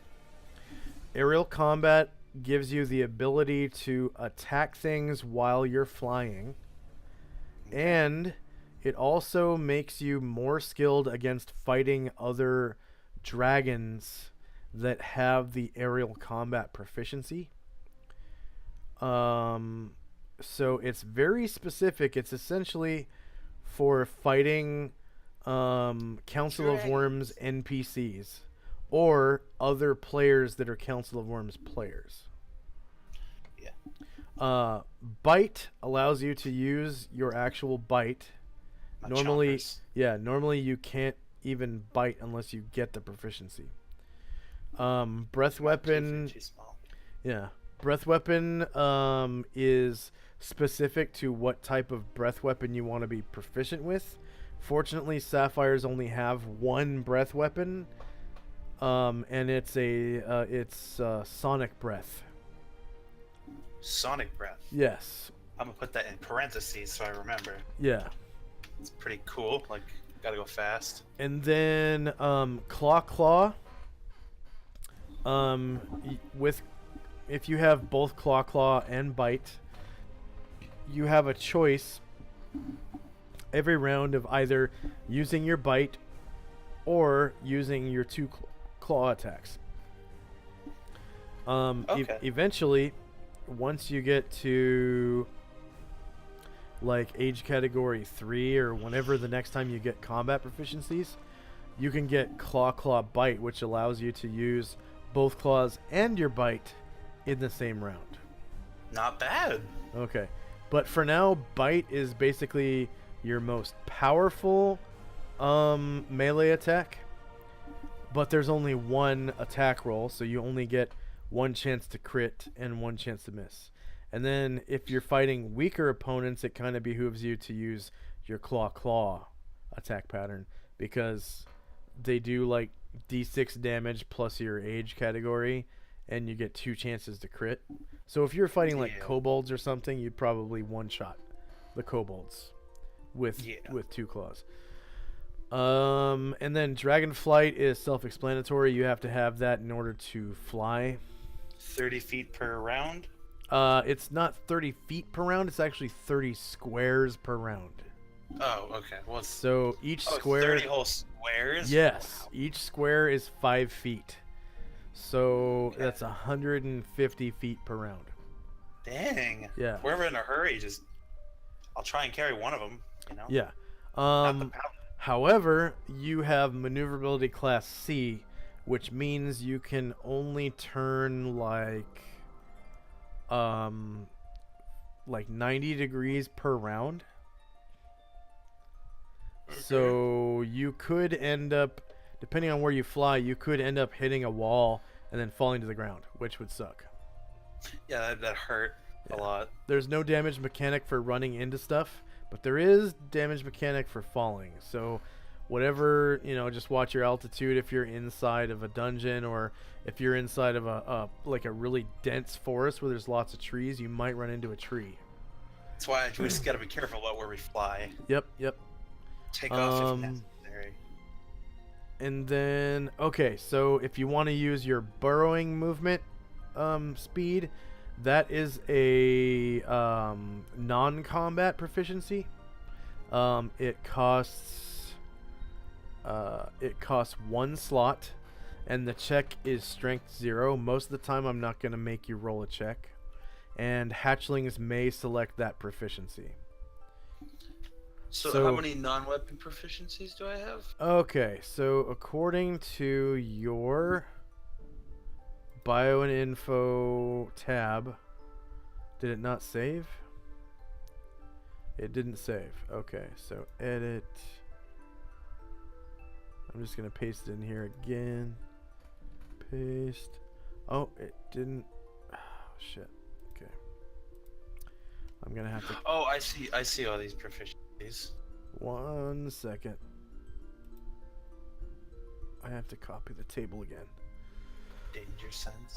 Aerial combat gives you the ability to attack things while you're flying, and it also makes you more skilled against fighting other dragons that have the aerial combat proficiency. So it's very specific. It's essentially for fighting Council of Worms NPCs or other players that are Council of Worms players. Yeah. Bite allows you to use your actual bite. Normally you can't even bite unless you get the proficiency. Breath weapon. Yeah. Breath weapon is specific to what type of breath weapon you want to be proficient with. Fortunately, sapphires only have 1 breath weapon, and it's sonic breath. Sonic breath. Yes. I'm gonna put that in parentheses so I remember. Yeah. It's pretty cool. Like, gotta go fast. And then claw With if you have both claw and bite, you have a choice every round of either using your bite or using your two claw attacks. Okay. Eventually, once you get to like age category 3 or whenever the next time you get combat proficiencies, you can get claw bite, which allows you to use both claws and your bite in the same round. Not bad. Okay. But for now, bite is basically your most powerful melee attack. But there's only one attack roll, so you only get one chance to crit and one chance to miss. And then if you're fighting weaker opponents, it kind of behooves you to use your claw attack pattern, because they do like d6 damage plus your age category, and you get 2 chances to crit. So if you're fighting like kobolds or something, you'd probably one-shot the kobolds with 2 claws. And then dragon flight is self-explanatory. You have to have that in order to fly. 30 feet per round? It's not 30 feet per round. It's actually 30 squares per round. Oh, okay. Well, so each square... 30 whole squares? Yes. Wow. Each square is 5 feet. So that's 150 feet per round. Dang. Yeah. If we're ever in a hurry, I'll try and carry one of them, you know? Yeah. Not the power. However, you have maneuverability class C, which means you can only turn like 90 degrees per round. Okay. So you could end up, depending on where you fly, you could end up hitting a wall and then falling to the ground, which would suck. Yeah, that hurt a lot. There's no damage mechanic for running into stuff, but there is damage mechanic for falling. So whatever, just watch your altitude if you're inside of a dungeon, or if you're inside of a really dense forest where there's lots of trees, you might run into a tree. That's why we just gotta be careful about where we fly. Yep. Take off if necessary. And then, okay, so if you want to use your burrowing movement speed, that is a non-combat proficiency. It costs 1 slot, and the check is strength 0. Most of the time, I'm not going to make you roll a check, and hatchlings may select that proficiency. So how many non-weapon proficiencies do I have? Okay, so according to your bio and info tab, did it not save? It didn't save. Okay, so edit. I'm just gonna paste it in here again. Paste. Oh, it didn't. Oh, shit. Okay. I'm gonna have to. Oh, I see all these proficiencies. 1 second. I have to copy the table again. Danger sense.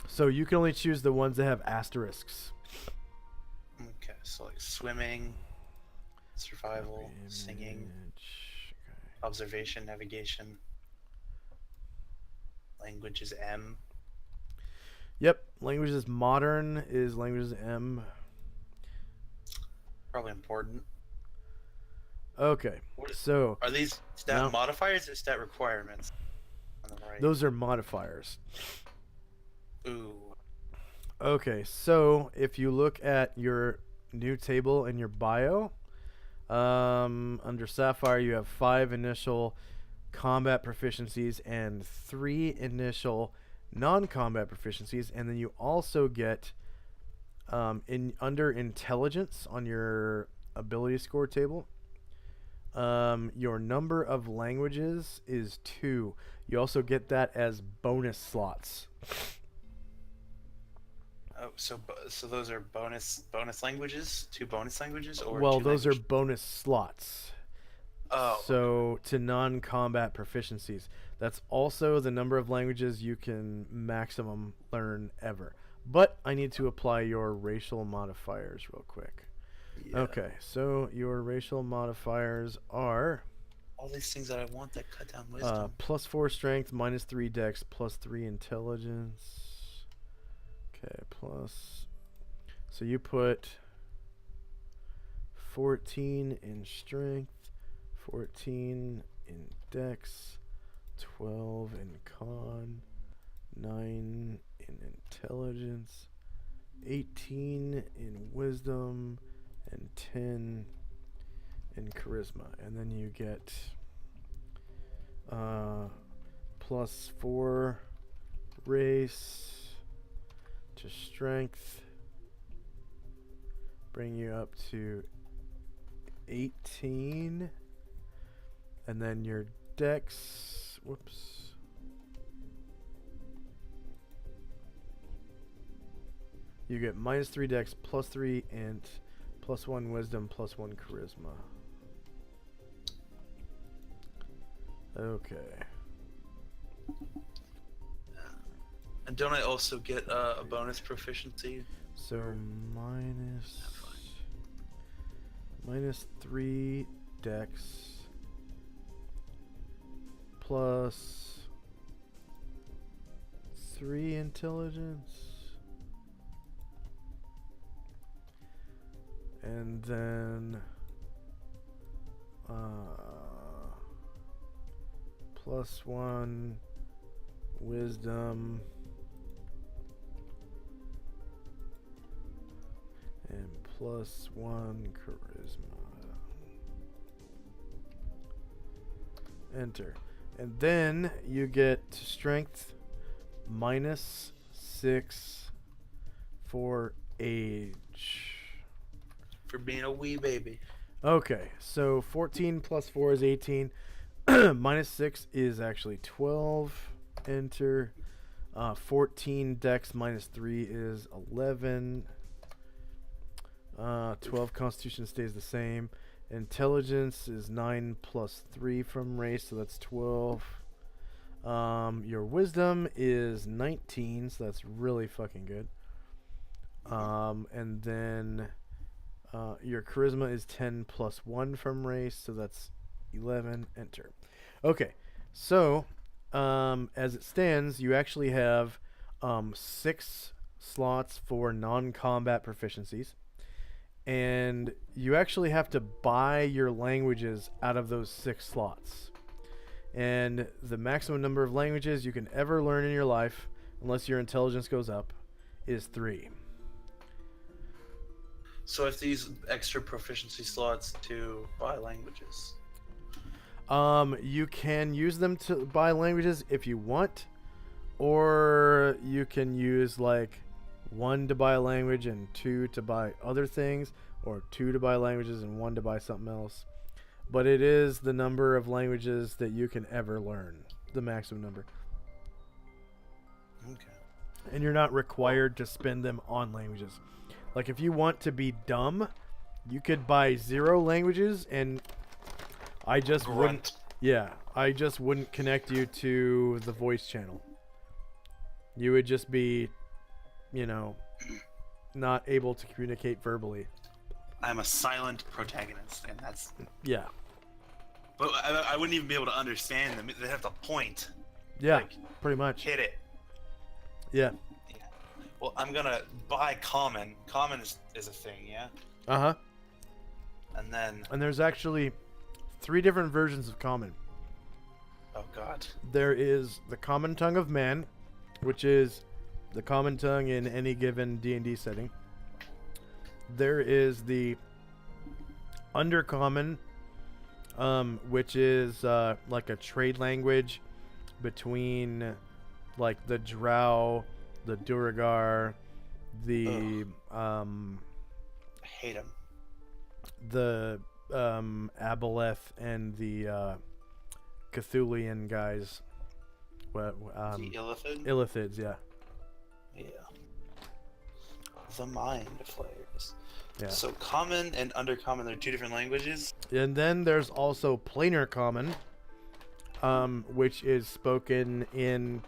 So you can only choose the ones that have asterisks. Okay, so like swimming, survival, singing, observation, navigation. Language is M. Yep, language is modern is language is M. Probably important. Okay, so are these stat modifiers or stat requirements? On the right. Those are modifiers. Ooh. Okay, so if you look at your new table in your bio, under Sapphire you have 5 initial combat proficiencies and 3 initial non-combat proficiencies, and then you also get under intelligence on your ability score table, your number of languages is 2. You also get that as bonus slots. Oh, so those are bonus languages? 2 bonus languages, or well, those are bonus slots. Oh. So to non-combat proficiencies, that's also the number of languages you can maximum learn ever. But I need to apply your racial modifiers real quick. Yeah. Okay, so your racial modifiers are... all these things that I want that cut down wisdom. +4 strength, -3 dex, +3 intelligence. Okay, plus. So you put 14 in strength, 14 in dex, 12 in con, 9 in intelligence, 18 in wisdom, and 10 in charisma. And then you get +4 race to strength, bring you up to 18. And then your dex, whoops. You get -3 dex, +3 int, +1 wisdom, +1 charisma. Okay. And don't I also get a bonus proficiency? So -3 dex +3 intelligence, and then +1 wisdom and +1 charisma. Enter. And then you get strength -6 for age. For being a wee baby. Okay, so 14 + 4 is 18. -6 is actually 12. Enter. 14 dex -3 is 11. 12 constitution stays the same. Intelligence is 9 + 3 from race, so that's 12. Your wisdom is 19, so that's really fucking good. And then your charisma is 10 + 1 from race, so that's 11. Enter. Okay, so as it stands, you actually have 6 slots for non-combat proficiencies. And you actually have to buy your languages out of those 6 slots. And the maximum number of languages you can ever learn in your life, unless your intelligence goes up, is 3. So if these extra proficiency slots to buy languages? You can use them to buy languages if you want, or you can use like 1 to buy a language and 2 to buy other things, or 2 to buy languages and 1 to buy something else. But it is the number of languages that you can ever learn, the maximum number. Okay. And you're not required to spend them on languages. Like if you want to be dumb, you could buy 0 languages, and I just wouldn't. Yeah, I just wouldn't connect you to the voice channel. You would just be, you know, not able to communicate verbally. I'm a silent protagonist, and that's... Yeah. But I wouldn't even be able to understand them. They'd have to point. Yeah, Like, pretty much. hit it. Yeah. Yeah. Well, I'm gonna buy common. Common is a thing, yeah? Uh-huh. And then... And there's actually 3 different versions of common. Oh, God. There is the common tongue of man, which is the common tongue in any given D&D setting. There is the undercommon, which is like a trade language between like the Drow, the Duergar, the I hate them. the Aboleth, and the Cthulian guys. The Illithid? Illithids, yeah. Yeah. The Mind Flayers. Yeah. So common and undercommon, they're 2 different languages? And then there's also planar common, which is spoken in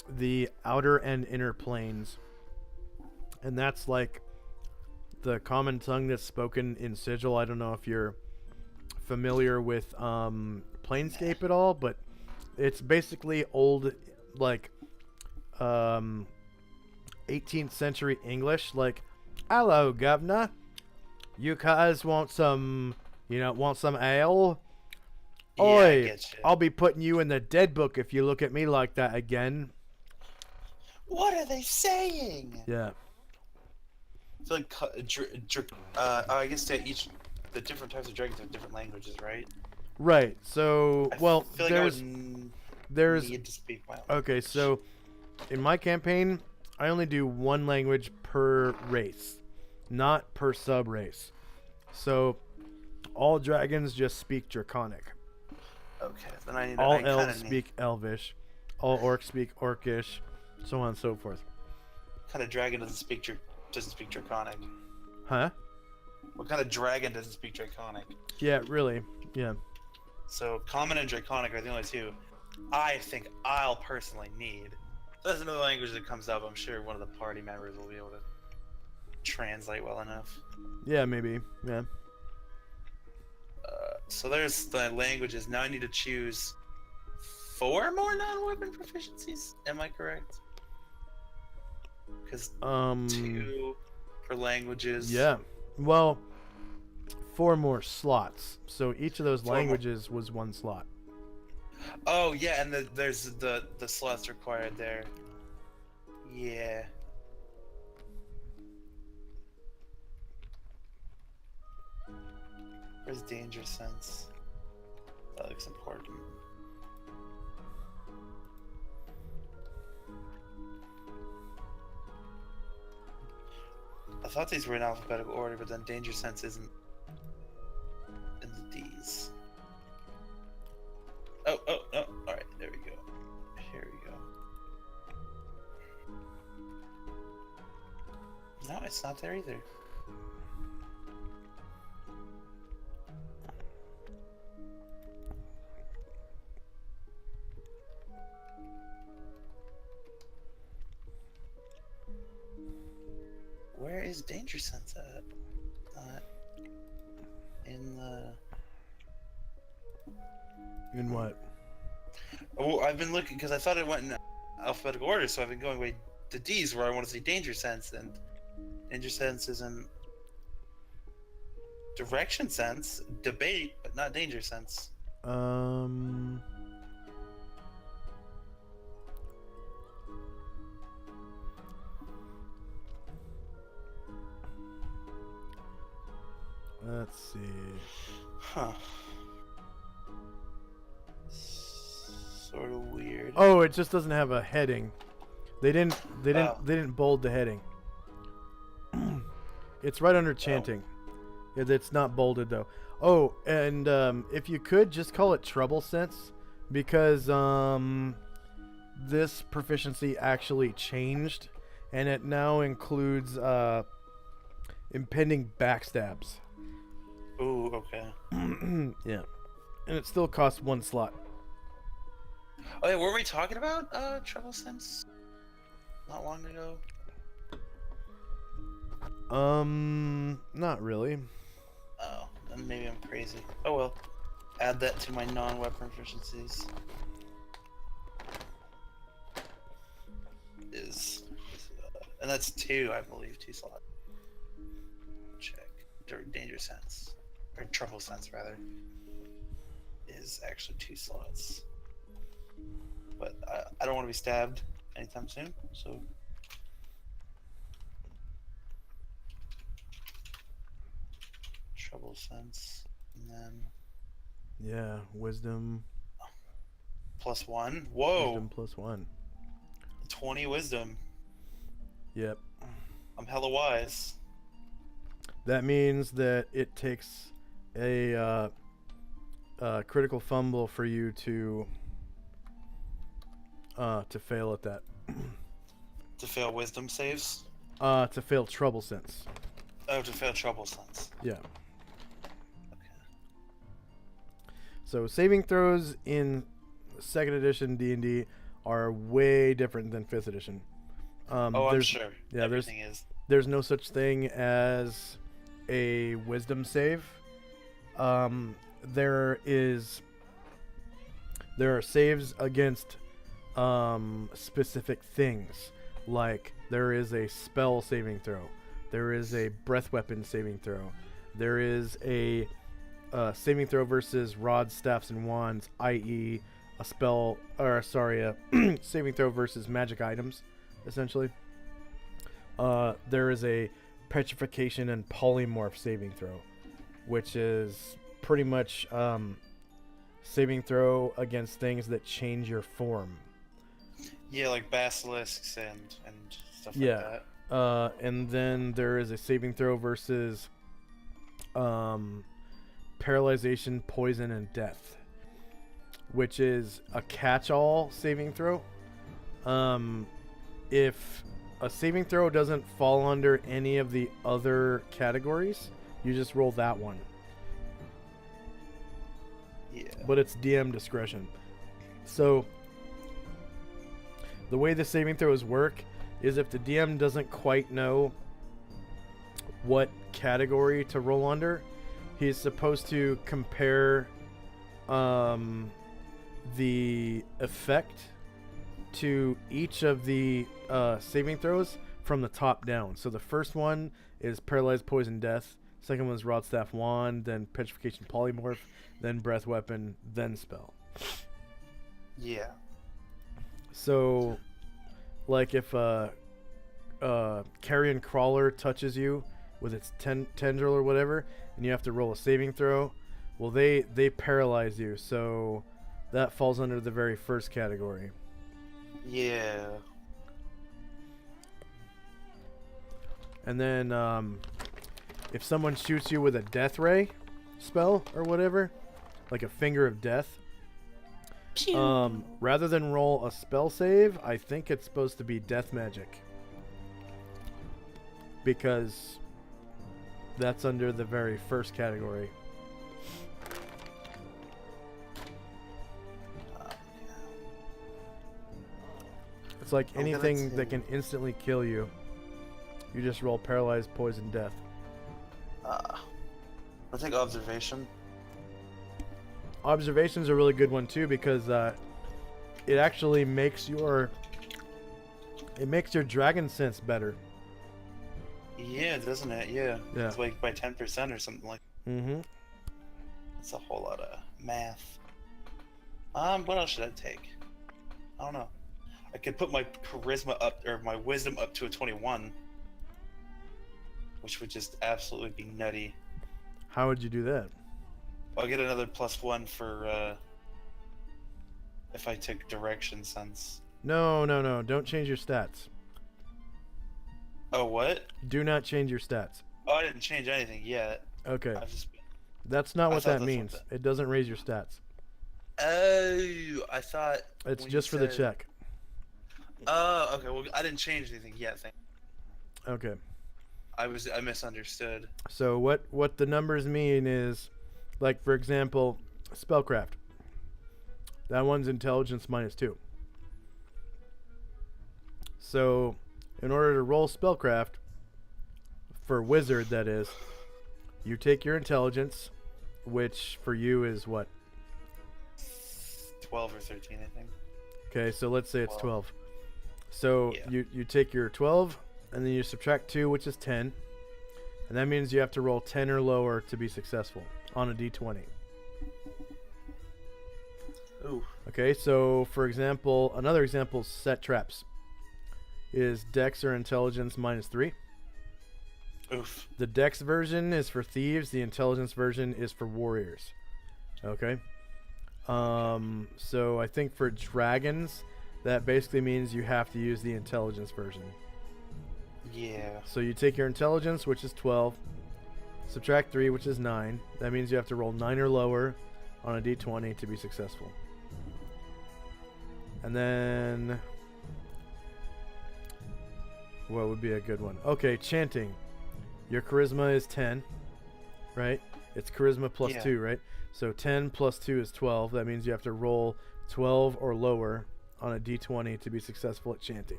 the outer and inner planes. And that's like the common tongue that's spoken in Sigil. I don't know if you're familiar with Planescape at all, but it's basically old, like, 18th century English. Like, hello, governor. You guys want some, ale? Yeah, I Oi, get you. I'll be putting you in the dead book if you look at me like that again. What are they saying? Yeah. I feel like I guess the different types of dragons have different languages, right? Right. So, I well, feel like there's need to speak my own. okay, so in my campaign, I only do one language per race, not per sub race. So all dragons just speak Draconic. Okay, then I need. All I kinda elves need- speak Elvish. All orcs speak Orcish, so on and so forth. kind of dragon doesn't speak Draconic? Huh? What kind of dragon doesn't speak Draconic? Yeah, really. Yeah. So Common and Draconic are the only two I think I'll personally need. If there's another language that comes up, I'm sure one of the party members will be able to translate well enough. Yeah, maybe. Yeah. So there's the languages. Now I need to choose 4 more non-weapon proficiencies. Am I correct? Because 2 for languages. Yeah. Well, 4 more slots. So each of those 4 more. languages was 1 slot. Oh yeah, and there's the slots required there. Yeah. Where's danger sense? That looks important. I thought these were in alphabetical order, but then danger sense isn't in the D's. Oh, alright, there we go. Here we go. No, it's not there either. Where is danger sense at? Not in the... In what? Oh, I've been looking because I thought it went in alphabetical order, so I've been going way to D's where I want to see danger sense, and danger sense is in direction sense, debate, but not danger sense. Let's see. Huh. Sort of weird. Oh, it just doesn't have a heading. They didn't bold the heading. It's right under chanting. It's not bolded though. Oh, and if you could just call it trouble sense, because this proficiency actually changed, and it now includes impending backstabs. Ooh, okay. Yeah, and it still costs 1 slot. Oh yeah, were we talking about trouble sense not long ago? Not really. Oh, then maybe I'm crazy. Oh well. Add that to my non-weapon proficiencies. And that's 2, I believe, 2 slots. Check. Danger sense, or trouble sense rather, is actually 2 slots. But I don't want to be stabbed anytime soon, so. Trouble sense, and then Yeah, wisdom. +1. Whoa, Wisdom +1. 20 wisdom. Yep. I'm hella wise. That means that it takes a critical fumble for you to fail at that. To fail wisdom saves? To fail trouble sense. Oh, to fail trouble sense. Yeah. Okay. So saving throws in 2nd edition D&D are way different than 5th edition. I'm there's- sure. yeah, Everything is. There's no such thing as a wisdom save. there are saves against specific things. Like there is a spell saving throw, there is a breath weapon saving throw, there is a saving throw versus rods, staffs, and wands, i.e. a saving throw versus magic items, essentially. There is a petrification and polymorph saving throw, which is pretty much saving throw against things that change your form. Yeah, like basilisks and stuff like Yeah. that. And then there is a saving throw versus paralyzation, poison, and death, which is a catch-all saving throw. If a saving throw doesn't fall under any of the other categories, you just roll that one. Yeah. But it's DM discretion. So the way the saving throws work is if the DM doesn't quite know what category to roll under, he's supposed to compare the effect to each of the saving throws from the top down. So the first one is paralyzed, poison, death. Second one is rod, staff, wand, then petrification, polymorph, then breath weapon, then spell. Yeah. So, like if carrion crawler touches you with its tendril or whatever, and you have to roll a saving throw, well, they paralyze you. So that falls under the very first category. Yeah. And then if someone shoots you with a death ray spell or whatever, like a finger of death, rather than roll a spell save, I think it's supposed to be death magic, because that's under the very first category. It's like Okay, anything let's that see. can instantly kill you. You just roll paralyzed, poison, death. I think observation. Observation's a really good one too, because it actually makes your dragon sense better. Yeah, doesn't it? Yeah. Yeah. It's like by 10% or something like. Mm-hmm. That's a whole lot of math. What else should I take? I don't know. I could put my charisma up, or my wisdom up to a 21, which would just absolutely be nutty. How would you do that? I'll get another +1 for if I took direction sense. No. Don't change your stats. Oh, what? Do not change your stats. Oh, I didn't change anything yet. Okay. I've just. That's not I what thought that that's what means. that- It doesn't raise your stats. Oh, I thought. It's when just you for the said- check. Oh, okay. Well, I didn't change anything yet. Okay. I misunderstood. So what the numbers mean is, like, for example, spellcraft. That one's intelligence -2. So in order to roll spellcraft, for wizard that is, you take your intelligence, which for you is what? 12 or 13, I think. Okay, so let's say it's 12. 12. So Yeah. you take your 12, and then you subtract 2, which is 10. And that means you have to roll 10 or lower to be successful on a d20. Ooh. Okay, so for example, another example, set traps, is dex or intelligence -3. Oof. The dex version is for thieves, the intelligence version is for warriors. Okay? So I think for dragons, that basically means you have to use the intelligence version. Yeah. So you take your intelligence, which is 12, subtract 3, which is 9. That means you have to roll 9 or lower on a d20 to be successful. And then what would be a good one? Okay, chanting. Your charisma is 10, right? It's charisma plus Yeah. 2, right? So 10 plus 2 is 12. That means you have to roll 12 or lower on a d20 to be successful at chanting.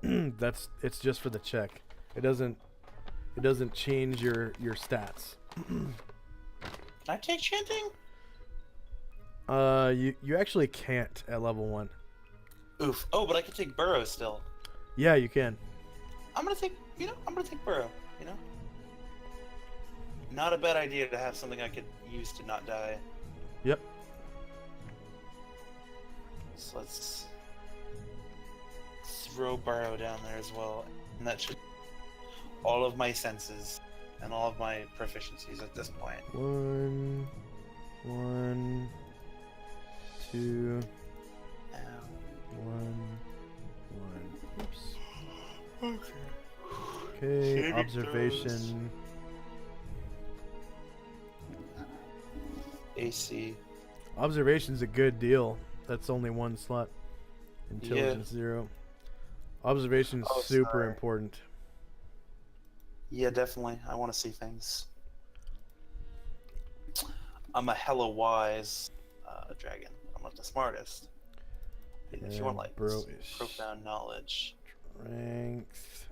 It's just for the check. It doesn't change your stats. Can I take chanting? You actually can't at level 1. Oof. Oh, but I can take burrow still. Yeah, you can. I'm gonna take burrow. You know. Not a bad idea to have something I could use to not die. Yep. So let's throw burrow down there as well, and that should all of my senses and all of my proficiencies at this point. 1, 2, Um, 1. Oops. okay. Okay, Saving observation. AC. Observation's a good deal. That's only 1 slot. Intelligence 0. Observation's Oh, super sorry. important. Yeah, definitely. I want to see things. I'm a hella wise dragon. I'm not the smartest. If you want like Bro-ish. profound knowledge, Strength.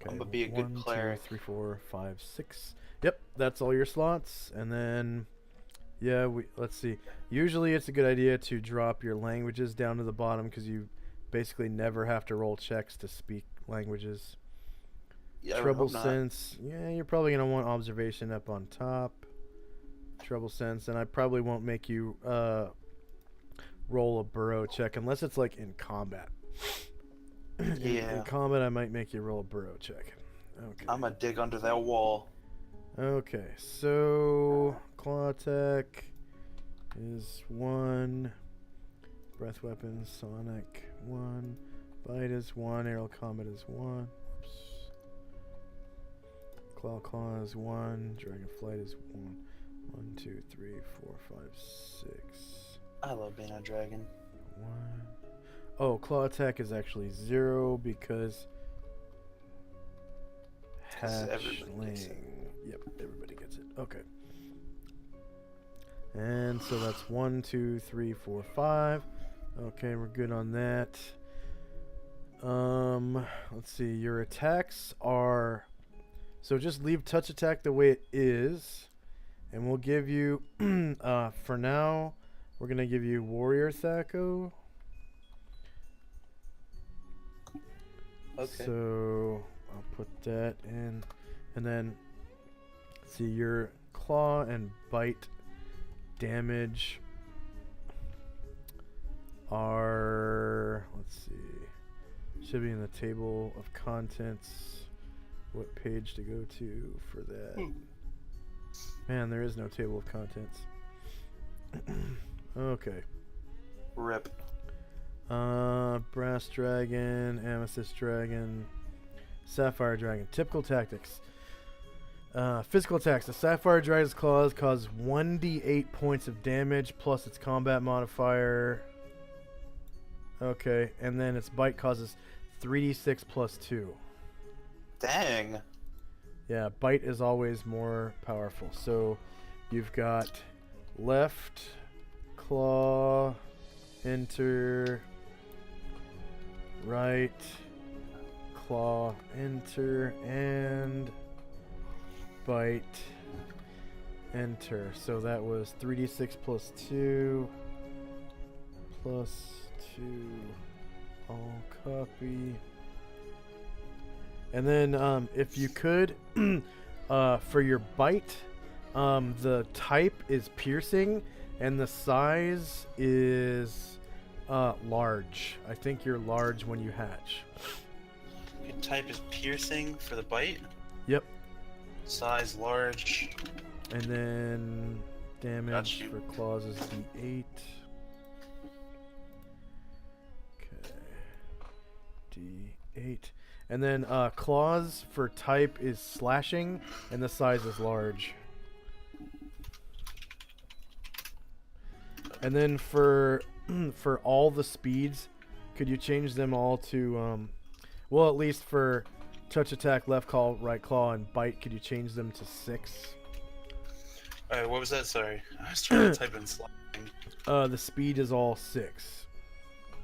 I'm gonna be a good 1, 2, cleric. 3, 4, 5, 6. Yep, that's all your slots. And then, yeah, let's see. Usually it's a good idea to drop your languages down to the bottom because you basically never have to roll checks to speak languages. Yeah, I would Trouble hope not. sense. Yeah, you're probably going to want observation up on top. Trouble sense. And I probably won't make you roll a burrow check unless it's like in combat. Yeah. In combat, I might make you roll a burrow check. Okay. I'm gonna dig under that wall. Okay, so claw attack is 1. Breath weapon, sonic 1. Bite is 1. Aerial combat is 1. Oops. Claw is 1. Dragon flight is 1. 1, 2, 3, 4, 5, 6. I love being a dragon. 1. Oh, claw attack is actually 0 because 'Cause everybody gets it. hatchling. Yep, everybody gets it. Okay. And so that's 1, 2, 3, 4, 5. Okay, we're good on that. Let's see. Your attacks are, so just leave touch attack the way it is, and we'll give you for now we're gonna give you warrior Thaco. Okay. So I'll put that in, and then see your claw and bite damage are, let's see, should be in the table of contents. What page to go to for that? Man, there is no table of contents. Okay. Rip. Brass dragon, amethyst dragon, sapphire dragon. Typical tactics. Physical attacks. The sapphire dragon's claws cause 1d8 points of damage plus its combat modifier. Okay, and then its bite causes 3d6 plus 2. Dang. Yeah, bite is always more powerful. So you've got left claw, enter, right claw, enter, and bite, enter. So that was 3d6 plus 2 plus 2. All copy. And then if you could, for your bite, the type is piercing and the size is large. I think you're large when you hatch. Okay, type is piercing for the bite. Yep. Size large. And then damage you. for claws is d8. Okay. D8. And then claws for type is slashing and the size is large. And then for all the speeds, could you change them all to well, at least for touch attack, left claw, right claw, and bite, could you change them to 6? Alright, what was that? Sorry. I was trying to type in sliding. The speed is all 6.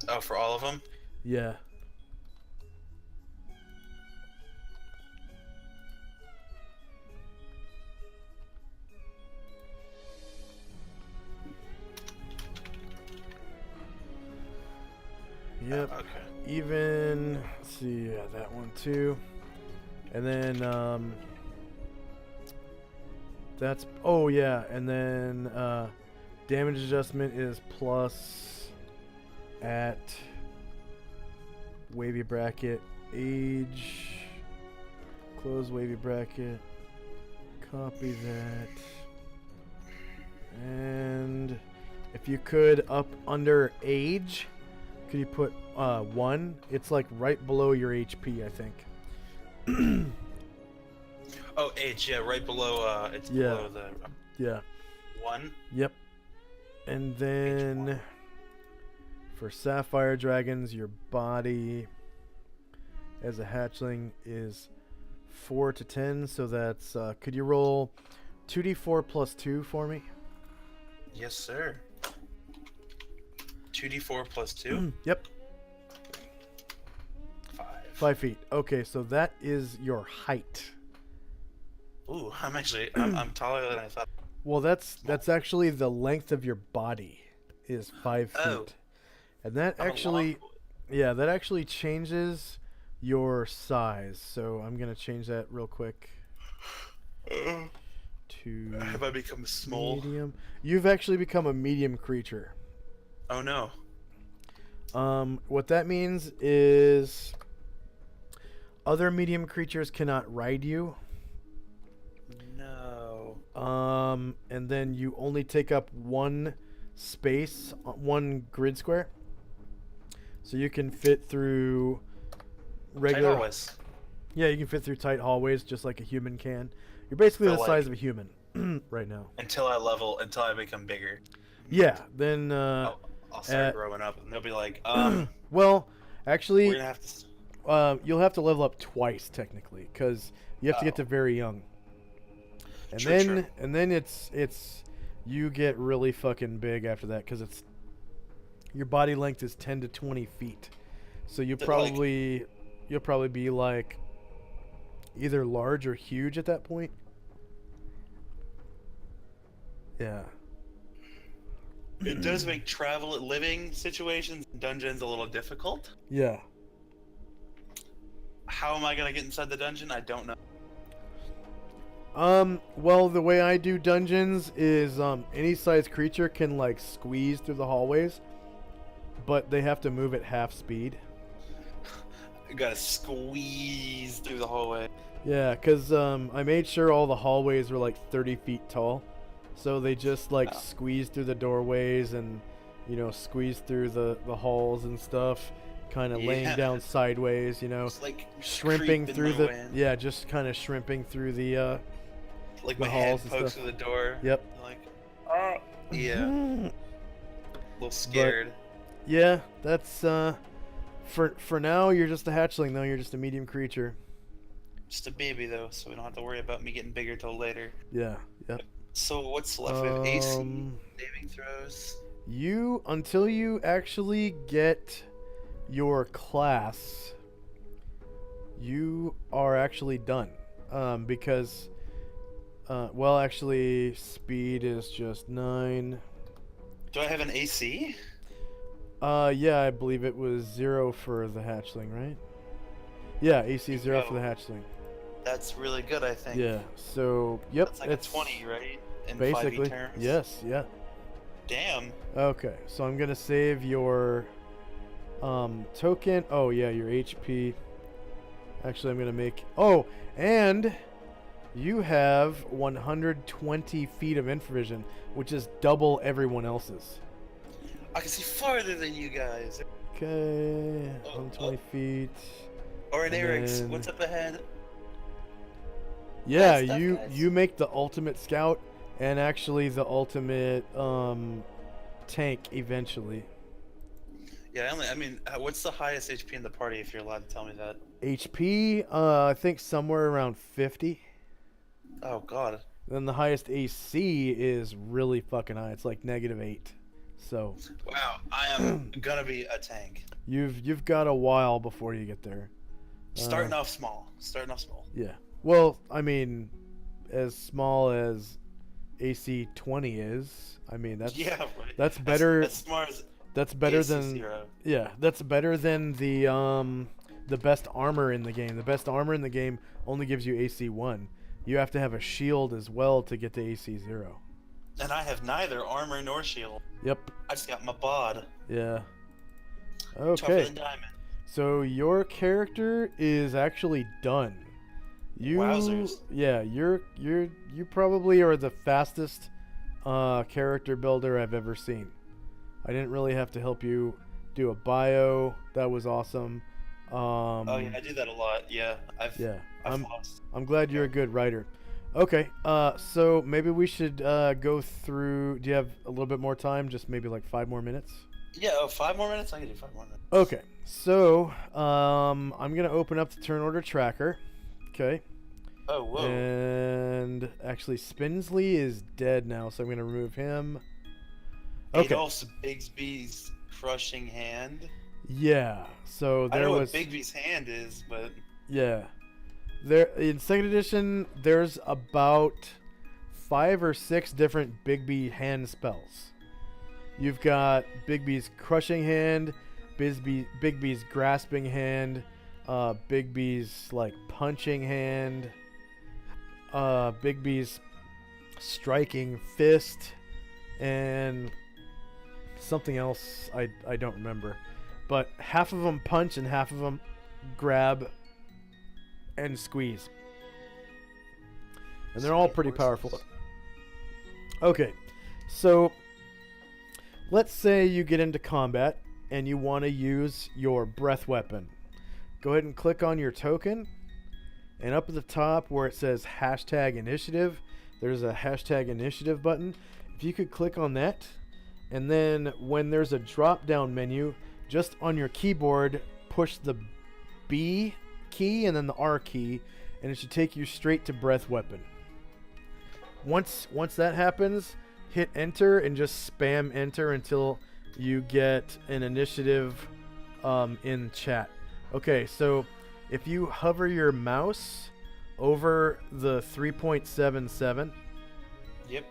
Oh, for all of them? Yeah. Yep. Okay. Even, let's see, yeah, that one too. And then, that's, oh yeah, and then, damage adjustment is plus at wavy bracket, age, close wavy bracket, copy that, and if you could, up under age, could you put 1? It's like right below your HP, I think. Oh, age, yeah, right below, it's Yeah. below the Yeah. 1. Yep. And then for sapphire dragons, your body as a hatchling is 4 to 10. So that's, could you roll 2d4 plus 2 for me? Yes, sir. 2d4 plus 2? Yep. 5. 5 feet. Okay, so that is your height. Ooh, I'm taller than I thought. Well, that's actually the length of your body is 5 feet. Oh. And that I'm a actually, long boy. yeah, that actually changes your size. So I'm going to change that real quick to Have I become small? medium. You've actually become a medium creature. Oh no. What that means is other medium creatures cannot ride you. No. And then you only take up one space, one grid square. So you can fit through regular. Tight hallways. Yeah, you can fit through tight hallways just like a human can. You're basically the So, size like- of a human right now. Until I become bigger. Yeah, then I'll start growing up, and they'll be like, well, we're actually, gonna have to. you'll have to level up twice technically because you have to get to very young. And True, then true. and then it's you get really fucking big after that because it's your body length is 10 to 20 feet. So you'll probably be like either large or huge at that point. Yeah. It does make living situations in dungeons a little difficult. Yeah. How am I gonna get inside the dungeon? I don't know. Well, the way I do dungeons is any size creature can like squeeze through the hallways, but they have to move at half speed. You gotta squeeze through the hallway. Yeah, because I made sure all the hallways were like 30 feet tall. So they just like squeeze through the doorways and, squeeze through the halls and stuff. Kind of laying Yeah. down sideways, It's like shrimping creeping through my the. way in. Yeah, just kind of shrimping through the. Like the my head halls and pokes stuff. through the door. Yep. Like, oh, yeah. A little scared. Yeah, that's for now you're just a hatchling though. You're just a medium creature. Just a baby though, so we don't have to worry about me getting bigger till later. Yeah. Yep. So what's left? We have AC, Um, saving throws. Until you actually get your class, you are actually done. Because, well, actually, speed is just 9. Do I have an AC? Yeah, I believe it was 0 for the hatchling, right? Yeah, AC 0 for the Oh. hatchling. That's really good, I think. Yeah. So, yep, That's like it's a 20, right? In basically 5e terms. yes, yeah. Damn. Okay, so I'm gonna save your token. Oh yeah, your HP. Actually, I'm gonna make. Oh, and you have 120 feet of infravision, which is double everyone else's. I can see farther than you guys. Okay, Oh, 120 feet. Or an And Eric's. then- What's up ahead? Yeah, stuff, you guys. you make the ultimate scout and actually the ultimate tank eventually. Yeah, what's the highest HP in the party if you're allowed to tell me that? HP, I think somewhere around 50. Oh god. Then the highest AC is really fucking high. It's like -8. So Wow, I am gonna be a tank. you've got a while before you get there. Starting off small. Yeah. Well, I mean, as small as AC 20 is, I mean that's Yeah, right. that's better. As smart as That's better AC than 0. yeah. That's better than the best armor in the game. The best armor in the game only gives you AC 1. You have to have a shield as well to get to AC 0. And I have neither armor nor shield. Yep. I just got my bod. Yeah. Tougher Okay. than diamond. So your character is actually done. You Wowzers. Yeah, you probably are the fastest character builder I've ever seen. I didn't really have to help you do a bio. That was awesome. Oh yeah, I do that a lot. Yeah, I've lost. I'm glad you're a good writer. Okay, so maybe we should go through. Do you have a little bit more time? Just maybe like 5 more minutes. Yeah, 5 more minutes. I can do 5 more minutes. Okay, so I'm gonna open up the turn order tracker. Okay. Oh whoa. And actually, Spinsley is dead now, so I'm gonna remove him. Okay. Adolph's Bigsby's crushing hand. Yeah. So I there know was. what Bigsby's hand is, but Yeah. There in second edition, there's about 5 or 6 different Bigby hand spells. You've got Bigby's crushing hand, Bigby's grasping hand, Bigby's like punching hand, Bigby's striking fist, and something else I don't remember. But half of them punch and half of them grab and squeeze. And they're all pretty powerful. Okay, so let's say you get into combat and you want to use your breath weapon. Go ahead and click on your token, and up at the top where it says hashtag initiative, there's a hashtag initiative button. If you could click on that, and then when there's a drop down menu, just on your keyboard push the B key and then the R key, and it should take you straight to breath weapon. Once that happens, hit enter and just spam enter until you get an initiative in chat. Okay, so if you hover your mouse over the 3.77, yep.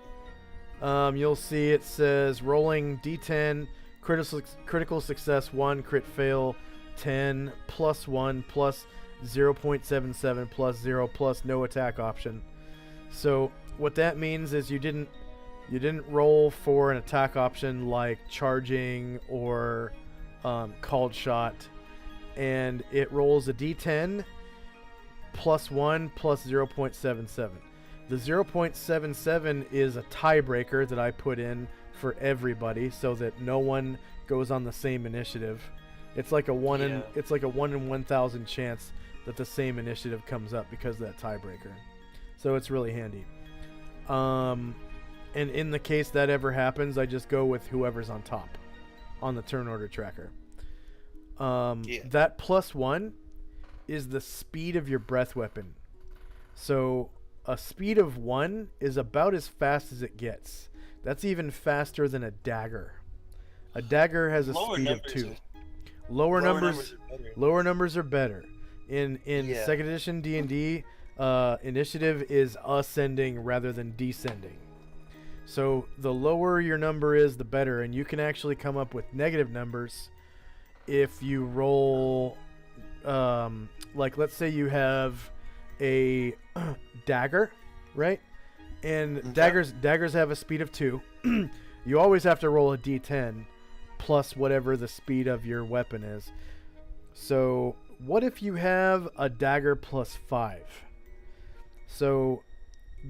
you'll see it says rolling D10, critical success 1, crit fail 10, plus 1, plus 0.77, plus 0, plus no attack option. So what that means is you didn't roll for an attack option like charging or called shot, and it rolls a D10 plus 1 plus 0.77. The 0.77 is a tiebreaker that I put in for everybody so that no one goes on the same initiative. It's like a 1 in 1,000 chance that the same initiative comes up because of that tiebreaker. So it's really handy. And in the case that ever happens, I just go with whoever's on top on the turn order tracker. That plus 1 is the speed of your breath weapon. So a speed of 1 is about as fast as it gets. That's even faster than a dagger. A dagger has a speed of 2. Lower numbers are better. In second edition D&D, initiative is ascending rather than descending. So the lower your number is, the better, and you can actually come up with negative numbers if you roll. Like let's say you have a dagger, right? And daggers have a speed of 2. You always have to roll a D10 plus whatever the speed of your weapon is. So what if you have a dagger plus 5? So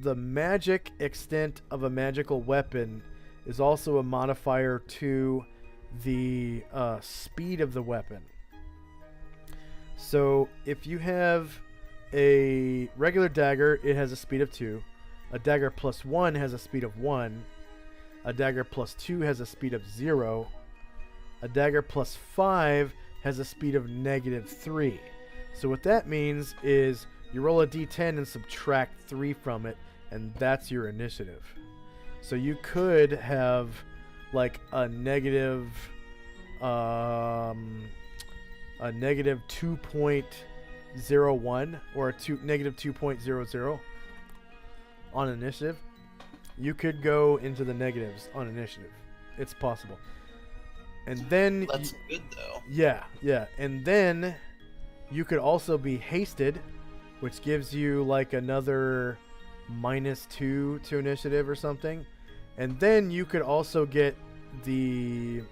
the magic extent of a magical weapon is also a modifier to the speed of the weapon. So if you have a regular dagger, it has a speed of 2. A dagger plus 1 has a speed of 1. A dagger plus 2 has a speed of 0. A dagger plus 5 has a speed of -3. So what that means is you roll a d10 and subtract 3 from it, and that's your initiative. So you could have like a negative 2.01 or a negative 2.00 on initiative. You could go into the negatives on initiative. It's possible. And then That's good though. yeah, and then you could also be hasted, which gives you like another -2 to initiative or something. And then you could also get the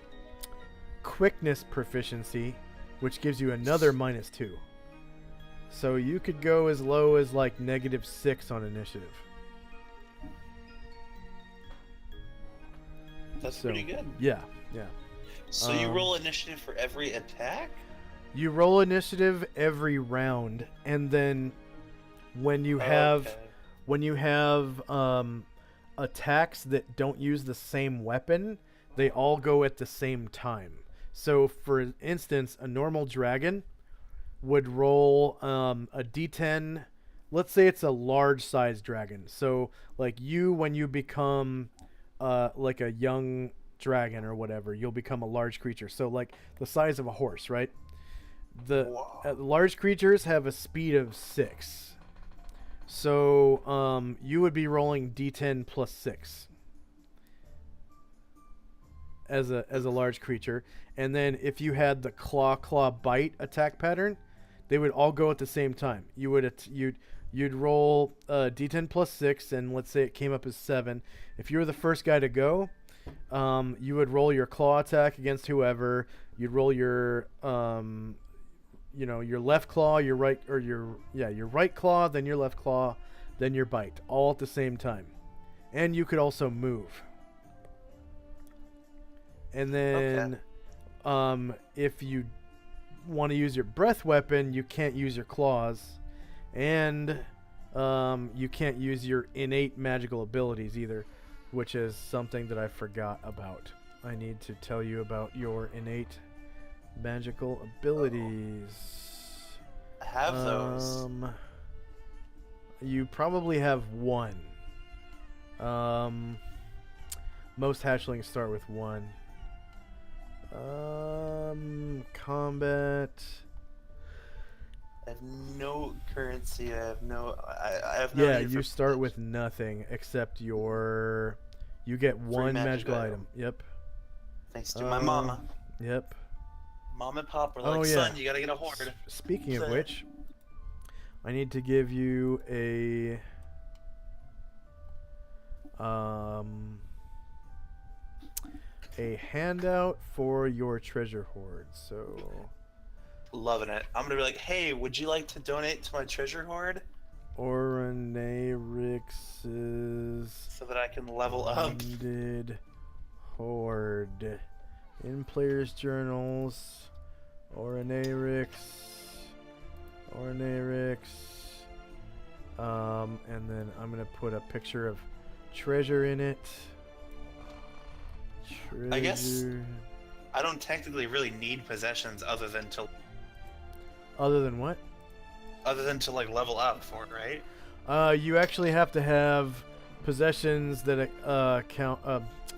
quickness proficiency, which gives you another -2. So you could go as low as like -6 on initiative. That's So, pretty good. Yeah. So you roll initiative for every attack? You roll initiative every round, and then when you have attacks that don't use the same weapon, they all go at the same time. So, for instance, a normal dragon would roll a d10. Let's say it's a large-sized dragon. So, like when you become like a young dragon or whatever, you'll become a large creature. So, like the size of a horse, right? The large creatures have a speed of 6. So you would be rolling d10 plus 6 as a large creature. And then if you had the claw bite attack pattern, they would all go at the same time. You'd roll d10 plus 6, and let's say it came up as 7. If you were the first guy to go, you would roll your claw attack against whoever. You'd roll your your left claw, your right claw, then your left claw, then your bite, all at the same time. And you could also move. And then if you want to use your breath weapon, you can't use your claws, and you can't use your innate magical abilities either, which is something that I forgot about. I need to tell you about your innate magical abilities. I have those. You probably have one. Most hatchlings start with one. Combat. I have no currency. I have no Yeah, need you for start protection. with nothing except you get one magical item. Yep. Thanks to my mama. Yep. Mom and Pop are Oh, like, yeah. son, you gotta get a horde. Speaking of So- which, I need to give you a handout for your treasure hoard. So Loving it. I'm gonna be like, hey, would you like to donate to my treasure hoard Oranarix's so that I can level up? Funded Horde. In players' journals. Oranarix. And then I'm gonna put a picture of treasure in it. Treasure. I guess I don't technically really need possessions other than to Other than what? like level up for it, right? You actually have to have possessions that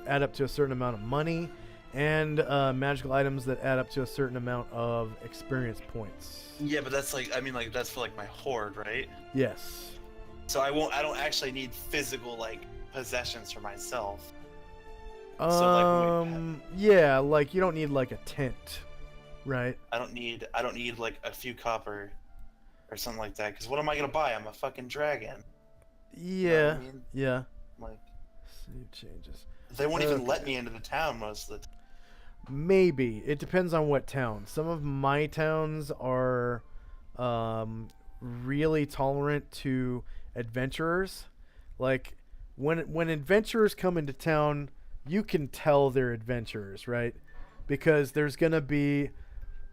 add up to a certain amount of money, and magical items that add up to a certain amount of experience points. Yeah, but that's like, I mean, like that's for like my horde, right? Yes. So I don't actually need physical like possessions for myself. Yeah, like you don't need like a tent, right? I don't need like a few copper or something like that. Because what am I gonna buy? I'm a fucking dragon. You know Yeah. what I mean? Yeah. Like Save changes. they won't even Okay. let me into the town most of the time. Maybe. It depends on what town. Some of my towns are really tolerant to adventurers. Like when adventurers come into town, you can tell they're adventurers, right? Because there's going to be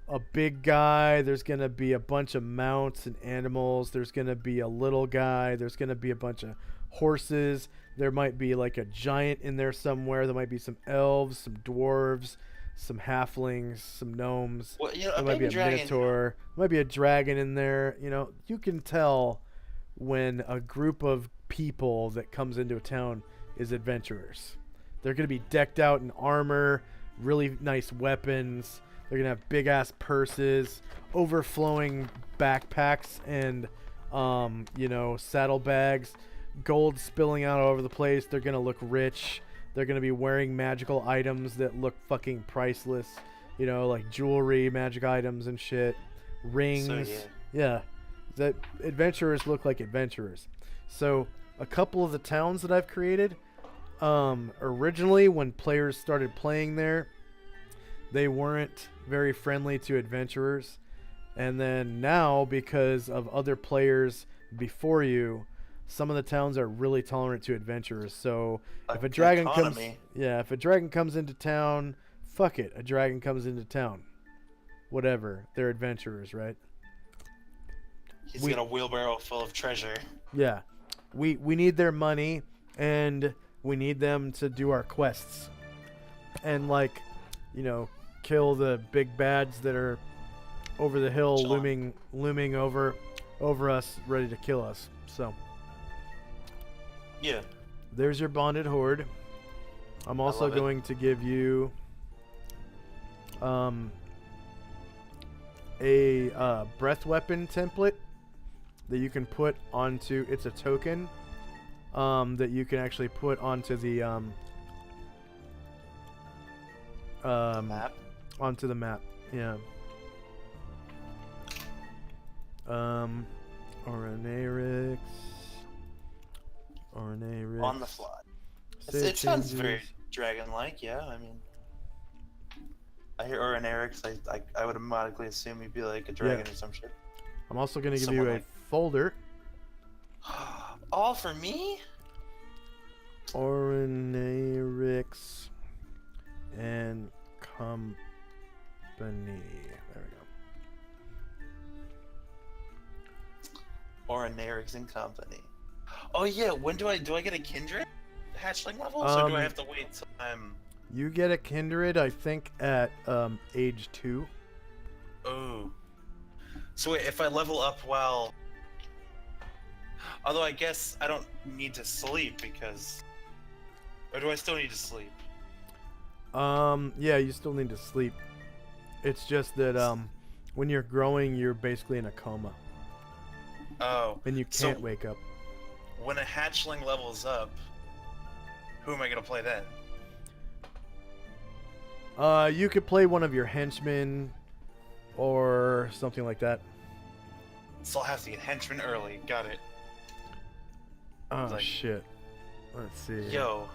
a big guy, there's going to be a bunch of mounts and animals, there's going to be a little guy, there's going to be a bunch of horses, there might be like a giant in there somewhere, there might be some elves, some dwarves, some halflings, some gnomes. Well, you know, There might be a dragon. minotaur. There might be a dragon in there. You know, you can tell when a group of people that comes into a town is adventurers. They're going to be decked out in armor, really nice weapons. They're going to have big ass purses, overflowing backpacks, and saddlebags, gold spilling out all over the place. They're going to look rich. They're going to be wearing magical items that look fucking priceless. You know, like jewelry, magic items and shit. Rings. So, yeah. That adventurers look like adventurers. So a couple of the towns that I've created, originally when players started playing there, they weren't very friendly to adventurers. And then now, because of other players before you, some of the towns are really tolerant to adventurers. So if a dragon comes into town, fuck it, a dragon comes into town. Whatever, they're adventurers, right? He's got a wheelbarrow full of treasure. Yeah. We need their money, and we need them to do our quests. And, like, you know, kill the big bads that are over the hill, looming over us, ready to kill us. So, yeah. There's your bonded horde. I'm also going to give you a breath weapon template that you can put onto. It's a token that you can actually put onto the map. Onto the map. Yeah. Ornarix. On the fly. It sounds very dragon-like, yeah. I mean, I hear Ornarix, I would automatically assume he'd be like a dragon or some shit. I'm also going to give you a folder. All for me? Ornarix and Company. There we go. Ornarix and Company. Oh yeah, when do I get a kindred hatchling level? So do I have to wait till I'm... You get a kindred, I think, at age 2. Oh. So wait, if I level up while... Although I guess I don't need to sleep because... Or do I still need to sleep? Yeah, you still need to sleep. It's just that when you're growing, you're basically in a coma. Oh. And you can't wake up. When a hatchling levels up, who am I gonna play then? You could play one of your henchmen or something like that. So I'll have to get henchmen early. Got it. Oh, shit. Let's see. Yo.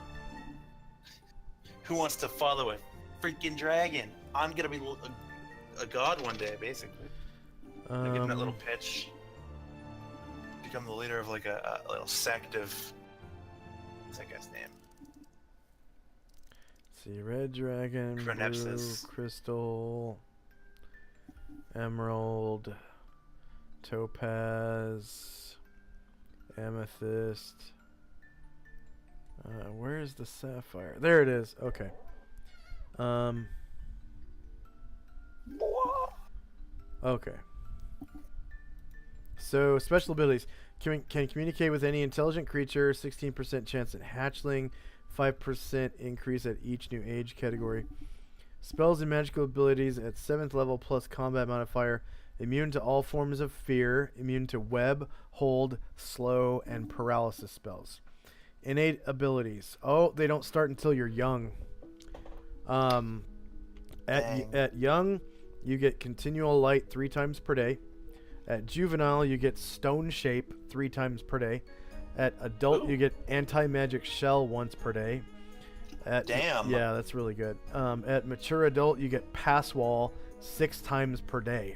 Who wants to follow a freaking dragon? I'm gonna be a god one day, basically. I give him that little pitch. Become the leader of like a little sect of... What's that guy's name? Let's see, red dragon, Chronepsis. blue, crystal, emerald, topaz, amethyst. Where's the sapphire? There it is. Okay. Okay. So, special abilities. Can communicate with any intelligent creature, 16% chance at hatchling, 5% increase at each new age category. Spells and magical abilities at 7th level plus combat modifier. Immune to all forms of fear. Immune to web, hold, slow, and paralysis spells. Innate abilities. Oh, they don't start until you're young. At young, you get continual light 3 times per day. At juvenile, you get stone shape 3 times per day. At adult, you get anti-magic shell once per day. Damn. Yeah, that's really good. At mature adult, you get pass wall 6 times per day.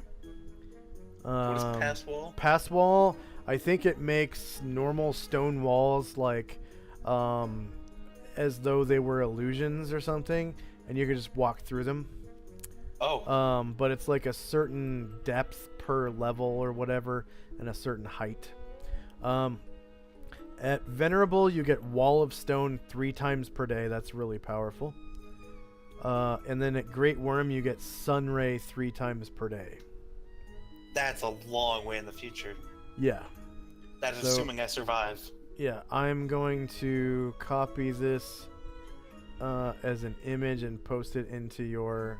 What is pass wall? Pass wall, I think it makes normal stone walls like as though they were illusions or something, and you can just walk through them. Oh. But it's like a certain depth per level or whatever, and a certain height. At venerable, you get wall of stone 3 times per day. That's really powerful. And then at great worm, you get sun ray 3 times per day. That's a long way in the future. Yeah. That is assuming I survive. Yeah, I'm going to copy this as an image and post it into your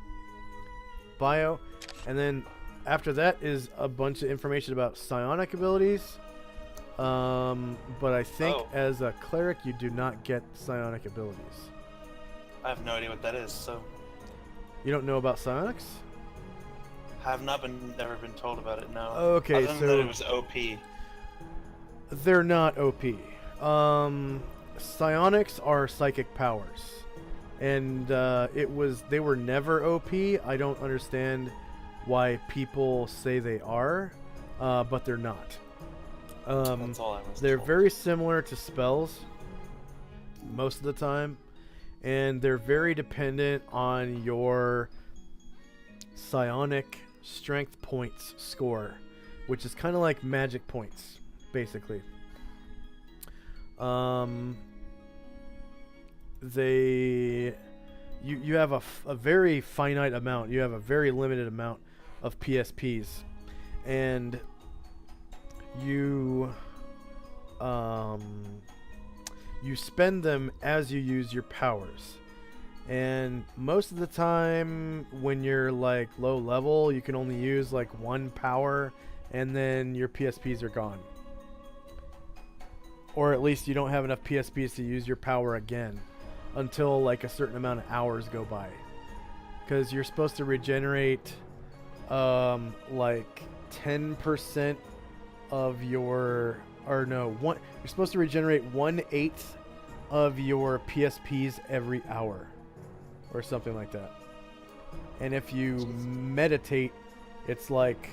bio. And then after that is a bunch of information about psionic abilities. But I think as a cleric, you do not get psionic abilities. I have no idea what that is, so You don't know about psionics? have not been ever been told about it. No. Okay, Other than so that, it was OP. they're not OP. Psionics are psychic powers, and they were never OP. I don't understand why people say they are, but they're not. That's all I was They're told. very similar to spells most of the time, and they're very dependent on your psionic strength points score, which is kind of like magic points, basically. You have a very finite amount. You have a very limited amount of PSPs, and you spend them as you use your powers. And most of the time when you're like low level, you can only use like one power, and then your PSPs are gone. Or at least you don't have enough PSPs to use your power again until like a certain amount of hours go by. Because you're supposed to regenerate like 10% of your, or no, you're supposed to regenerate 1/8 of your PSPs every hour, or something like that. And if you meditate, it's like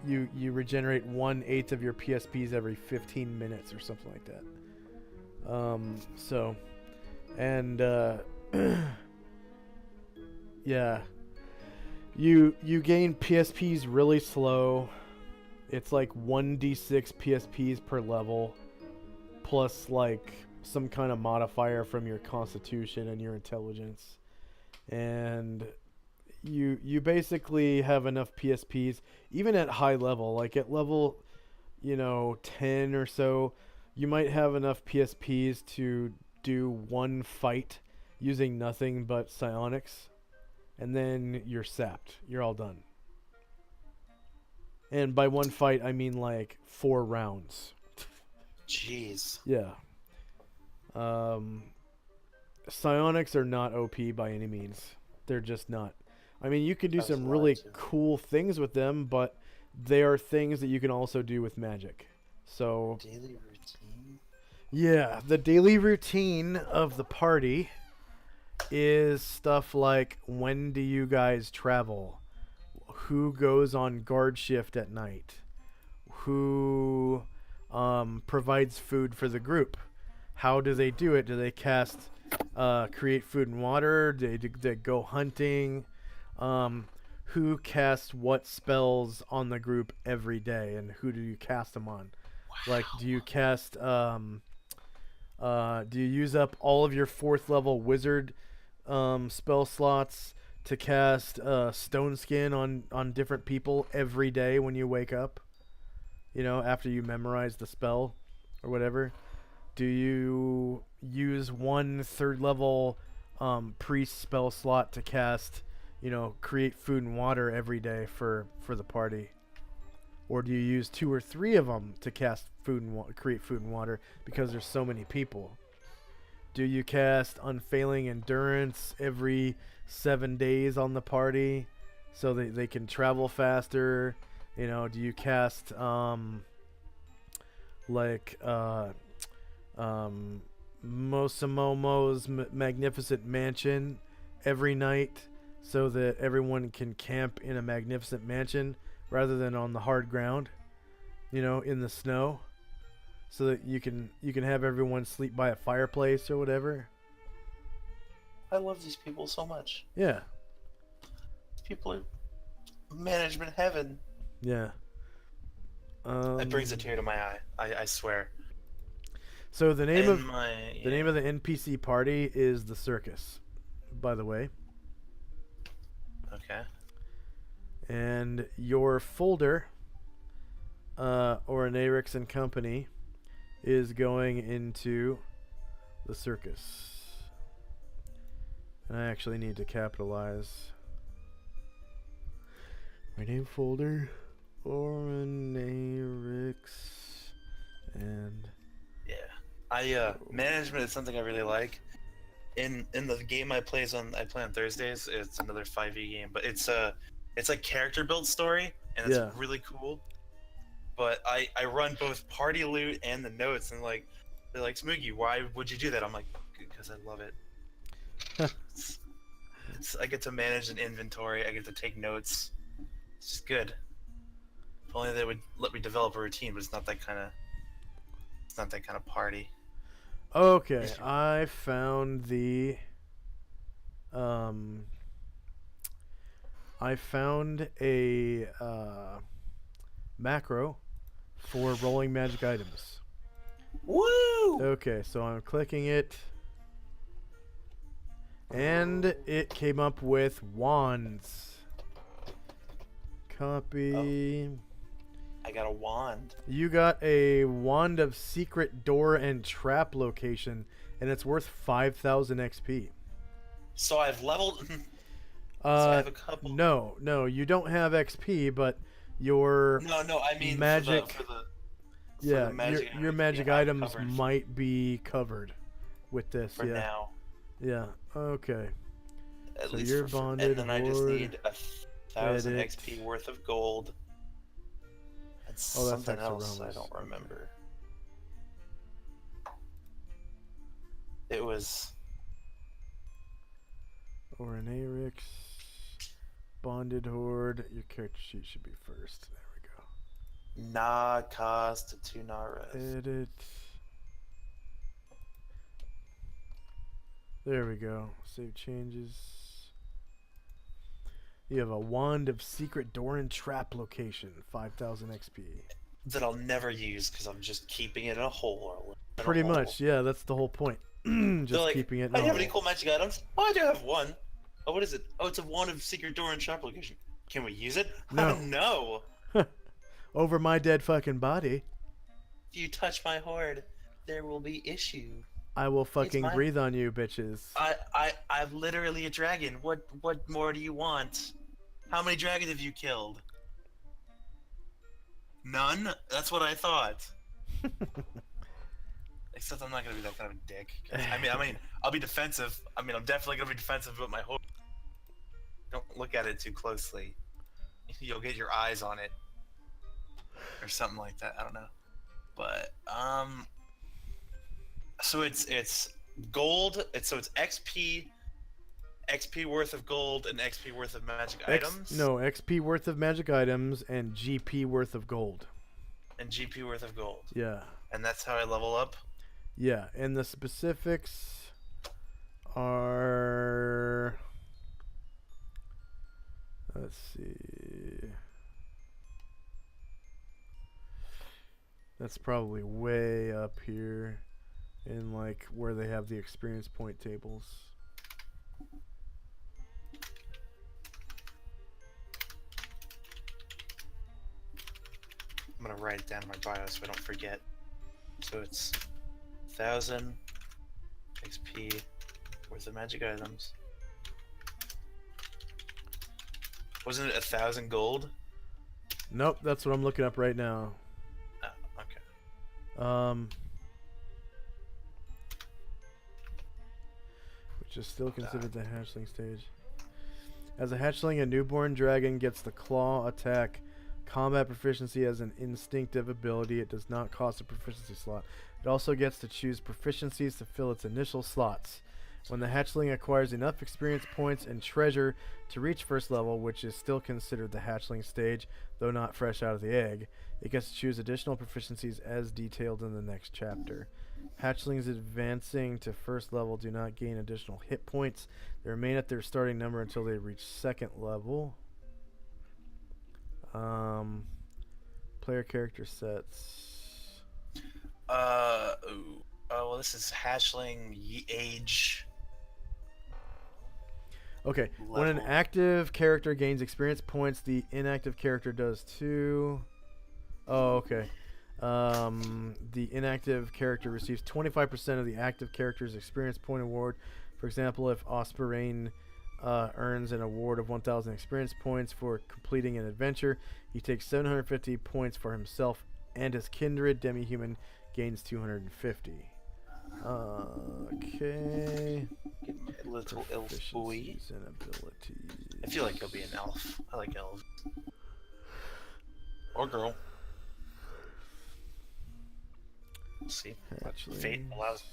you regenerate 1/8 of your PSPs every 15 minutes or something like that. Yeah, you gain PSPs really slow. It's like 1d6 PSPs per level, plus like some kind of modifier from your constitution and your intelligence. And you basically have enough PSPs, even at high level, like at level, 10 or so, you might have enough PSPs to do one fight using nothing but psionics, and then you're sapped. You're all done. And by one fight, I mean like 4 rounds. Jeez. Yeah. Psionics are not OP by any means. They're just not. I mean, you could do I was some lied really to. cool things with them, but they are things that you can also do with magic. So, Daily routine. yeah, the daily routine of the party is stuff like, when do you guys travel? Who goes on guard shift at night? Who provides food for the group? How do they do it? Do they cast create food and water? Do they go hunting? Who casts what spells on the group every day, and who do you cast them on? Wow. Like, do you cast do you use up all of your 4th level wizard spell slots to cast stone skin on different people every day when you wake up, after you memorize the spell or whatever? Do you use one 3rd level priest spell slot to cast, create food and water every day for the party? Or do you use 2 or 3 of them to cast create food and water because there's so many people? Do you cast unfailing endurance every 7 days on the party so that they can travel faster? Do you cast Mosamomo's magnificent mansion every night so that everyone can camp in a magnificent mansion rather than on the hard ground, in the snow, so that you can have everyone sleep by a fireplace or whatever? I love these people so much. Yeah. These people are management heaven. Yeah. It brings a tear to my eye. I swear. So the name And of my, the name of the NPC party is the Circus, by the way. Okay. And your folder, or an Arix and Company, is going into the Circus. And I actually need to capitalize my name folder, Oranarix, and Yeah. Management is something I really like. in the game I play on Thursdays. It's another 5e game, but it's like character build story, and it's Yeah. really cool. But I run both party loot and the notes, and like they're like, Smoogie, why would you do that? I'm like, because I love it. I get to manage an inventory. I get to take notes. It's just good. If only they would let me develop a routine, but it's not that kind of party. Okay, I found a macro for rolling magic items. Woo! Okay, so I'm clicking it, and it came up with wands. Copy. I got a wand. You got a wand of secret door and trap location, and it's worth 5,000 XP. So I've leveled. So I have a couple. No, you don't have XP, but your No, I mean magic. for the Yeah, magic your magic items might be covered with this. for Yeah, now. yeah. Okay. At So least you're for, bonded, and then I just ward, need 1,000 edit. XP worth of gold. And Oh, that's something else I Hexaromus. don't remember. It was Or an Arix. Bonded horde. Your character sheet should be first. There we go. Na cost to na res. Edit. There we go. Save changes. You have a wand of secret door and trap location. 5,000 XP. That I'll never use because I'm just keeping it in a hole. Or in a Pretty hole. much, yeah. That's the whole point. Just They're like, keeping it. I don't have normal. any cool magic items. Oh, I do have one. Oh, what is it? Oh, it's a wand of secret door and trap location. Can we use it? No. No. Over my dead fucking body. If you touch my horde, there will be issue. I will fucking mine. breathe on you, bitches. I'm literally a dragon. What more do you want? How many dragons have you killed? None? That's what I thought. Except I'm not gonna be that kind of a dick. I mean, I'll be defensive. I mean, I'm definitely gonna be defensive about my horde. Don't look at it too closely. You'll get your eyes on it. Or something like that. I don't know. But, so it's gold. It's XP worth of gold and XP worth of magic items. No, XP worth of magic items and GP worth of gold. And GP worth of gold. Yeah. And that's how I level up. Yeah, and the specifics are... Let's see... That's probably way up here in like where they have the experience point tables. I'm gonna write it down in my bio so I don't forget. So it's 1,000 XP worth of magic items. Wasn't it 1,000 gold? Nope, that's what I'm looking up right now. Oh, okay. Which is still considered the hatchling stage. As a hatchling, a newborn dragon gets the claw attack combat proficiency as an instinctive ability. It does not cost a proficiency slot. It also gets to choose proficiencies to fill its initial slots. When the hatchling acquires enough experience points and treasure to reach first level, which is still considered the hatchling stage, though not fresh out of the egg, it gets to choose additional proficiencies as detailed in the next chapter. Hatchlings advancing to first level do not gain additional hit points. They remain at their starting number until they reach second level. Player character sets. Well, this is hatchling age. Okay, when an Level. active character gains experience points, the inactive character does too. Oh, okay. The inactive character receives 25% of the active character's experience point award. For example, if Osprey earns an award of 1,000 experience points for completing an adventure, he takes 750 points for himself, and his kindred demi-human gains 250. Okay. Get my little elf boy. Proficiencies and abilities. I feel like he'll be an elf. I like elves. Or girl. We'll see. What fate allows.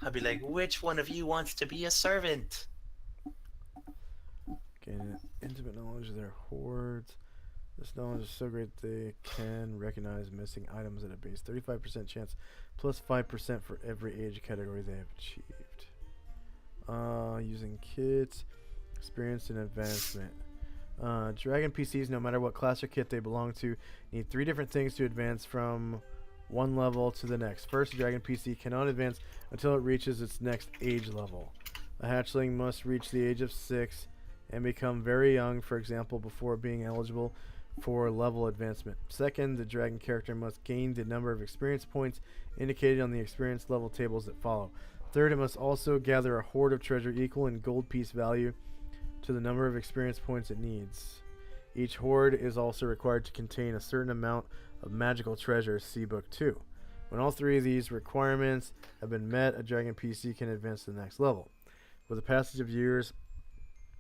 I'll be like, which one of you wants to be a servant? Gain intimate knowledge of their hordes. This knowledge is so great they can recognize missing items at a base 35% chance, plus 5% for every age category they have achieved. Using kits, experience and advancement. Dragon PCs, no matter what class or kit they belong to, need 3 different things to advance from one level to the next. First, a Dragon PC cannot advance until it reaches its next age level. A hatchling must reach the age of 6 and become very young, for example, before being eligible for level advancement. Second, the dragon character must gain the number of experience points indicated on the experience level tables that follow. Third, it must also gather a hoard of treasure equal in gold piece value to the number of experience points it needs. Each hoard is also required to contain a certain amount of magical treasure, see book 2. When all 3 of these requirements have been met, a dragon PC can advance to the next level. With the passage of years,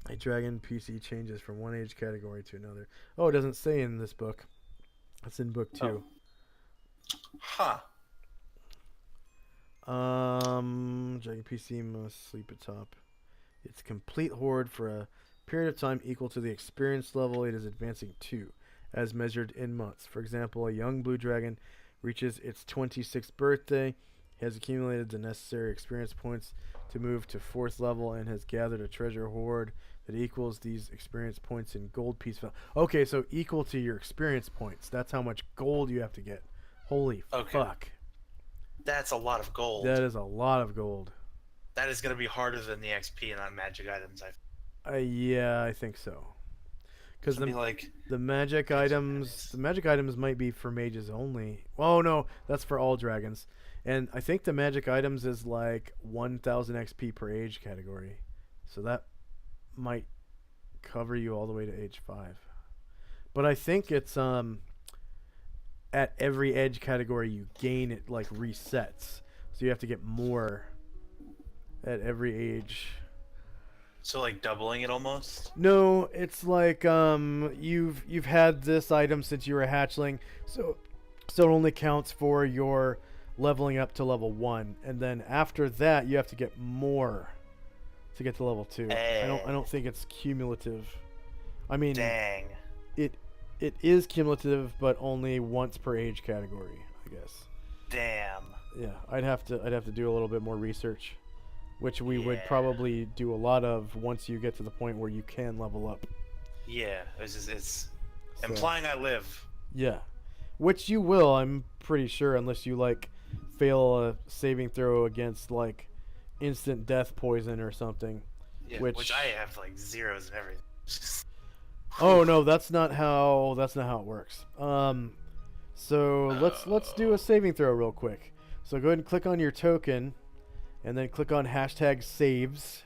a dragon PC changes from one age category to another. Oh, it doesn't say in this book. It's in book 2. Huh. Dragon PC must sleep atop its complete hoard for a period of time equal to the experience level it is advancing to, as measured in months. For example, a young blue dragon reaches its 26th birthday, has accumulated the necessary experience points to move to 4th level, and has gathered a treasure hoard that equals these experience points in gold piece value. Okay, so equal to your experience points. That's how much gold you have to get. Holy fuck. That's a lot of gold. That is a lot of gold. That is going to be harder than the XP and on magic items. Yeah, I think so. Because the magic items might be for mages only. Oh no, that's for all dragons. And I think the magic items is like 1,000 XP per age category. So that might cover you all the way to age 5. But I think it's at every edge category you gain, it like resets. So you have to get more at every age. So like doubling it almost? No, it's like you've had this item since you were a hatchling, so it only counts for your leveling up to level 1, and then after that you have to get more to get to level 2. I don't think it's cumulative. I mean, dang. It is cumulative, but only once per age category, I guess. Damn. Yeah, I'd have to do a little bit more research, which we would probably do a lot of once you get to the point where you can level up. Yeah, it's implying I live. Yeah, which you will, I'm pretty sure, unless you like fail a saving throw against like instant death poison or something. Yeah, which I have like zeros and everything. Oh no, that's not how it works. So let's do a saving throw real quick. So go ahead and click on your token, and then click on #saves.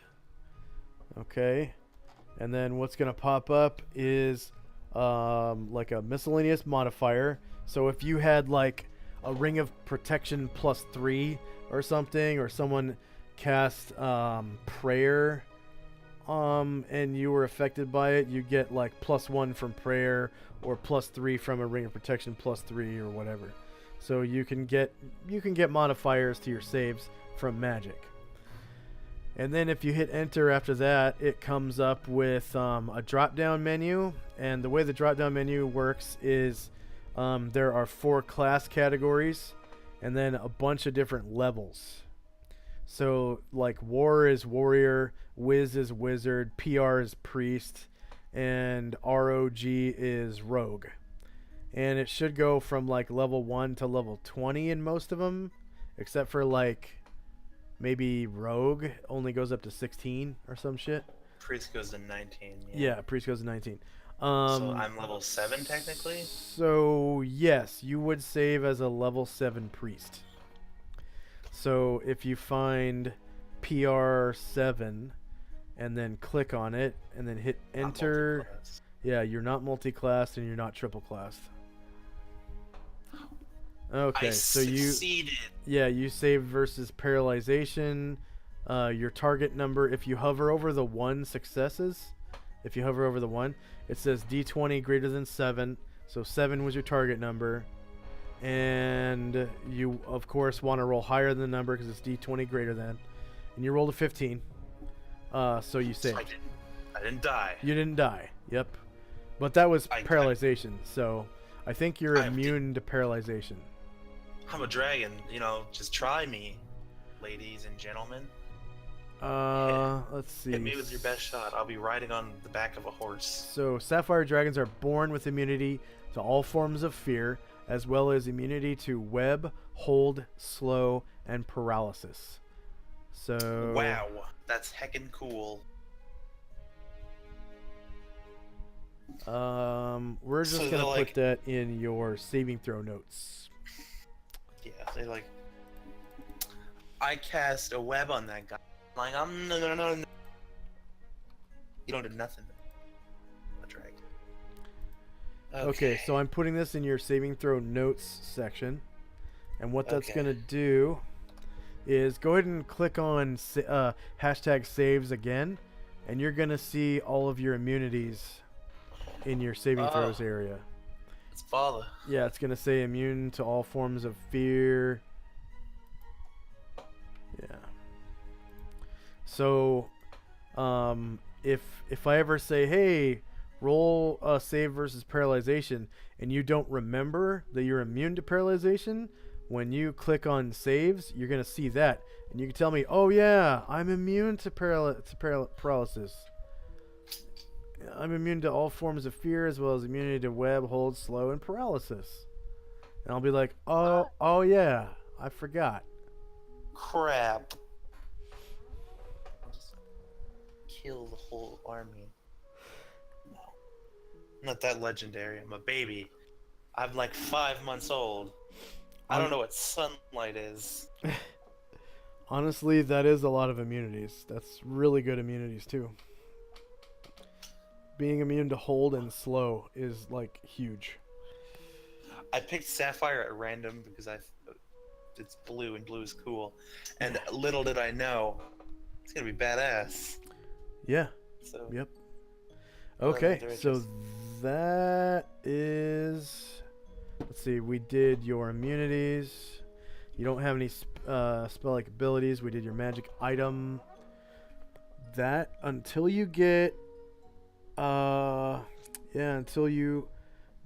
Okay, and then what's gonna pop up is like a miscellaneous modifier. So if you had like a ring of protection +3 or something, or someone cast prayer, and you were affected by it, you get like +1 from prayer or +3 from a ring of protection +3 or whatever. So you can get modifiers to your saves from magic. And then if you hit enter after that, it comes up with a drop down menu, and the way the drop down menu works is there are 4 class categories and then a bunch of different levels. So like war is warrior, wiz is wizard, PR is priest, and ROG is rogue. And it should go from like level 1 to level 20 in most of them, except for like maybe rogue only goes up to 16 or some shit. Priest goes to 19. Yeah, priest goes to 19. So I'm level 7 technically? So yes, you would save as a level 7 priest. So if you find PR 7 and then click on it and then hit enter, yeah, you're not multi-classed and you're not triple classed. Okay, I so you succeeded. you save versus paralyzation. Your target number, if you hover over the 1 successes, if you hover over the 1, it says D20 greater than 7. So 7 was your target number. And you, of course, want to roll higher than the number because it's D20 greater than. And you rolled a 15. So you saved. I didn't die. You didn't die. Yep. But that was I- paralyzation. So I think you're I- immune to paralyzation. I'm a dragon. Just try me, ladies and gentlemen. Let's see. Hit me with your best shot. I'll be riding on the back of a horse. So sapphire dragons are born with immunity to all forms of fear, as well as immunity to web, hold, slow, and paralysis. So Wow, that's heckin' cool. we're just So gonna they're put that in your saving throw notes. Yeah, they like. I cast a web on that guy. Like no. You don't do nothing. A dragon. Okay, so I'm putting this in your saving throw notes section, and what that's Okay. gonna do is go ahead and click on hashtag saves again, and you're gonna see all of your immunities in your saving Oh. throws area. It's father. Yeah, it's gonna say immune to all forms of fear. Yeah. So, if I ever say, hey, roll save versus paralyzation, and you don't remember that you're immune to paralyzation, when you click on saves, you're gonna see that, and you can tell me, oh yeah, I'm immune to paralysis. I'm immune to all forms of fear, as well as immunity to web, hold, slow, and paralysis. And I'll be like, oh yeah, I forgot. Crap. I'll just kill the whole army. No. I'm not that legendary. I'm a baby. I'm like 5 months old. I don't know what sunlight is. Honestly, that is a lot of immunities. That's really good immunities too. Being immune to hold and slow is like huge. I picked Sapphire at random because it's blue and blue is cool. And little did I know, it's gonna be badass. Yeah. So Yep. Well, Okay, they're so just- that is. Let's see. We did your immunities. You don't have any spell-like abilities. We did your magic item. That until you get, until you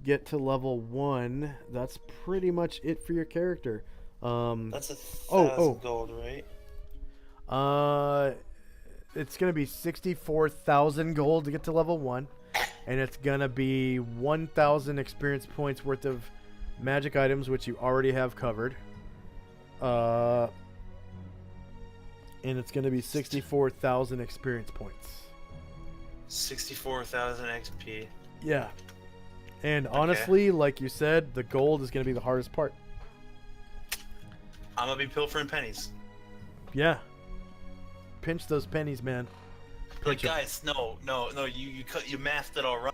get to level 1, that's pretty much it for your character. that's a oh. 1,000 gold, right? It's gonna be 64,000 gold to get to level 1, and it's gonna be 1,000 experience points worth of magic items, which you already have covered. And it's gonna be 64,000 experience points. 64,000 XP. Yeah. And honestly, like you said, the gold is gonna be the hardest part. I'm gonna be pilfering pennies. Yeah. Pinch those pennies, man. Like, Pinch 'em. guys, no, you mathed it all wrong.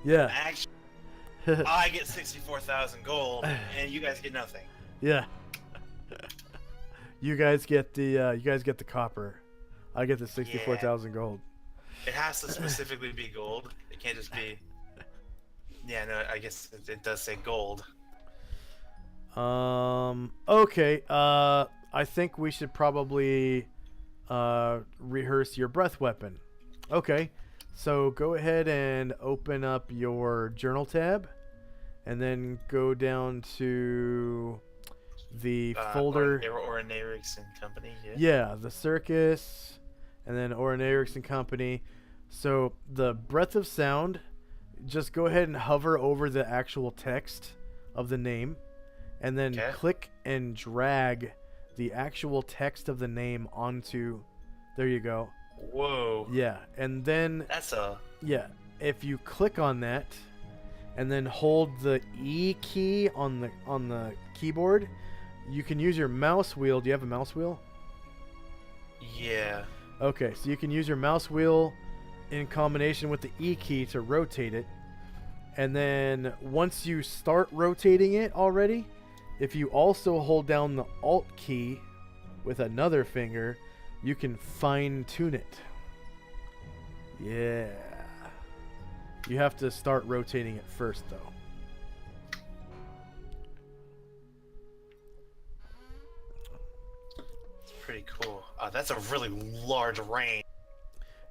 Yeah. Actually, I get 64,000 gold, and you guys get nothing. Yeah. You guys get the copper. I get the 64,000 gold. It has to specifically be gold. It can't just be. Yeah, no, I guess it does say gold. Okay. I think we should probably rehearse your breath weapon. Okay. So go ahead and open up your journal tab, and then go down to the folder. Orin Erickson Company. Yeah. Yeah, the circus, and then Orin Erickson Company. So the breath of sound, just go ahead and hover over the actual text of the name, and then Okay. click and drag the actual text of the name onto. There you go. Whoa. Yeah, and then That's a. yeah, if you click on that, and then hold the E key on the keyboard, you can use your mouse wheel. Do you have a mouse wheel? Yeah. Okay, so you can use your mouse wheel in combination with the E key to rotate it. And then once you start rotating it already, If you also hold down the Alt key with another finger, you can fine tune it. Yeah. You have to start rotating it first, though. It's pretty cool. That's a really large range.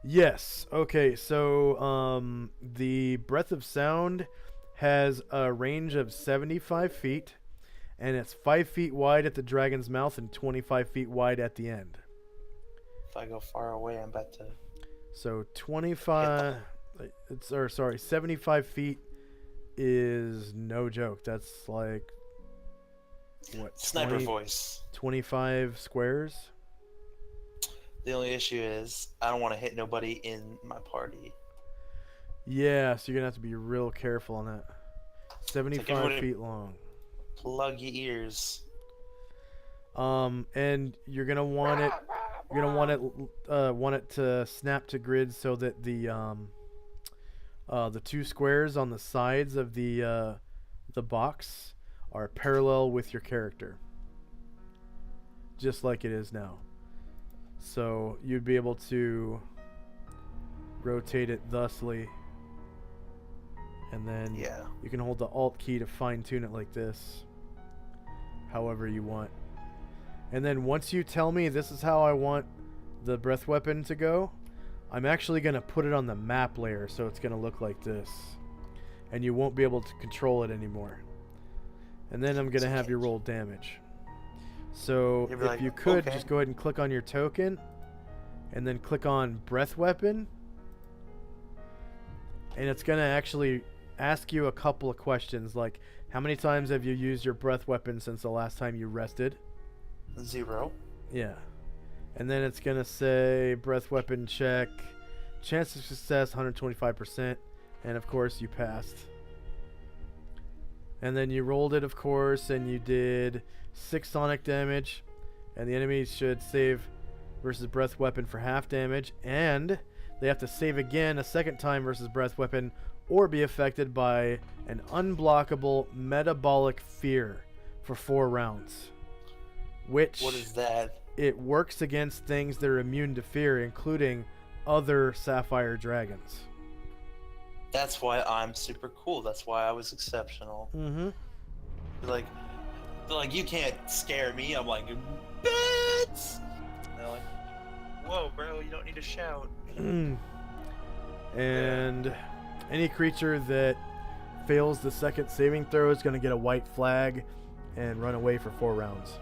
Yes. Okay, so the Breath of Sound has a range of 75 feet, and it's 5 feet wide at the dragon's mouth and 25 feet wide at the end. If I go far away, I'm about to... So 75 feet is no joke. That's like, what, Sniper voice. 25 squares? The only issue is I don't want to hit nobody in my party. Yeah, so you're going to have to be real careful on that. 75 feet long. Plug your ears. And you're gonna want it. You're gonna want it to snap to grid so that the two squares on the sides of the box are parallel with your character, just like it is now. So you'd be able to rotate it thusly, and then you can hold the Alt key to fine tune it like this, however you want. And then once you tell me this is how I want the breath weapon to go, I'm actually going to put it on the map layer, so it's going to look like this. And you won't be able to control it anymore. And then I'm going to have you roll damage. So if you could, just go ahead and click on your token, and then click on breath weapon. And it's going to actually ask you a couple of questions, like how many times have you used your breath weapon since the last time you rested? 0. Yeah. And then it's going to say breath weapon check, chance of success 125%, and of course you passed. And then you rolled it, of course, and you did 6 sonic damage, and the enemy should save versus breath weapon for half damage, and they have to save again a second time versus breath weapon or be affected by an unblockable metabolic fear for 4 rounds. Which, what is that? It works against things that are immune to fear, including other sapphire dragons. That's why I'm super cool. That's why I was exceptional. Mm-hmm. They're like, you can't scare me. I'm like, bitch! They're like, whoa, bro, you don't need to shout. And any creature that fails the second saving throw is going to get a white flag and run away for 4 rounds.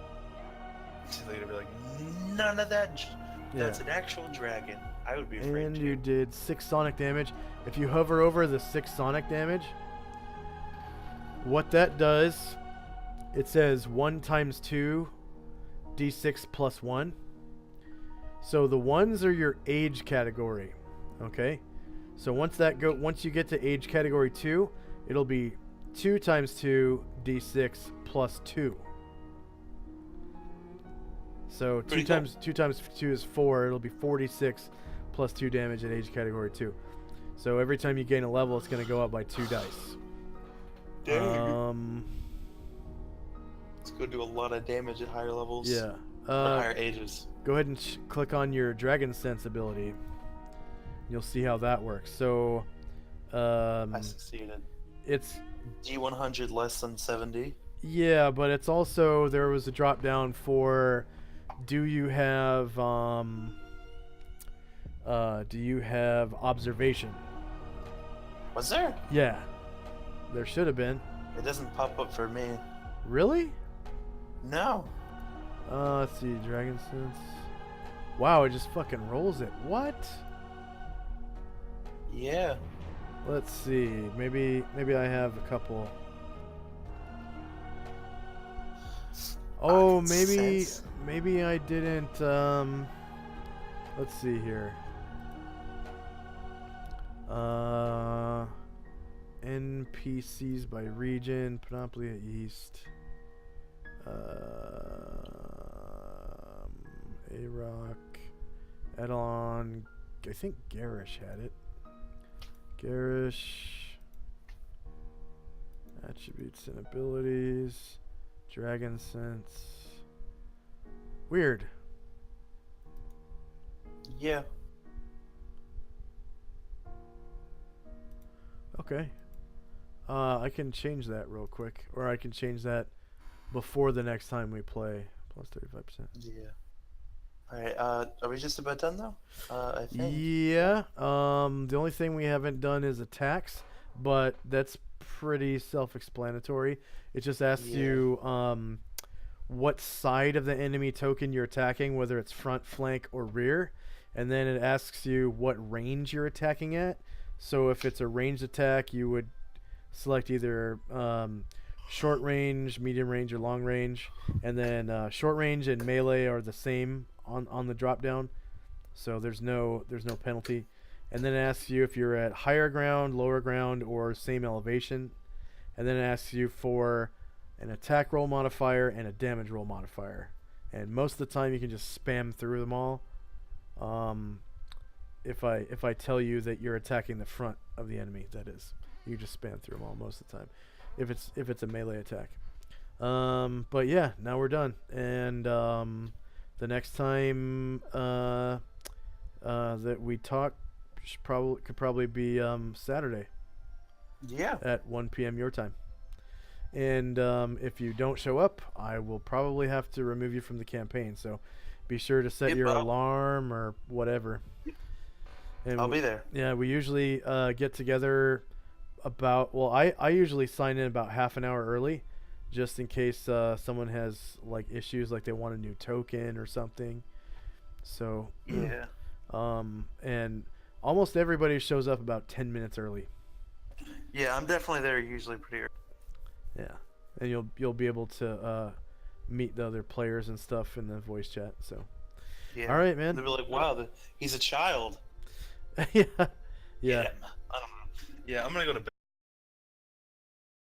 So they're gonna be like, none of that. That's an actual dragon. I would be afraid. And you did 6 sonic damage. If you hover over the 6 sonic damage, what that does, it says 1 times 2, d6 plus 1. So the 1s are your age category. Okay. So once you get to age category 2, it'll be 2 times 2, d6 plus 2. So 2 times 2 is 4. It'll be 46 plus 2 damage at age category 2. So every time you gain a level, it's going to go up by 2 dice. Dang. It's going to do a lot of damage at higher levels. Yeah. Higher ages. Go ahead and click on your Dragon Sense ability. You'll see how that works. So, I succeeded. It's D100 less than 70. Yeah, but it's also, there was a drop down for, do you have observation? Was there? Yeah, there should have been. It doesn't pop up for me. Really? No. Let's see, Dragon Sense. Wow, it just fucking rolls it. What? Yeah. Let's see. Maybe I have a couple. Oh, maybe I didn't. Let's see here. NPCs by region, Panoplia East. A-Rock, Edelon. I think Garish had it. Garish. Attributes and abilities. Dragon Sense. Weird. Yeah. Okay. I can change that real quick, or I can change that before the next time we play. Plus 35%. Yeah. All right. Are we just about done though? I think. Yeah. The only thing we haven't done is attacks, but that's pretty self-explanatory. It just asks you what side of the enemy token you're attacking, whether it's front, flank, or rear, and then it asks you what range you're attacking at. So if it's a ranged attack, you would select either short range, medium range, or long range, and then short range and melee are the same on the drop down, so there's no penalty. And then it asks you if you're at higher ground, lower ground, or same elevation, and then it asks you for an attack roll modifier and a damage roll modifier, and most of the time you can just spam through them all. If I tell you that you're attacking the front of the enemy, that is, you just spam through them all most of the time if it's a melee attack. But yeah, now we're done, and the next time that we talk could probably be Saturday. Yeah. At 1 p.m. your time. And if you don't show up, I will probably have to remove you from the campaign. So be sure to set your alarm or whatever. And I'll be there. Yeah, we usually get together about, well, I usually sign in about half an hour early, just in case someone has like issues, like they want a new token or something. So yeah. And almost everybody shows up about 10 minutes early. Yeah, I'm definitely there usually pretty early. Yeah, and you'll be able to meet the other players and stuff in the voice chat. So Yeah. All right, man. They'll be like, wow, he's a child. Yeah. I don't know. Yeah, I'm gonna go to bed.